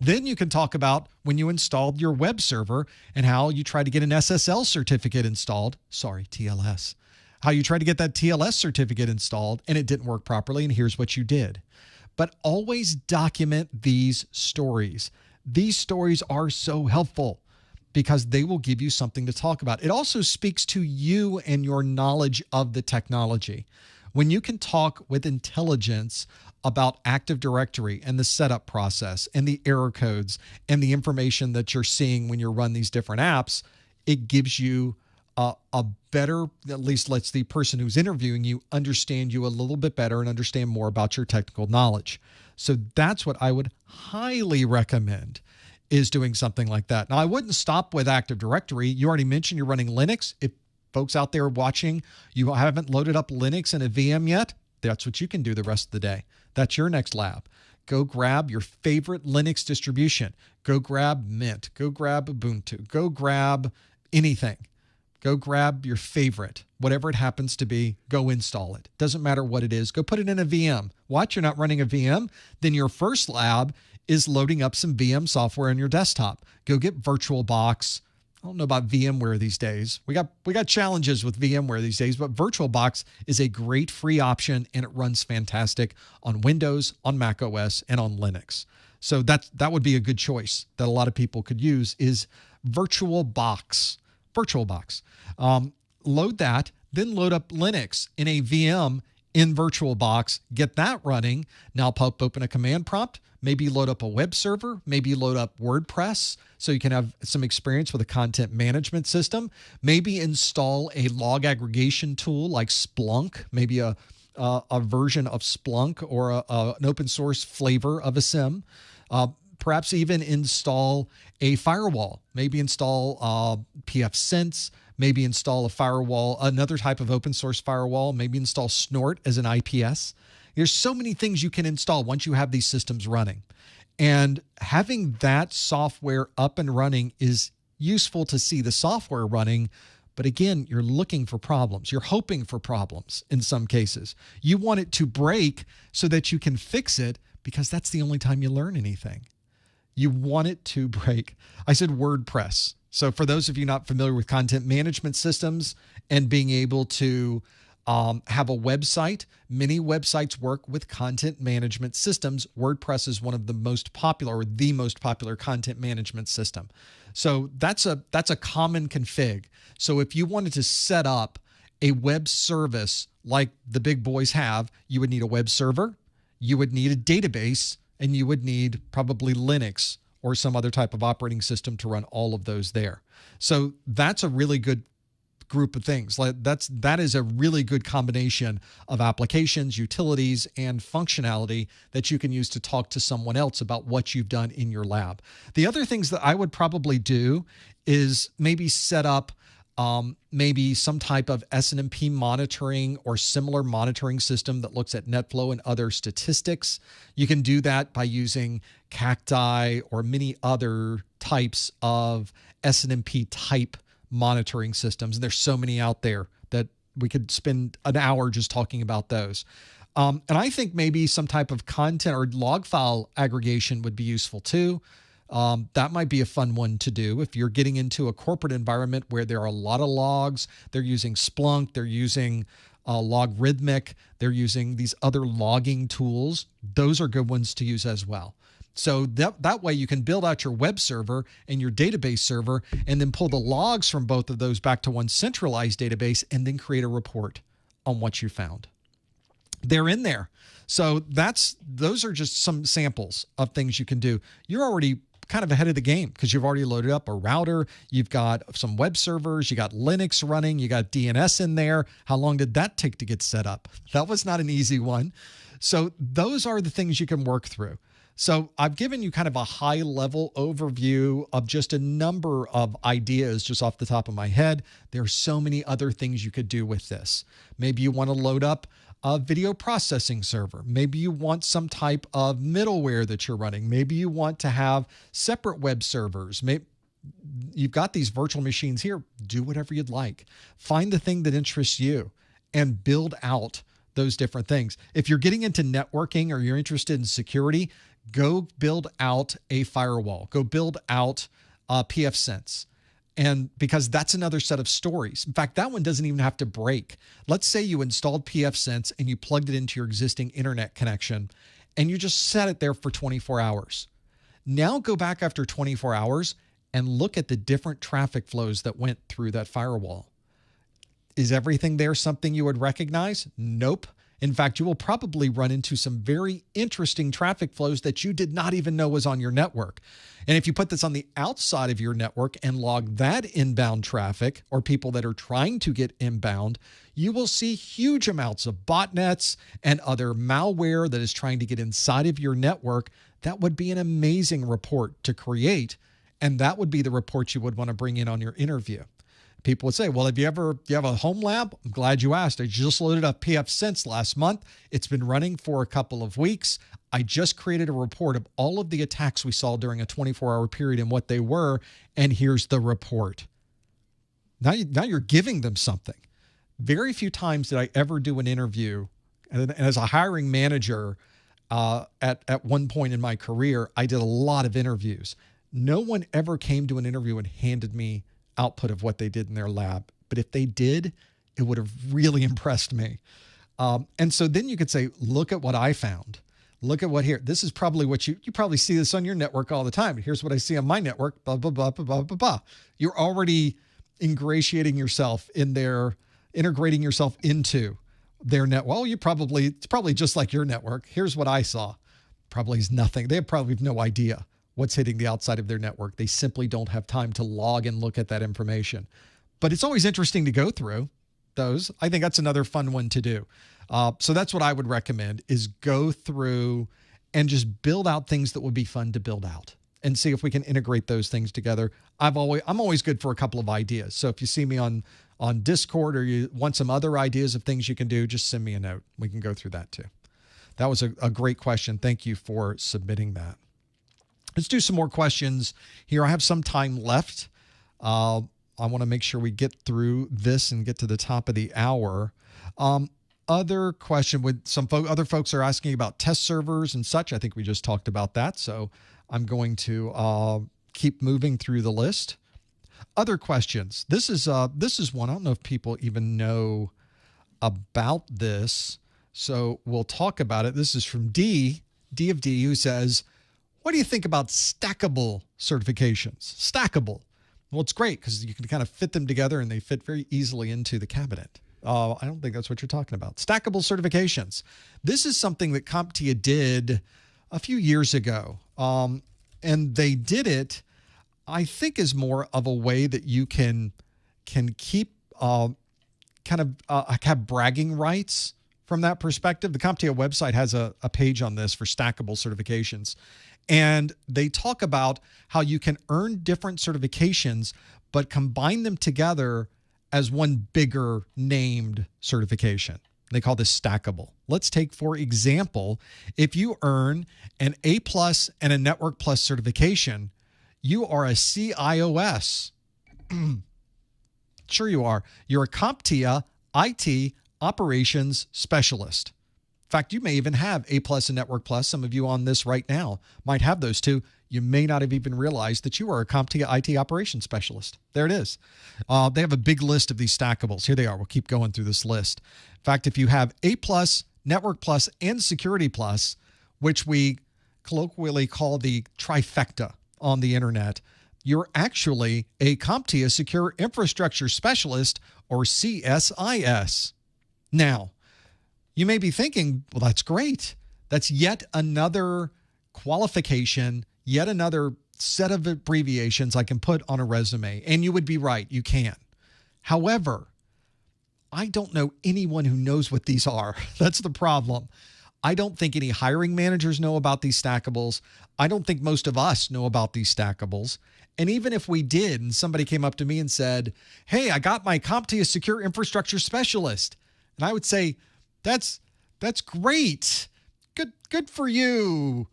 A: Then you can talk about when you installed your web server and how you tried to get an SSL certificate installed. Sorry, TLS. How you tried to get that TLS certificate installed and it didn't work properly, and here's what you did. But always document these stories. These stories are so helpful because they will give you something to talk about. It also speaks to you and your knowledge of the technology. When you can talk with intelligence about Active Directory and the setup process and the error codes and the information that you're seeing when you run these different apps, it gives you a better, at least lets the person who's interviewing you understand you a little bit better and understand more about your technical knowledge. So that's what I would highly recommend, is doing something like that. Now, I wouldn't stop with Active Directory. You already mentioned you're running Linux. If folks out there watching, you haven't loaded up Linux in a VM yet, that's what you can do the rest of the day. That's your next lab. Go grab your favorite Linux distribution. Go grab Mint. Go grab Ubuntu. Go grab anything. Go grab your favorite, whatever it happens to be. Go install it. Doesn't matter what it is. Go put it in a VM. Watch, you're not running a VM. Then your first lab is loading up some VM software on your desktop. Go get VirtualBox. I don't know about VMware these days. We got challenges with VMware these days, but VirtualBox is a great free option, and it runs fantastic on Windows, on Mac OS, and on Linux. So that would be a good choice that a lot of people could use, is VirtualBox. VirtualBox. Load that, then load up Linux in a VM in VirtualBox. Get that running. Now pop open a command prompt. Maybe load up a web server, maybe load up WordPress so you can have some experience with a content management system. Maybe install a log aggregation tool like Splunk, maybe a version of Splunk or an open source flavor of a SIM. Perhaps even install a firewall, maybe install pfSense, maybe install a firewall, another type of open source firewall, maybe install Snort as an IPS. There's so many things you can install once you have these systems running. And having that software up and running is useful to see the software running. But again, you're looking for problems. You're hoping for problems in some cases. You want it to break so that you can fix it, because that's the only time you learn anything. You want it to break. I said WordPress. So for those of you not familiar with content management systems and being able to have a website, many websites work with content management systems. WordPress is one of the most popular, or the most popular content management system. So that's a common config. So if you wanted to set up a web service like the big boys have, you would need a web server, you would need a database, and you would need probably Linux or some other type of operating system to run all of those there. So that's a really good group of things. That is a really good combination of applications, utilities, and functionality that you can use to talk to someone else about what you've done in your lab. The other things that I would probably do is maybe set up maybe some type of SNMP monitoring or similar monitoring system that looks at NetFlow and other statistics. You can do that by using CompTIA or many other types of SNMP type monitoring systems. And there's so many out there that we could spend an hour just talking about those. And I think maybe some type of content or log file aggregation would be useful too. That might be a fun one to do if you're getting into a corporate environment where there are a lot of logs. They're using Splunk, they're using Logarithmic, they're using these other logging tools. Those are good ones to use as well. So that way you can build out your web server and your database server and then pull the logs from both of those back to one centralized database and then create a report on what you found. They're in there. So those are just some samples of things you can do. You're already kind of ahead of the game because you've already loaded up a router. You've got some web servers. You got Linux running. You got DNS in there. How long did that take to get set up? That was not an easy one. So those are the things you can work through. So I've given you kind of a high-level overview of just a number of ideas just off the top of my head. There are so many other things you could do with this. Maybe you want to load up a video processing server. Maybe you want some type of middleware that you're running. Maybe you want to have separate web servers. Maybe you've got these virtual machines here. Do whatever you'd like. Find the thing that interests you and build out those different things. If you're getting into networking or you're interested in security, go build out a firewall. Go build out pfSense. And because that's another set of stories. In fact, that one doesn't even have to break. Let's say you installed pfSense and you plugged it into your existing internet connection and you just set it there for 24 hours. Now go back after 24 hours and look at the different traffic flows that went through that firewall. Is everything there something you would recognize? Nope. In fact, you will probably run into some very interesting traffic flows that you did not even know was on your network. And if you put this on the outside of your network and log that inbound traffic or people that are trying to get inbound, you will see huge amounts of botnets and other malware that is trying to get inside of your network. That would be an amazing report to create. And that would be the report you would want to bring in on your interview. People would say, well, do you have a home lab? I'm glad you asked. I just loaded up pfSense last month. It's been running for a couple of weeks. I just created a report of all of the attacks we saw during a 24-hour period and what they were, and here's the report. Now you're giving them something. Very few times did I ever do an interview, and as a hiring manager at one point in my career, I did a lot of interviews. No one ever came to an interview and handed me output of what they did in their lab. But if they did, it would have really impressed me. And so then you could say, look at what I found. Look at what here. This is probably what you probably see this on your network all the time. Here's what I see on my network, blah, blah, blah, blah, blah, blah, blah. You're already ingratiating yourself in their, integrating yourself into their net. Well, it's probably just like your network. Here's what I saw. Probably is nothing. They probably have no idea what's hitting the outside of their network. They simply don't have time to log and look at that information. But it's always interesting to go through those. I think that's another fun one to do. So that's what I would recommend, is go through and just build out things that would be fun to build out and see if we can integrate those things together. I'm always good for a couple of ideas. So if you see me on Discord or you want some other ideas of things you can do, just send me a note. We can go through that too. That was a great question. Thank you for submitting that. Let's do some more questions here. I have some time left. I want to make sure we get through this and get to the top of the hour. Other question with other folks are asking about test servers and such. I think we just talked about that. So I'm going to keep moving through the list. Other questions. This is one. I don't know if people even know about this. So we'll talk about it. This is from D of D, who says, what do you think about stackable certifications? Stackable. Well, it's great because you can kind of fit them together and they fit very easily into the cabinet. I don't think that's what you're talking about. Stackable certifications. This is something that CompTIA did a few years ago. And they did it, I think, is more of a way that you can keep have bragging rights from that perspective. The CompTIA website has a page on this for stackable certifications. And they talk about how you can earn different certifications, but combine them together as one bigger named certification. They call this stackable. Let's take, for example, if you earn an A+ and a Network Plus certification, you are a CIOS. Sure you are. You're a CompTIA IT Operations Specialist. In fact, you may even have A+ and Network Plus. Some of you on this right now might have those two. You may not have even realized that you are a CompTIA IT Operations Specialist. There it is. They have a big list of these stackables. Here they are. We'll keep going through this list. In fact, if you have A+, Network Plus, and Security Plus, which we colloquially call the trifecta on the internet, you're actually a CompTIA Secure Infrastructure Specialist, or CSIS. Now, you may be thinking, well, that's great. That's yet another qualification, yet another set of abbreviations I can put on a resume. And you would be right, you can. However, I don't know anyone who knows what these are. That's the problem. I don't think any hiring managers know about these stackables. I don't think most of us know about these stackables. And even if we did, and somebody came up to me and said, hey, I got my CompTIA Secure Infrastructure Specialist. And I would say, that's great. Good for you.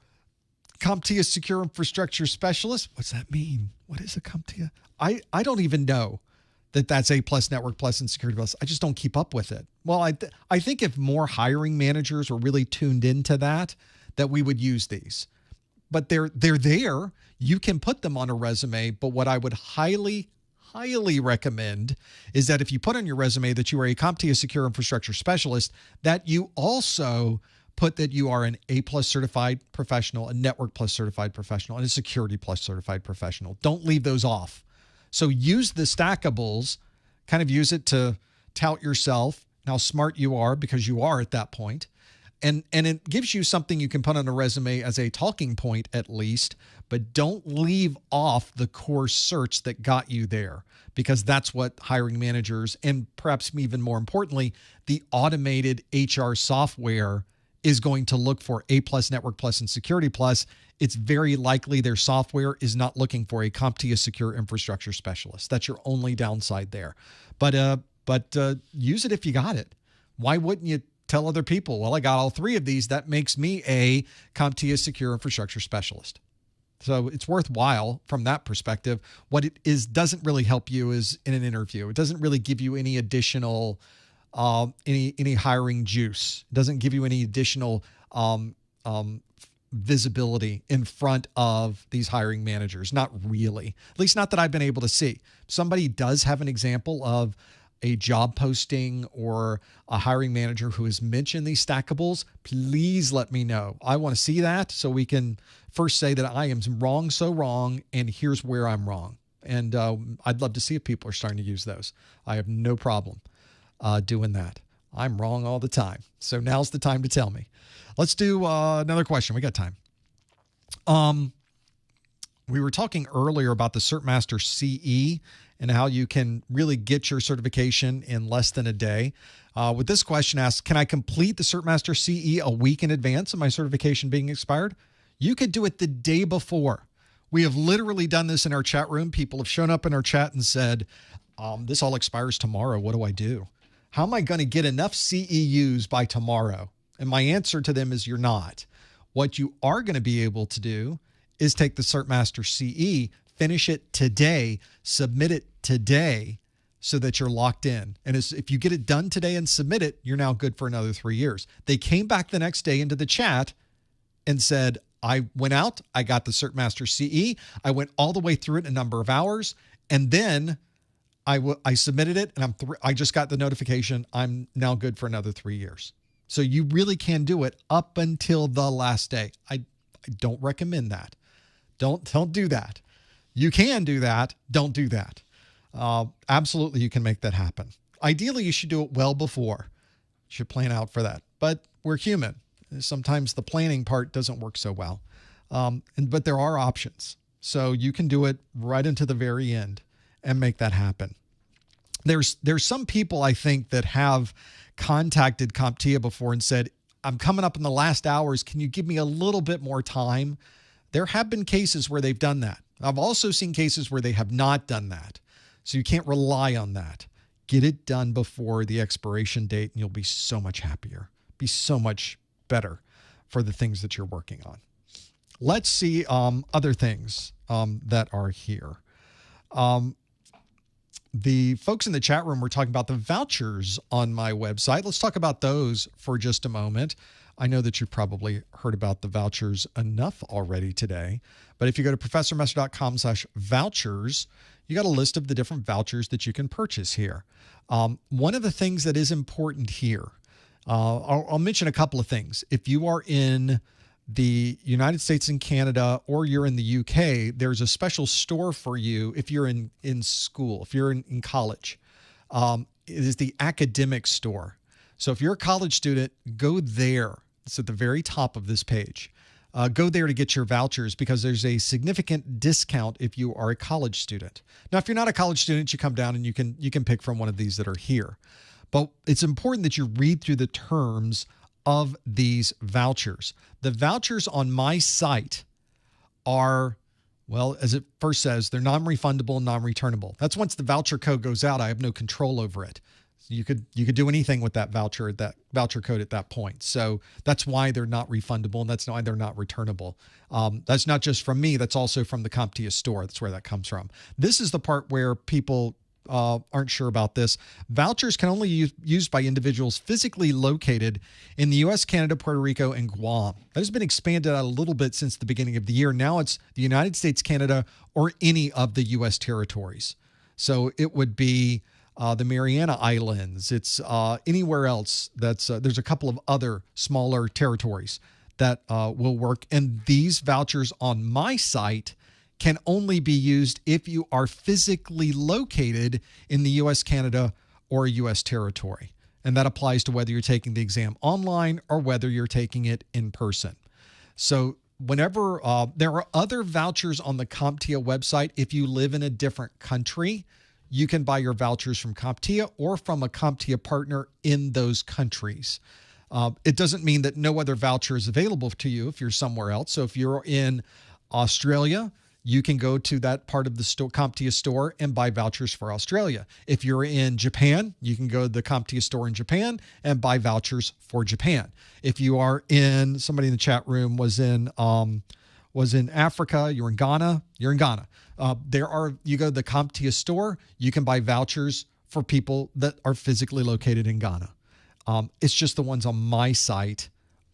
A: CompTIA Secure Infrastructure Specialist. What's that mean? What is a CompTIA? I don't even know that that's A+, Network Plus, and Security Plus. I just don't keep up with it. Well, I think if more hiring managers were really tuned into that we would use these. But they're there. You can put them on a resume. But what I would highly recommend is that if you put on your resume that you are a CompTIA Secure Infrastructure Specialist, that you also put that you are an A+ certified professional, a Network Plus certified professional, and a Security Plus certified professional. Don't leave those off. So use the stackables, kind of use it to tout yourself and how smart you are, because you are at that point. And it gives you something you can put on a resume as a talking point at least, but don't leave off the core certs that got you there, because that's what hiring managers, and perhaps even more importantly, the automated HR software is going to look for A+, Network Plus, and Security Plus. It's very likely their software is not looking for a CompTIA Secure Infrastructure Specialist. That's your only downside there. But use it if you got it. Why wouldn't you tell other people, well, I got all three of these. That makes me a CompTIA Secure Infrastructure Specialist. So it's worthwhile from that perspective. What it is doesn't really help you is in an interview. It doesn't really give you any additional any hiring juice. It doesn't give you any additional visibility in front of these hiring managers. Not really. At least not that I've been able to see. If somebody does have an example of a job posting or a hiring manager who has mentioned these stackables, please let me know. I want to see that so we can first say that I am wrong, so wrong, and here's where I'm wrong. And I'd love to see if people are starting to use those. I have no problem doing that. I'm wrong all the time. So now's the time to tell me. Let's do another question. We got time. We were talking earlier about the CertMaster CE and how you can really get your certification in less than a day. With this question asks, can I complete the CertMaster CE a week in advance of my certification being expired? You could do it the day before. We have literally done this in our chat room. People have shown up in our chat and said, this all expires tomorrow. What do I do? How am I going to get enough CEUs by tomorrow? And my answer to them is you're not. What you are going to be able to do is take the CertMaster CE, finish it today, submit it today so that you're locked in. And if you get it done today and submit it, you're now good for another 3 years. They came back the next day into the chat and said, I went out, I got the CertMaster CE, I went all the way through it in a number of hours, and then I submitted it, and I just got the notification, I'm now good for another 3 years. So you really can do it up until the last day. I don't recommend that. Don't do that. You can do that. Don't do that. Absolutely, you can make that happen. Ideally, you should do it well before. You should plan out for that. But we're human. Sometimes the planning part doesn't work so well. But there are options. So you can do it right into the very end and make that happen. There's some people, I think, that have contacted CompTIA before and said, I'm coming up in the last hours. Can you give me a little bit more time? There have been cases where they've done that. I've also seen cases where they have not done that. So you can't rely on that. Get it done before the expiration date, and you'll be so much happier, be so much better for the things that you're working on. Let's see other things that are here. The folks in the chat room were talking about the vouchers on my website. Let's talk about those for just a moment. I know that you've probably heard about the vouchers enough already today, but if you go to professormaster.com/vouchers, you got a list of the different vouchers that you can purchase here. One of the things that is important here, I'll mention a couple of things. If you are in the United States and Canada, or you're in the UK, there's a special store for you if you're in school, if you're in college. It is the academic store. So if you're a college student, go there. It's at the very top of this page. Go there to get your vouchers because there's a significant discount if you are a college student. Now, if you're not a college student, you come down and you can pick from one of these that are here. But it's important that you read through the terms of these vouchers. The vouchers on my site are, well, as it first says, they're non-refundable, non-returnable. That's once the voucher code goes out, I have no control over it. You could do anything with that voucher code at that point. So that's why they're not refundable, and that's why they're not returnable. That's not just from me. That's also from the CompTIA store. That's where that comes from. This is the part where people aren't sure about this. Vouchers can only be used by individuals physically located in the U.S., Canada, Puerto Rico, and Guam. That has been expanded out a little bit since the beginning of the year. Now it's the United States, Canada, or any of the U.S. territories. So it would be the Mariana Islands. It's anywhere else that's there's a couple of other smaller territories that will work. And these vouchers on my site can only be used if you are physically located in the U.S., Canada, or a U.S. territory. And that applies to whether you're taking the exam online or whether you're taking it in person. So whenever there are other vouchers on the CompTIA website, if you live in a different country, you can buy your vouchers from CompTIA or from a CompTIA partner in those countries. It doesn't mean that no other voucher is available to you if you're somewhere else. So if you're in Australia, you can go to that part of the CompTIA store and buy vouchers for Australia. If you're in Japan, you can go to the CompTIA store in Japan and buy vouchers for Japan. If you are in, somebody in the chat room was in Africa, you're in Ghana, you're in Ghana. You go to the CompTIA store, you can buy vouchers for people that are physically located in Ghana. It's just the ones on my site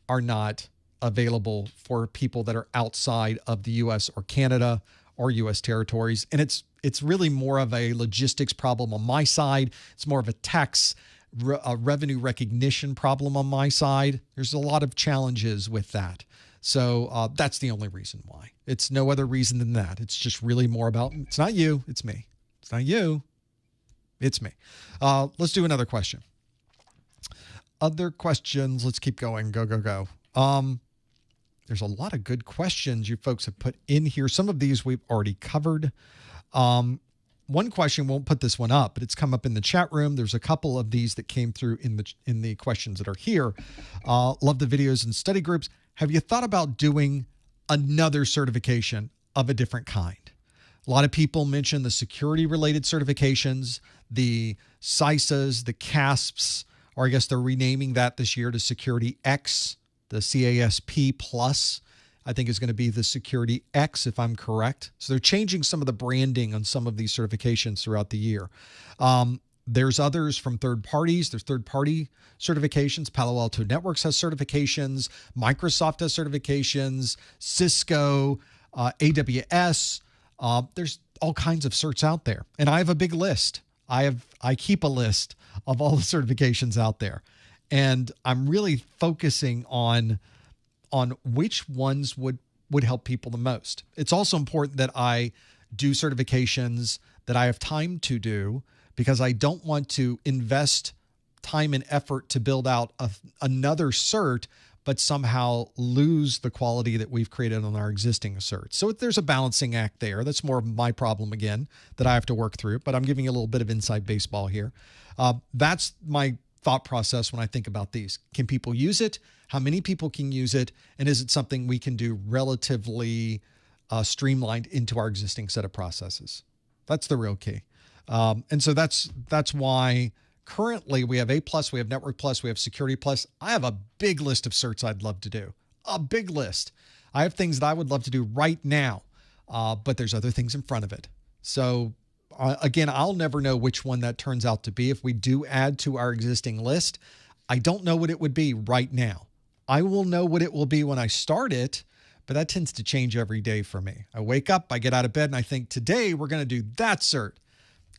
A: are not available for people that are outside of the U.S. or Canada or U.S. territories. And it's really more of a logistics problem on my side. It's more of a tax revenue recognition problem on my side. There's a lot of challenges with that. So that's the only reason why. It's no other reason than that. It's just really more about, it's not you, it's me. It's not you, it's me. Let's do another question. Other questions. Let's keep going. Go, go, go. There's a lot of good questions you folks have put in here. Some of these we've already covered. One question, won't put this one up, but it's come up in the chat room. There's a couple of these that came through in the questions that are here. Love the videos and study groups. Have you thought about doing another certification of a different kind? A lot of people mention the security-related certifications, the CISAs, the CASPs, or I guess they're renaming that this year to Security X. The CASP Plus, I think, is going to be the Security X, if I'm correct. So they're changing some of the branding on some of these certifications throughout the year. There's others from third parties. There's third-party certifications. Palo Alto Networks has certifications. Microsoft has certifications. Cisco, AWS. There's all kinds of certs out there. And I have a big list. I keep a list of all the certifications out there. And I'm really focusing on which ones would help people the most. It's also important that I do certifications that I have time to do, because I don't want to invest time and effort to build out another cert, but somehow lose the quality that we've created on our existing certs. So there's a balancing act there. That's more of my problem, again, that I have to work through. But I'm giving you a little bit of inside baseball here. That's my thought process when I think about these. Can people use it? How many people can use it? And is it something we can do relatively streamlined into our existing set of processes? That's the real key. And so that's why currently we have A+, we have Network+, we have Security+. I have a big list of certs I'd love to do, a big list. I have things that I would love to do right now, but there's other things in front of it. So again, I'll never know which one that turns out to be. If we do add to our existing list, I don't know what it would be right now. I will know what it will be when I start it, but that tends to change every day for me. I wake up, I get out of bed, and I think, today we're going to do that cert.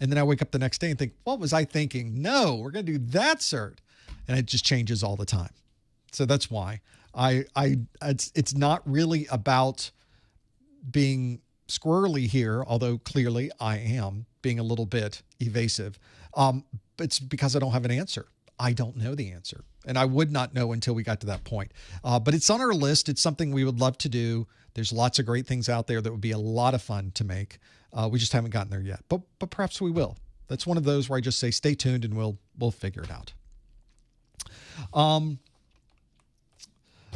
A: And then I wake up the next day and think, what was I thinking? No, we're going to do that cert. And it just changes all the time. So that's why it's not really about being squirrely here, although clearly I am being a little bit evasive. It's because I don't have an answer. I don't know the answer. And I would not know until we got to that point. But it's on our list. It's something we would love to do. There's lots of great things out there that would be a lot of fun to make. We just haven't gotten there yet, but perhaps we will. That's one of those where I just say, stay tuned and we'll figure it out.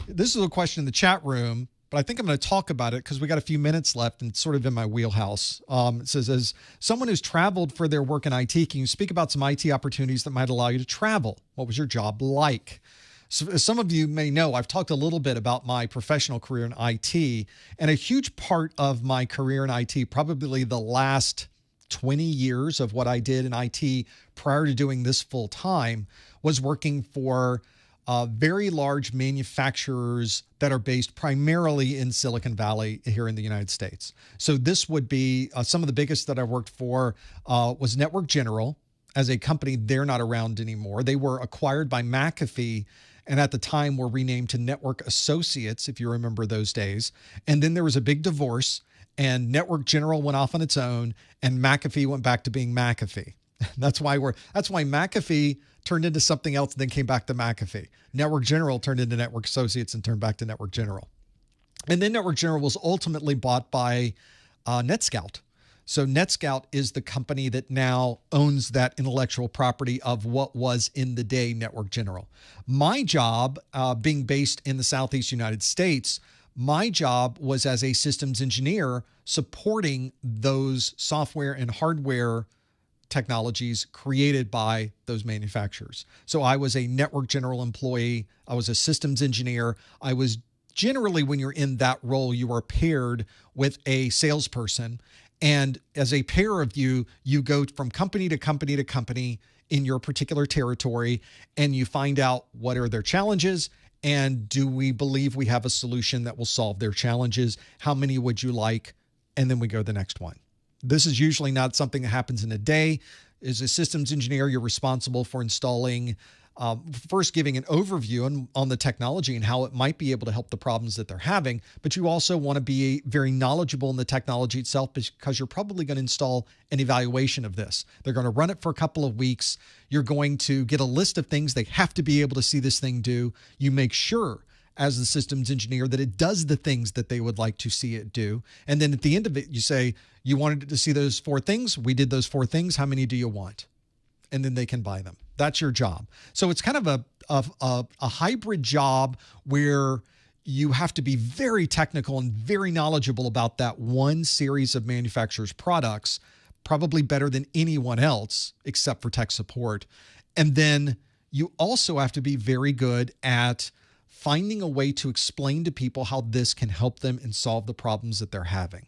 A: This is a question in the chat room, but I think I'm going to talk about it because we got a few minutes left and it's sort of in my wheelhouse. It says, as someone who's traveled for their work in IT, can you speak about some IT opportunities that might allow you to travel? What was your job like? So as some of you may know, I've talked a little bit about my professional career in IT, and a huge part of my career in IT, probably the last 20 years of what I did in IT prior to doing this full time, was working for very large manufacturers that are based primarily in Silicon Valley here in the United States. So this would be some of the biggest that I worked for was Network General. As a company, they're not around anymore. They were acquired by McAfee, and at the time were renamed to Network Associates, if you remember those days. And then there was a big divorce, and Network General went off on its own, and McAfee went back to being McAfee. That's why McAfee turned into something else and then came back to McAfee. Network General turned into Network Associates and turned back to Network General. And then Network General was ultimately bought by NetScout. So NetScout is the company that now owns that intellectual property of what was in the day Network General. My job, being based in the Southeast United States, my job was as a systems engineer supporting those software and hardware technologies created by those manufacturers. So I was a Network General employee. I was a systems engineer. I was generally, when you're in that role, you are paired with a salesperson. And as a pair of you, you go from company to company to company in your particular territory, and you find out what are their challenges, and do we believe we have a solution that will solve their challenges? How many would you like? And then we go to the next one. This is usually not something that happens in a day. As a systems engineer, you're responsible for installing, first giving an overview on the technology and how it might be able to help the problems that they're having, but you also want to be very knowledgeable in the technology itself because you're probably going to install an evaluation of this. They're going to run it for a couple of weeks. You're going to get a list of things they have to be able to see this thing do. You make sure as the systems engineer that it does the things that they would like to see it do. And then at the end of it, you say, you wanted it to see those 4 things. We did those 4 things. How many do you want? And then they can buy them. That's your job. So it's kind of a hybrid job where you have to be very technical and very knowledgeable about that one series of manufacturers' products, probably better than anyone else except for tech support. And then you also have to be very good at finding a way to explain to people how this can help them and solve the problems that they're having.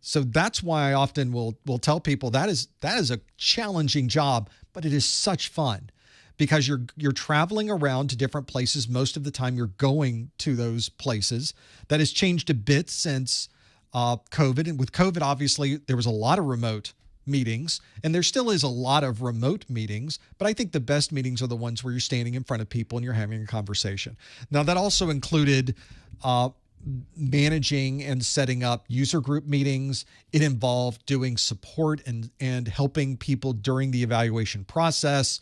A: So that's why I often will tell people that is a challenging job, but it is such fun because you're traveling around to different places. Most of the time you're going to those places. That has changed a bit since COVID. And with COVID, obviously, there was a lot of remote meetings, and there still is a lot of remote meetings, but I think the best meetings are the ones where you're standing in front of people and you're having a conversation. Now, that also included managing and setting up user group meetings. It involved doing support and helping people during the evaluation process.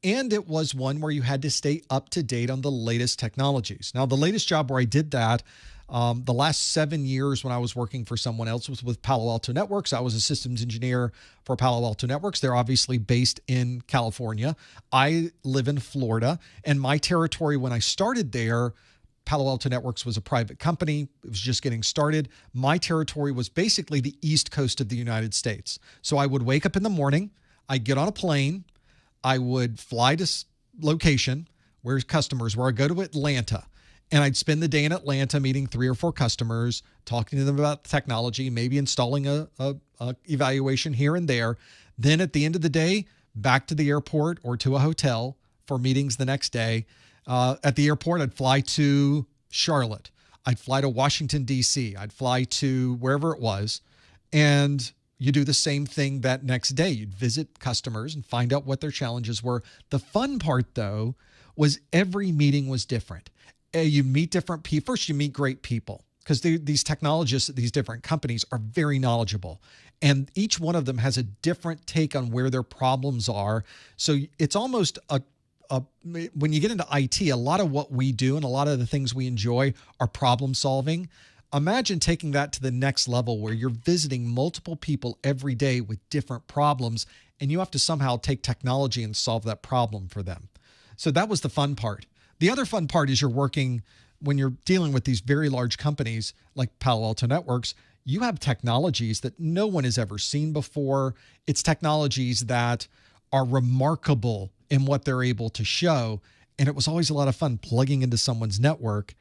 A: And it was one where you had to stay up to date on the latest technologies. Now, the latest job where I did that, the last 7 years when I was working for someone else was with Palo Alto Networks. I was a systems engineer for Palo Alto Networks. They're obviously based in California. I live in Florida, and my territory when I started there Palo Alto Networks was a private company. It was just getting started. My territory was basically the East Coast of the United States. So I would wake up in the morning, I'd get on a plane, I would fly to location where customers were. I'd go to Atlanta, and I'd spend the day in Atlanta meeting 3 or 4 customers, talking to them about the technology, maybe installing a evaluation here and there. Then at the end of the day, back to the airport or to a hotel for meetings the next day. At the airport, I'd fly to Charlotte. I'd fly to Washington, D.C. I'd fly to wherever it was. And you do the same thing that next day. You'd visit customers and find out what their challenges were. The fun part, though, was every meeting was different. You meet different people. First, you meet great people, because these technologists at these different companies are very knowledgeable. And each one of them has a different take on where their problems are. So it's almost when you get into IT, a lot of what we do and a lot of the things we enjoy are problem solving. Imagine taking that to the next level where you're visiting multiple people every day with different problems, and you have to somehow take technology and solve that problem for them. So that was the fun part. The other fun part is you're working, when you're dealing with these very large companies like Palo Alto Networks, you have technologies that no one has ever seen before. It's technologies that are remarkable in what they're able to show. And it was always a lot of fun plugging into someone's network,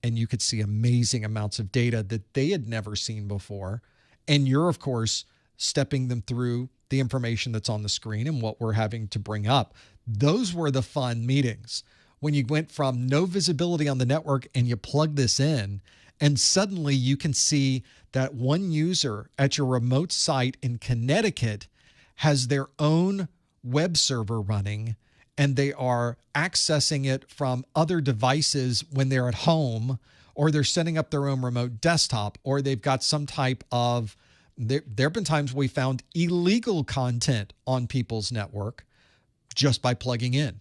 A: and you could see amazing amounts of data that they had never seen before. And you're, of course, stepping them through the information that's on the screen and what we're having to bring up. Those were the fun meetings, when you went from no visibility on the network and you plug this in, and suddenly you can see that one user at your remote site in Connecticut has their own web server running, and they are accessing it from other devices when they're at home, or they're setting up their own remote desktop, or they've got some type of, there have been times we found illegal content on people's network just by plugging in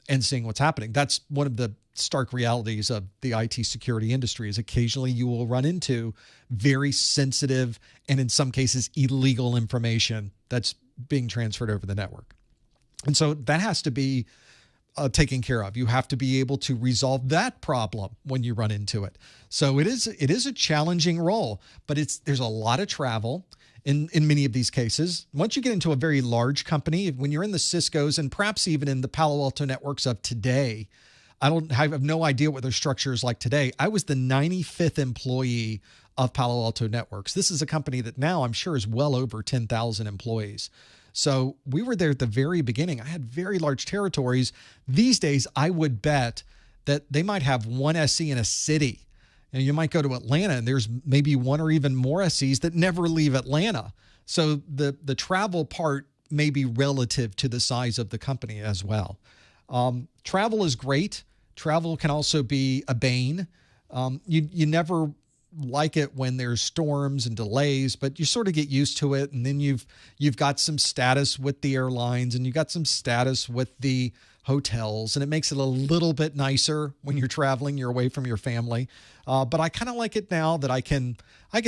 A: and seeing what's happening. That's one of the stark realities of the IT security industry, is occasionally you will run into very sensitive and in some cases illegal information that's being transferred over the network. And so that has to be taken care of. You have to be able to resolve that problem when you run into it. So it is a challenging role, but there's a lot of travel in many of these cases. Once you get into a very large company, when you're in the Ciscos and perhaps even in the Palo Alto Networks of today, I have no idea what their structure is like today. I was the 95th employee of Palo Alto Networks. This is a company that now I'm sure is well over 10,000 employees. So we were there at the very beginning. I had very large territories. These days, I would bet that they might have one SE in a city. And you might go to Atlanta and there's maybe one or even more SEs that never leave Atlanta. So the travel part may be relative to the size of the company as well. Travel is great. Travel can also be a bane. You never like it when there's storms and delays, but you sort of get used to it. And then you've got some status with the airlines, and you got some status with the hotels, and it makes it a little bit nicer when you're traveling, you're away from your family. But I kind of like it now that I can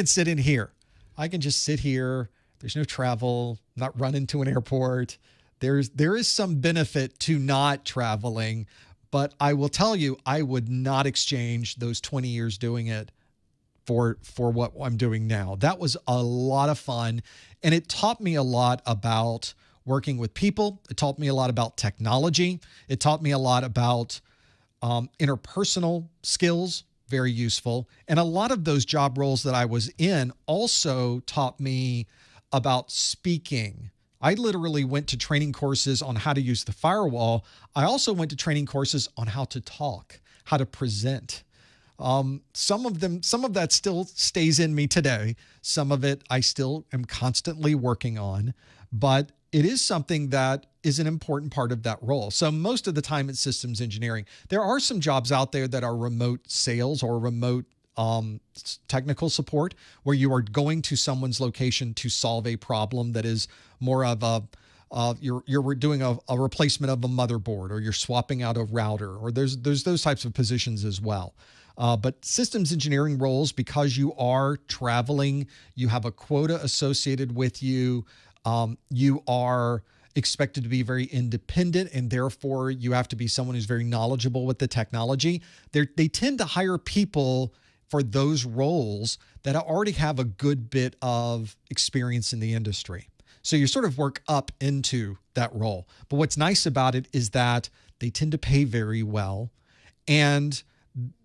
A: sit in here. I can just sit here. There's no travel, not run into an airport. There is some benefit to not traveling, but I will tell you, I would not exchange those 20 years doing it for what I'm doing now. That was a lot of fun, and it taught me a lot about working with people. It taught me a lot about technology. It taught me a lot about interpersonal skills, very useful. And a lot of those job roles that I was in also taught me about speaking. I literally went to training courses on how to use the firewall. I also went to training courses on how to talk, how to present. Some of that still stays in me today. Some of it I still am constantly working on, but it is something that is an important part of that role. So most of the time it's systems engineering. There are some jobs out there that are remote sales or remote technical support, where you are going to someone's location to solve a problem that is more of you're doing a replacement of a motherboard, or you're swapping out a router, or there's those types of positions as well. But systems engineering roles, because you are traveling, you have a quota associated with you. expected to be very independent, and therefore you have to be someone who's very knowledgeable with the technology. They tend to hire people for those roles that already have a good bit of experience in the industry. So you sort of work up into that role. But what's nice about it is that they tend to pay very well. And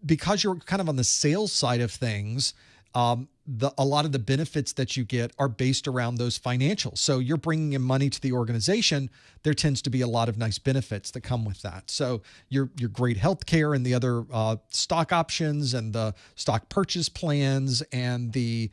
A: because you're kind of on the sales side of things, a lot of the benefits that you get are based around those financials. So you're bringing in money to the organization. There tends to be a lot of nice benefits that come with that. So your great healthcare and the other stock options and the stock purchase plans and the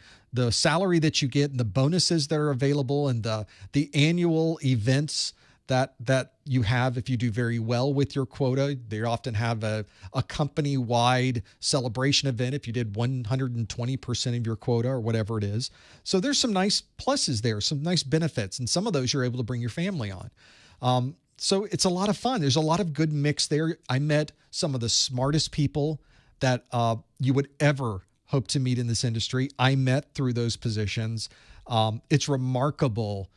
A: salary that you get and the bonuses that are available and the annual events that you have if you do very well with your quota. They often have a company-wide celebration event if you did 120% of your quota or whatever it is. So there's some nice pluses there, some nice benefits, and some of those you're able to bring your family on. So it's a lot of fun. There's a lot of good mix there. I met some of the smartest people that you would ever hope to meet in this industry. I met through those positions. It's remarkable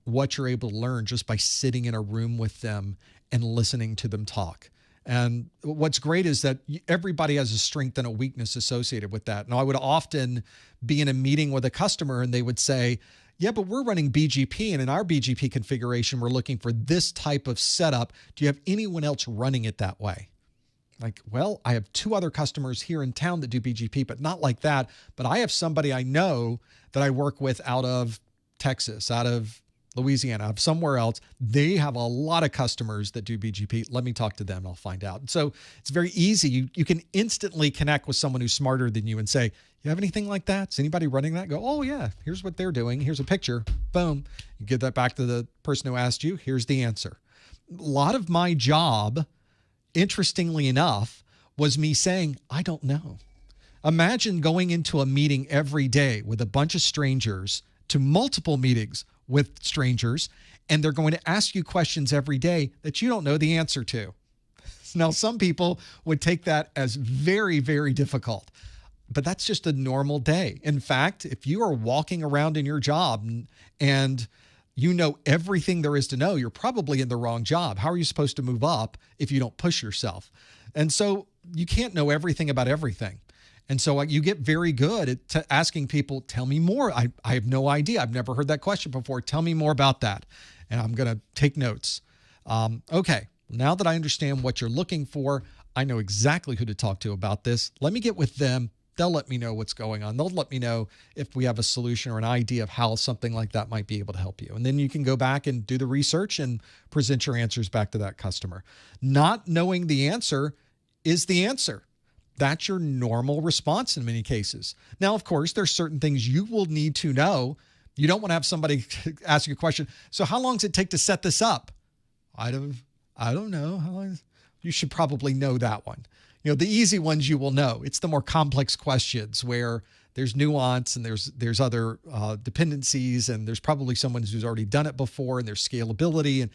A: what you're able to learn just by sitting in a room with them and listening to them talk. And what's great is that everybody has a strength and a weakness associated with that. Now, I would often be in a meeting with a customer and they would say, yeah, but we're running BGP, and in our BGP configuration, we're looking for this type of setup. Do you have anyone else running it that way? Like, well, I have 2 other customers here in town that do BGP, but not like that. But I have somebody I know that I work with out of Texas, out of Louisiana, out of somewhere else. They have a lot of customers that do BGP. Let me talk to them and I'll find out. So it's very easy. You can instantly connect with someone who's smarter than you and say, you have anything like that? Is anybody running that? Go, oh yeah, here's what they're doing. Here's a picture. Boom. You give that back to the person who asked you. Here's the answer. A lot of my job, interestingly enough, was me saying, I don't know. Imagine going into a meeting every day with a bunch of strangers, to multiple meetings with strangers, and they're going to ask you questions every day that you don't know the answer to. Now, some people would take that as very, very difficult, but that's just a normal day. In fact, if you are walking around in your job and you know everything there is to know, you're probably in the wrong job. How are you supposed to move up if you don't push yourself? And so you can't know everything about everything. And so you get very good at asking people, tell me more. I have no idea. I've never heard that question before. Tell me more about that. And I'm going to take notes. Okay, now that I understand what you're looking for, I know exactly who to talk to about this. Let me get with them. They'll let me know what's going on. They'll let me know if we have a solution or an idea of how something like that might be able to help you. And then you can go back and do the research and present your answers back to that customer. Not knowing the answer is the answer. That's your normal response in many cases. Now, of course, there's certain things you will need to know. You don't want to have somebody ask you a question. So how long does it take to set this up? I don't know. How long? You should probably know that one. You know, the easy ones you will know. It's the more complex questions where there's nuance and there's other dependencies, and there's probably someone who's already done it before, and there's scalability, and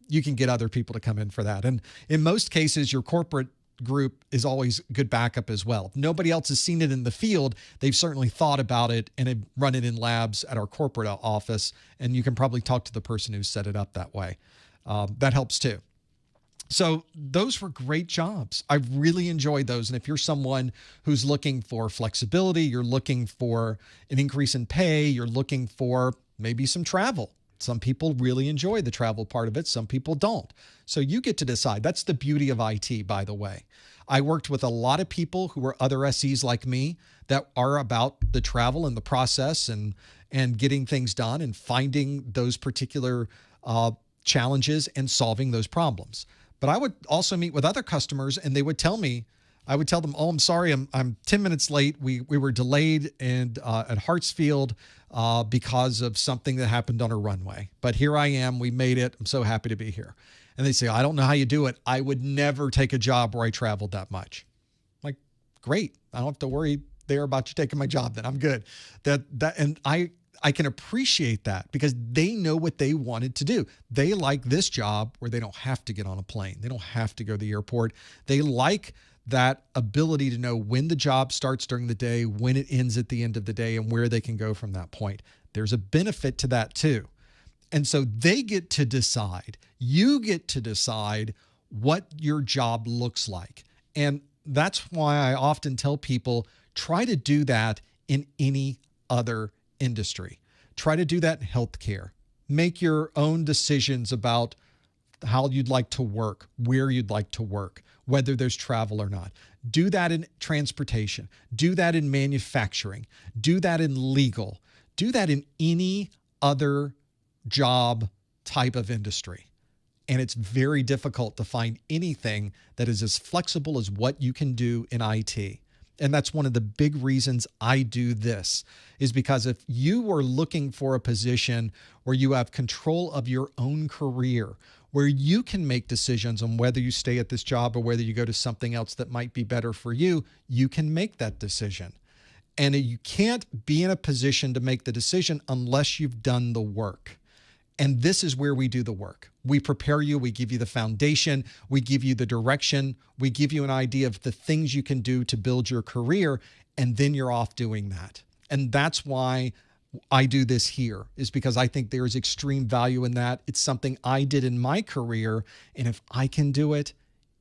A: you can get other people to come in for that. And in most cases, your corporate group is always good backup as well. If nobody else has seen it in the field, they've certainly thought about it and have run it in labs at our corporate office, and you can probably talk to the person who set it up that way. That helps too. So those were great jobs. I really enjoyed those. And if you're someone who's looking for flexibility, you're looking for an increase in pay, you're looking for maybe some travel. Some people really enjoy the travel part of it. Some people don't. So you get to decide. That's the beauty of IT, by the way. I worked with a lot of people who were other SEs like me that are about the travel and the process and getting things done and finding those particular challenges and solving those problems. But I would also meet with other customers, and they would tell me, I would tell them, oh, I'm sorry, I'm 10 minutes late. We were delayed and at Hartsfield because of something that happened on a runway. But here I am. We made it. I'm so happy to be here. And they say, I don't know how you do it. I would never take a job where I traveled that much. I'm like, great. I don't have to worry there about you taking my job then. I'm good. And I can appreciate that because they know what they wanted to do. They like this job where they don't have to get on a plane. They don't have to go to the airport. They like that ability to know when the job starts during the day, when it ends at the end of the day, and where they can go from that point. There's a benefit to that too. And so they get to decide, you get to decide what your job looks like. And that's why I often tell people, try to do that in any other industry. Try to do that in healthcare. Make your own decisions about how you'd like to work, where you'd like to work, whether there's travel or not. Do that in transportation. Do that in manufacturing. Do that in legal. Do that in any other job type of industry. And it's very difficult to find anything that is as flexible as what you can do in IT. And that's one of the big reasons I do this, is because if you are looking for a position where you have control of your own career, where you can make decisions on whether you stay at this job or whether you go to something else that might be better for you, you can make that decision. And you can't be in a position to make the decision unless you've done the work. And this is where we do the work. We prepare you, we give you the foundation, we give you the direction, we give you an idea of the things you can do to build your career, and then you're off doing that. And that's why I do this here, is because I think there is extreme value in that. It's something I did in my career, and if I can do it,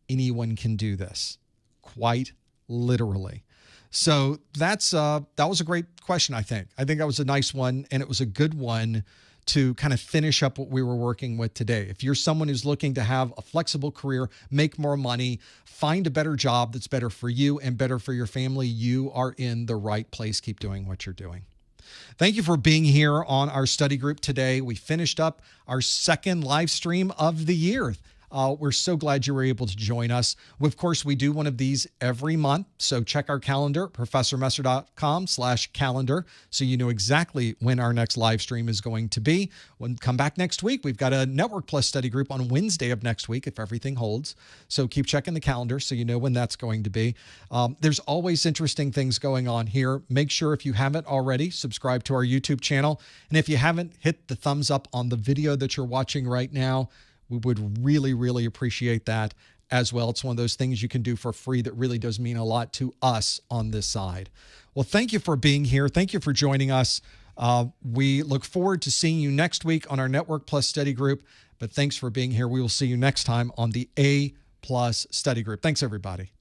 A: anyone can do this, quite literally. So that was a great question, I think. I think that was a nice one, and it was a good one to kind of finish up what we were working with today. If you're someone who's looking to have a flexible career, make more money, find a better job that's better for you and better for your family, you are in the right place. Keep doing what you're doing. Thank you for being here on our study group today. We finished up our second live stream of the year. We're so glad you were able to join us. Of course, we do one of these every month. So check our calendar, professormesser.com/calendar, so you know exactly when our next live stream is going to be. When come back next week, we've got a Network Plus study group on Wednesday of next week, if everything holds. So keep checking the calendar so you know when that's going to be. There's always interesting things going on here. Make sure, if you haven't already, subscribe to our YouTube channel. And if you haven't, hit the thumbs up on the video that you're watching right now. We would really, really appreciate that as well. It's one of those things you can do for free that really does mean a lot to us on this side. Well, thank you for being here. Thank you for joining us. We look forward to seeing you next week on our Network Plus study group. But thanks for being here. We will see you next time on the A Plus study group. Thanks, everybody.